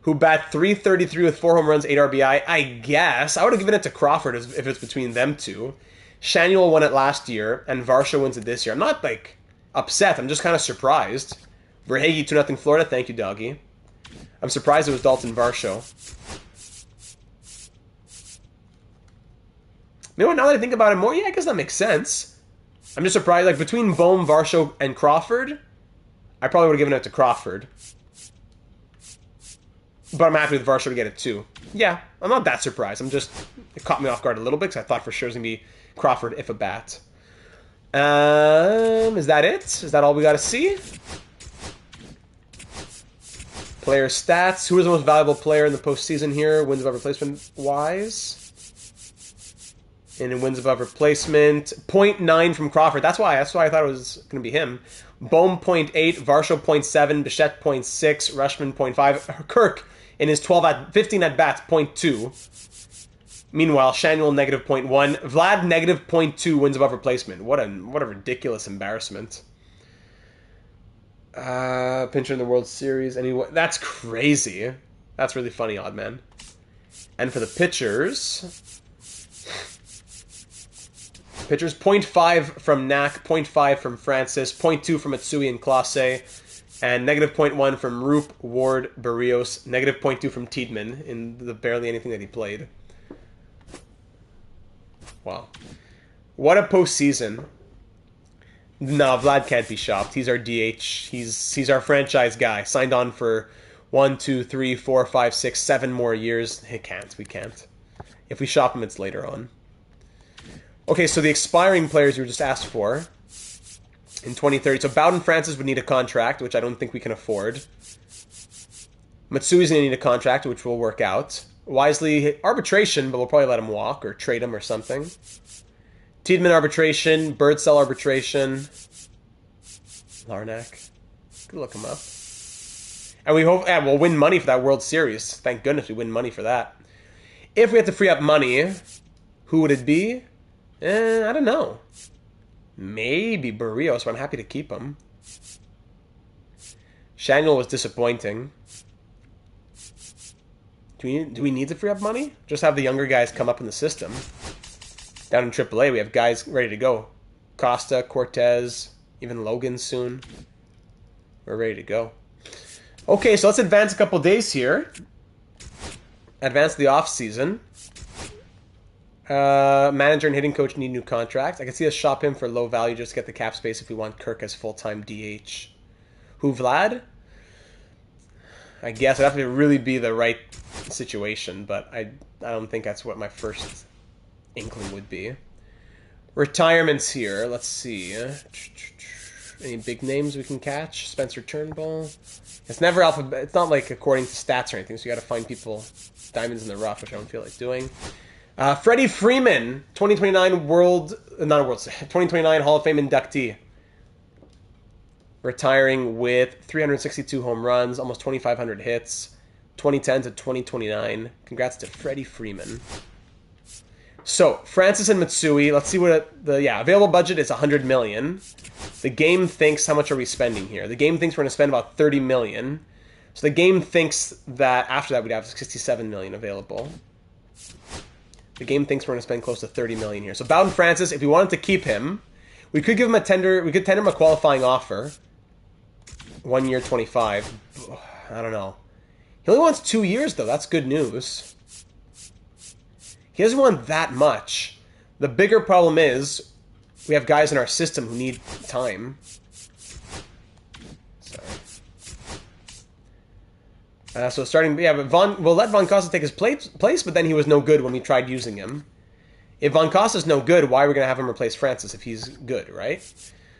who bat .333 with 4 home runs, 8 RBI, I guess. I would have given it to Crawford if it's between them two. Shanuel won it last year, and Varsho wins it this year. I'm not, upset. I'm just kind of surprised. Verhage 2-0 Florida. Thank you, doggy. I'm surprised it was Dalton Varsho. You know what? Now that I think about it more, yeah, I guess that makes sense. I'm just surprised. Between Boehm, Varsho, and Crawford, I probably would have given it to Crawford. But I'm happy with Varsho to get it too. Yeah, I'm not that surprised. It caught me off guard a little bit because I thought for sure it was going to be Crawford if a bat. Is that it? Is that all we got to see? Player stats. Who is the most valuable player in the postseason here? Wins above replacement wise. And in wins above replacement. 0.9 from Crawford. That's why I thought it was going to be him. Boehm 0.8. Varsho 0.7. Bichette 0.6. Rushman 0.5. Kirk in his 15 at bats 0.2. Meanwhile, Shanuel negative 0.1. Vlad negative 0.2 wins above replacement. What a ridiculous embarrassment. Pincher in the World Series. Anyway, that's crazy. That's really funny, odd man. And for the pitchers, Pitchers, 0.5 from Knack, 0.5 from Francis, 0.2 from Matsui and Clase, and negative 0.1 from Roop, Ward, Barrios, negative 0.2 from Tiedemann in the barely anything that he played. Wow. What a postseason. No, Vlad can't be shopped. He's our DH. He's our franchise guy. Signed on for 1, 2, 3, 4, 5, 6, 7 more years. We can't. If we shop him, it's later on. Okay, so the expiring players you were just asked for in 2030. So Bowden Francis would need a contract, which I don't think we can afford. Matsui's going to need a contract, which will work out. Wisely, arbitration, but we'll probably let him walk or trade him or something. Tiedemann arbitration, Birdsell arbitration. Larnack. Could look him up. And we hope we'll win money for that World Series. Thank goodness we win money for that. If we have to free up money, who would it be? I don't know. Maybe Barrios, but I'm happy to keep him. Shanuel was disappointing. Do we need to free up money? Just have the younger guys come up in the system. Down in AAA, we have guys ready to go. Costa, Cortez, even Logan soon. We're ready to go. Okay, so let's advance a couple days here. Advance the off-season. Manager and hitting coach need new contracts. I can see us shop him for low value just to get the cap space if we want Kirk as full-time DH. Who, Vlad? I guess it'd have to really be the right situation, but I don't think that's what my first inkling would be. Retirements here. Let's see. Any big names we can catch? Spencer Turnbull. It's never alphabet. It's not like according to stats or anything, so you got to find people diamonds in the rough, which I don't feel like doing. Freddie Freeman, 2029 2029 Hall of Fame inductee. Retiring with 362 home runs, almost 2,500 hits, 2010 to 2029. Congrats to Freddie Freeman. So, Francis and Matsui, let's see what available budget is $100 million. The game thinks, how much are we spending here? The game thinks we're going to spend about $30 million. So the game thinks that after that we'd have $67 million available. The game thinks we're going to spend close to $30 million here. So Bowden Francis, if we wanted to keep him, we could give him we could tender him a qualifying offer. 1 year, 25. I don't know. He only wants 2 years though. That's good news. He doesn't want that much. The bigger problem is we have guys in our system who need time. Sorry. So starting, but we'll let Von Costa take his place, but then he was no good when we tried using him. If Von Costa's no good, why are we going to have him replace Francis if he's good, right?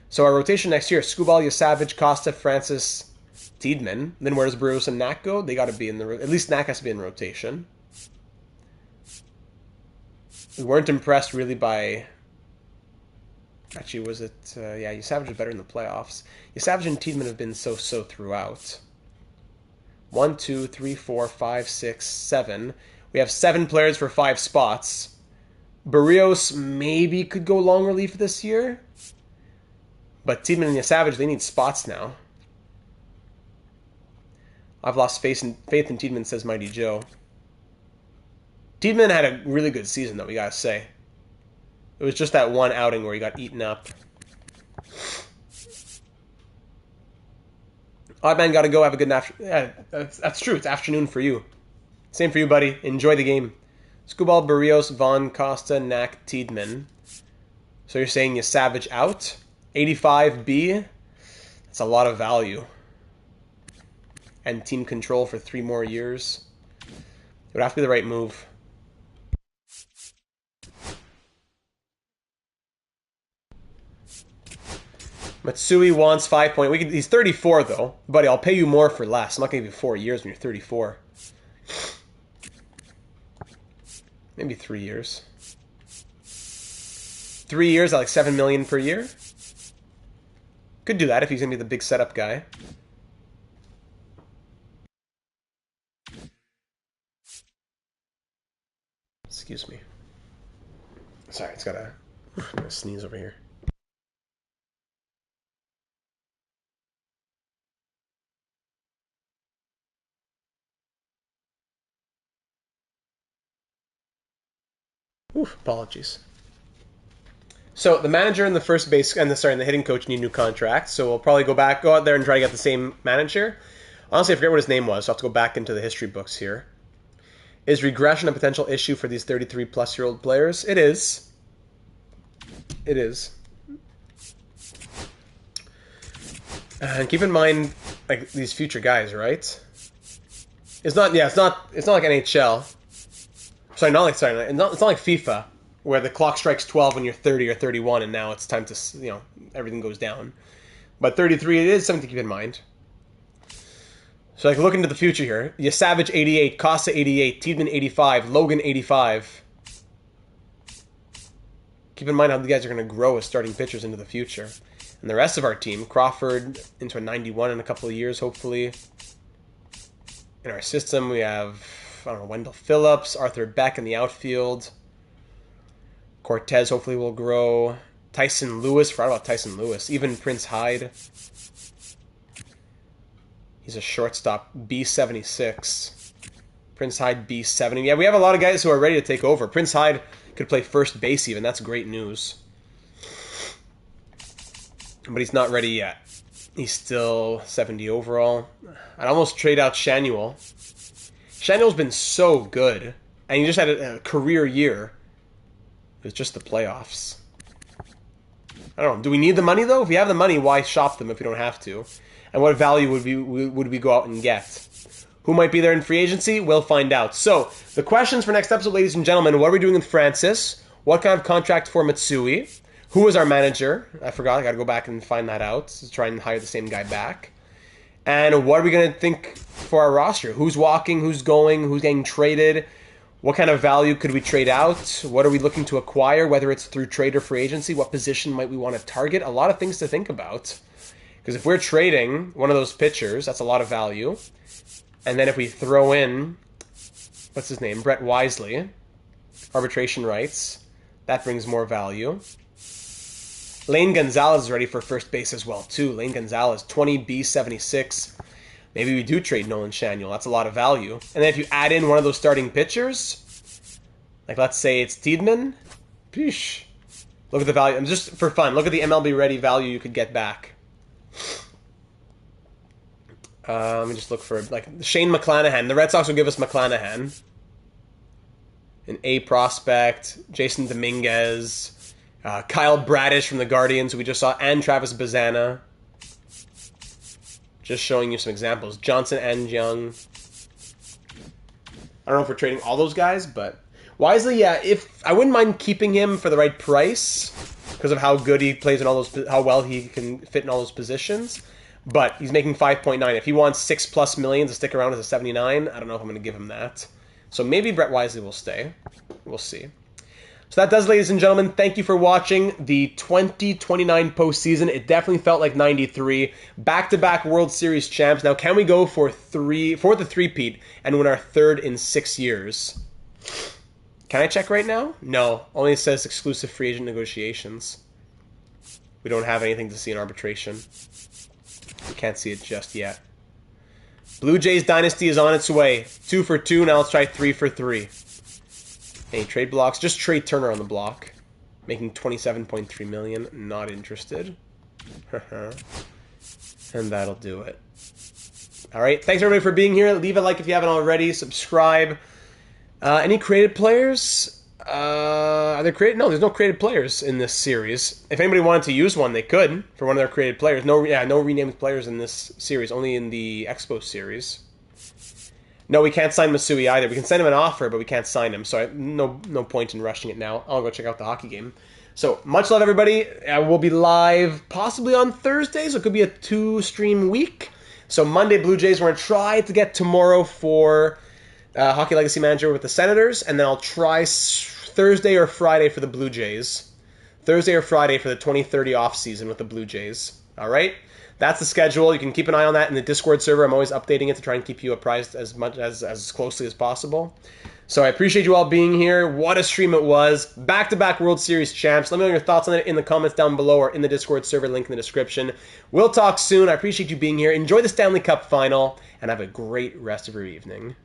So our rotation next year, Skubal, Yasavage, Costa, Francis, Tiedemann. Then where does Barrios and Knack go? They got to be in at least Knack has to be in rotation. We weren't impressed really by... Actually, was it... Yasavage was better in the playoffs. Yasavage and Tiedemann have been so-so throughout. 1, 2, 3, 4, 5, 6, 7. We have 7 players for 5 spots. Barrios maybe could go long relief this year. But Tiedemann and Yasavage, they need spots now. I've lost faith in Tiedemann, says Mighty Joe. Tiedemann had a really good season, though, we gotta say. It was just that one outing where he got eaten up. Oddman gotta go, have a good afternoon. Yeah, that's true, it's afternoon for you. Same for you, buddy. Enjoy the game. Skubal, Barrios, Von, Costa, Knack, Tiedemann. So you're saying Yasavage out? 85B? That's a lot of value. And team control for 3 more years. It would have to be the right move. Matsui wants 5 point. He's 34 though, buddy. I'll pay you more for less. I'm not gonna give you 4 years when you're 34. Maybe 3 years. 3 years at like $7 million per year. Could do that if he's gonna be the big setup guy. Excuse me. Sorry, it's got I'm gonna sneeze over here. Oof, apologies. So the manager and the first base and the hitting coach need new contracts. So we'll probably go out there and try to get the same manager. Honestly, I forget what his name was. So I'll have to go back into the history books here. Is regression a potential issue for these 33-plus-year-old players? It is. It is. And keep in mind, like, these future guys, right? It's not like NHL. It's not like FIFA, where the clock strikes 12 when you're 30 or 31, and now it's time to, everything goes down. But 33, it is something to keep in mind. So, like, look into the future here. You Savage 88, Costa 88, Tiedemann 85, Logan 85. Keep in mind how the guys are going to grow as starting pitchers into the future. And the rest of our team, Crawford into a 91 in a couple of years, hopefully. In our system, we have, Wendell Phillips, Arthur Beck in the outfield. Cortez hopefully will grow. Tyson Lewis, forgot about Tyson Lewis. Even Prince Hyde. He's a shortstop, B76. Prince Hyde, B70. Yeah, we have a lot of guys who are ready to take over. Prince Hyde could play first base even. That's great news. But he's not ready yet. He's still 70 overall. I'd almost trade out Shanuel. Shanuel's been so good. And he just had a career year. It was just the playoffs. I don't know. Do we need the money, though? If we have the money, why shop them if we don't have to? And what value would we go out and get? Who might be there in free agency? We'll find out. So, the questions for next episode, ladies and gentlemen. What are we doing with Francis? What kind of contract for Matsui? Who was our manager? I forgot. I got to go back and find that out to try and hire the same guy back. And what are we going to think for our roster? Who's walking? Who's going? Who's getting traded? What kind of value could we trade out? What are we looking to acquire, whether it's through trade or free agency? What position might we want to target? A lot of things to think about. Because if we're trading one of those pitchers, that's a lot of value. And then if we throw in, what's his name? Brett Wisely, arbitration rights, that brings more value. Lane Gonzalez is ready for first base as well, too. Lane Gonzalez, 20B76. Maybe we do trade Nolan Shanuel. That's a lot of value. And then if you add in one of those starting pitchers, like let's say it's Tiedemann, peesh. Look at the value. And just for fun, look at the MLB Ready value you could get back. Let me just look for, like, Shane McClanahan. The Red Sox will give us McClanahan. An A prospect. Jason Dominguez. Kyle Bradish from the Guardians, who we just saw, and Travis Bazana. Just showing you some examples. Johnson and Young. I don't know if we're trading all those guys, but Wisely, yeah, if I wouldn't mind keeping him for the right price because of how good he plays in all those, how well he can fit in all those positions. But he's making 5.9. If he wants $6+ million to stick around as a 79, I don't know if I'm going to give him that. So maybe Brett Wisely will stay. We'll see. So that does, ladies and gentlemen. Thank you for watching the 2029 postseason. It definitely felt like 93. Back-to-back World Series champs. Now, can we go for the three-peat and win our third in 6 years? Can I check right now? No. Only it says exclusive free agent negotiations. We don't have anything to see in arbitration. We can't see it just yet. Blue Jays Dynasty is on its way. 2 for 2. Now let's try 3 for 3. Any trade blocks? Just trade Turner on the block. Making $27.3 million. Not interested. And that'll do it. Alright, thanks everybody for being here. Leave a like if you haven't already. Subscribe. Any created players? Are there created? No, there's no created players in this series. If anybody wanted to use one, they could for one of their created players. No renamed players in this series. Only in the Expo series. No, we can't sign Masui either. We can send him an offer, but we can't sign him. So no point in rushing it now. I'll go check out the hockey game. So much love, everybody. We'll be live possibly on Thursday, so it could be a 2-stream week. So Monday, Blue Jays. We're going to try to get tomorrow for Hockey Legacy Manager with the Senators, and then I'll try Thursday or Friday for the Blue Jays. Thursday or Friday for the 2030 off season with the Blue Jays. All right? That's the schedule. You can keep an eye on that in the Discord server. I'm always updating it to try and keep you apprised as closely as possible. So I appreciate you all being here. What a stream it was. Back-to-back World Series champs. Let me know your thoughts on it in the comments down below or in the Discord server link in the description. We'll talk soon. I appreciate you being here. Enjoy the Stanley Cup final, and have a great rest of your evening.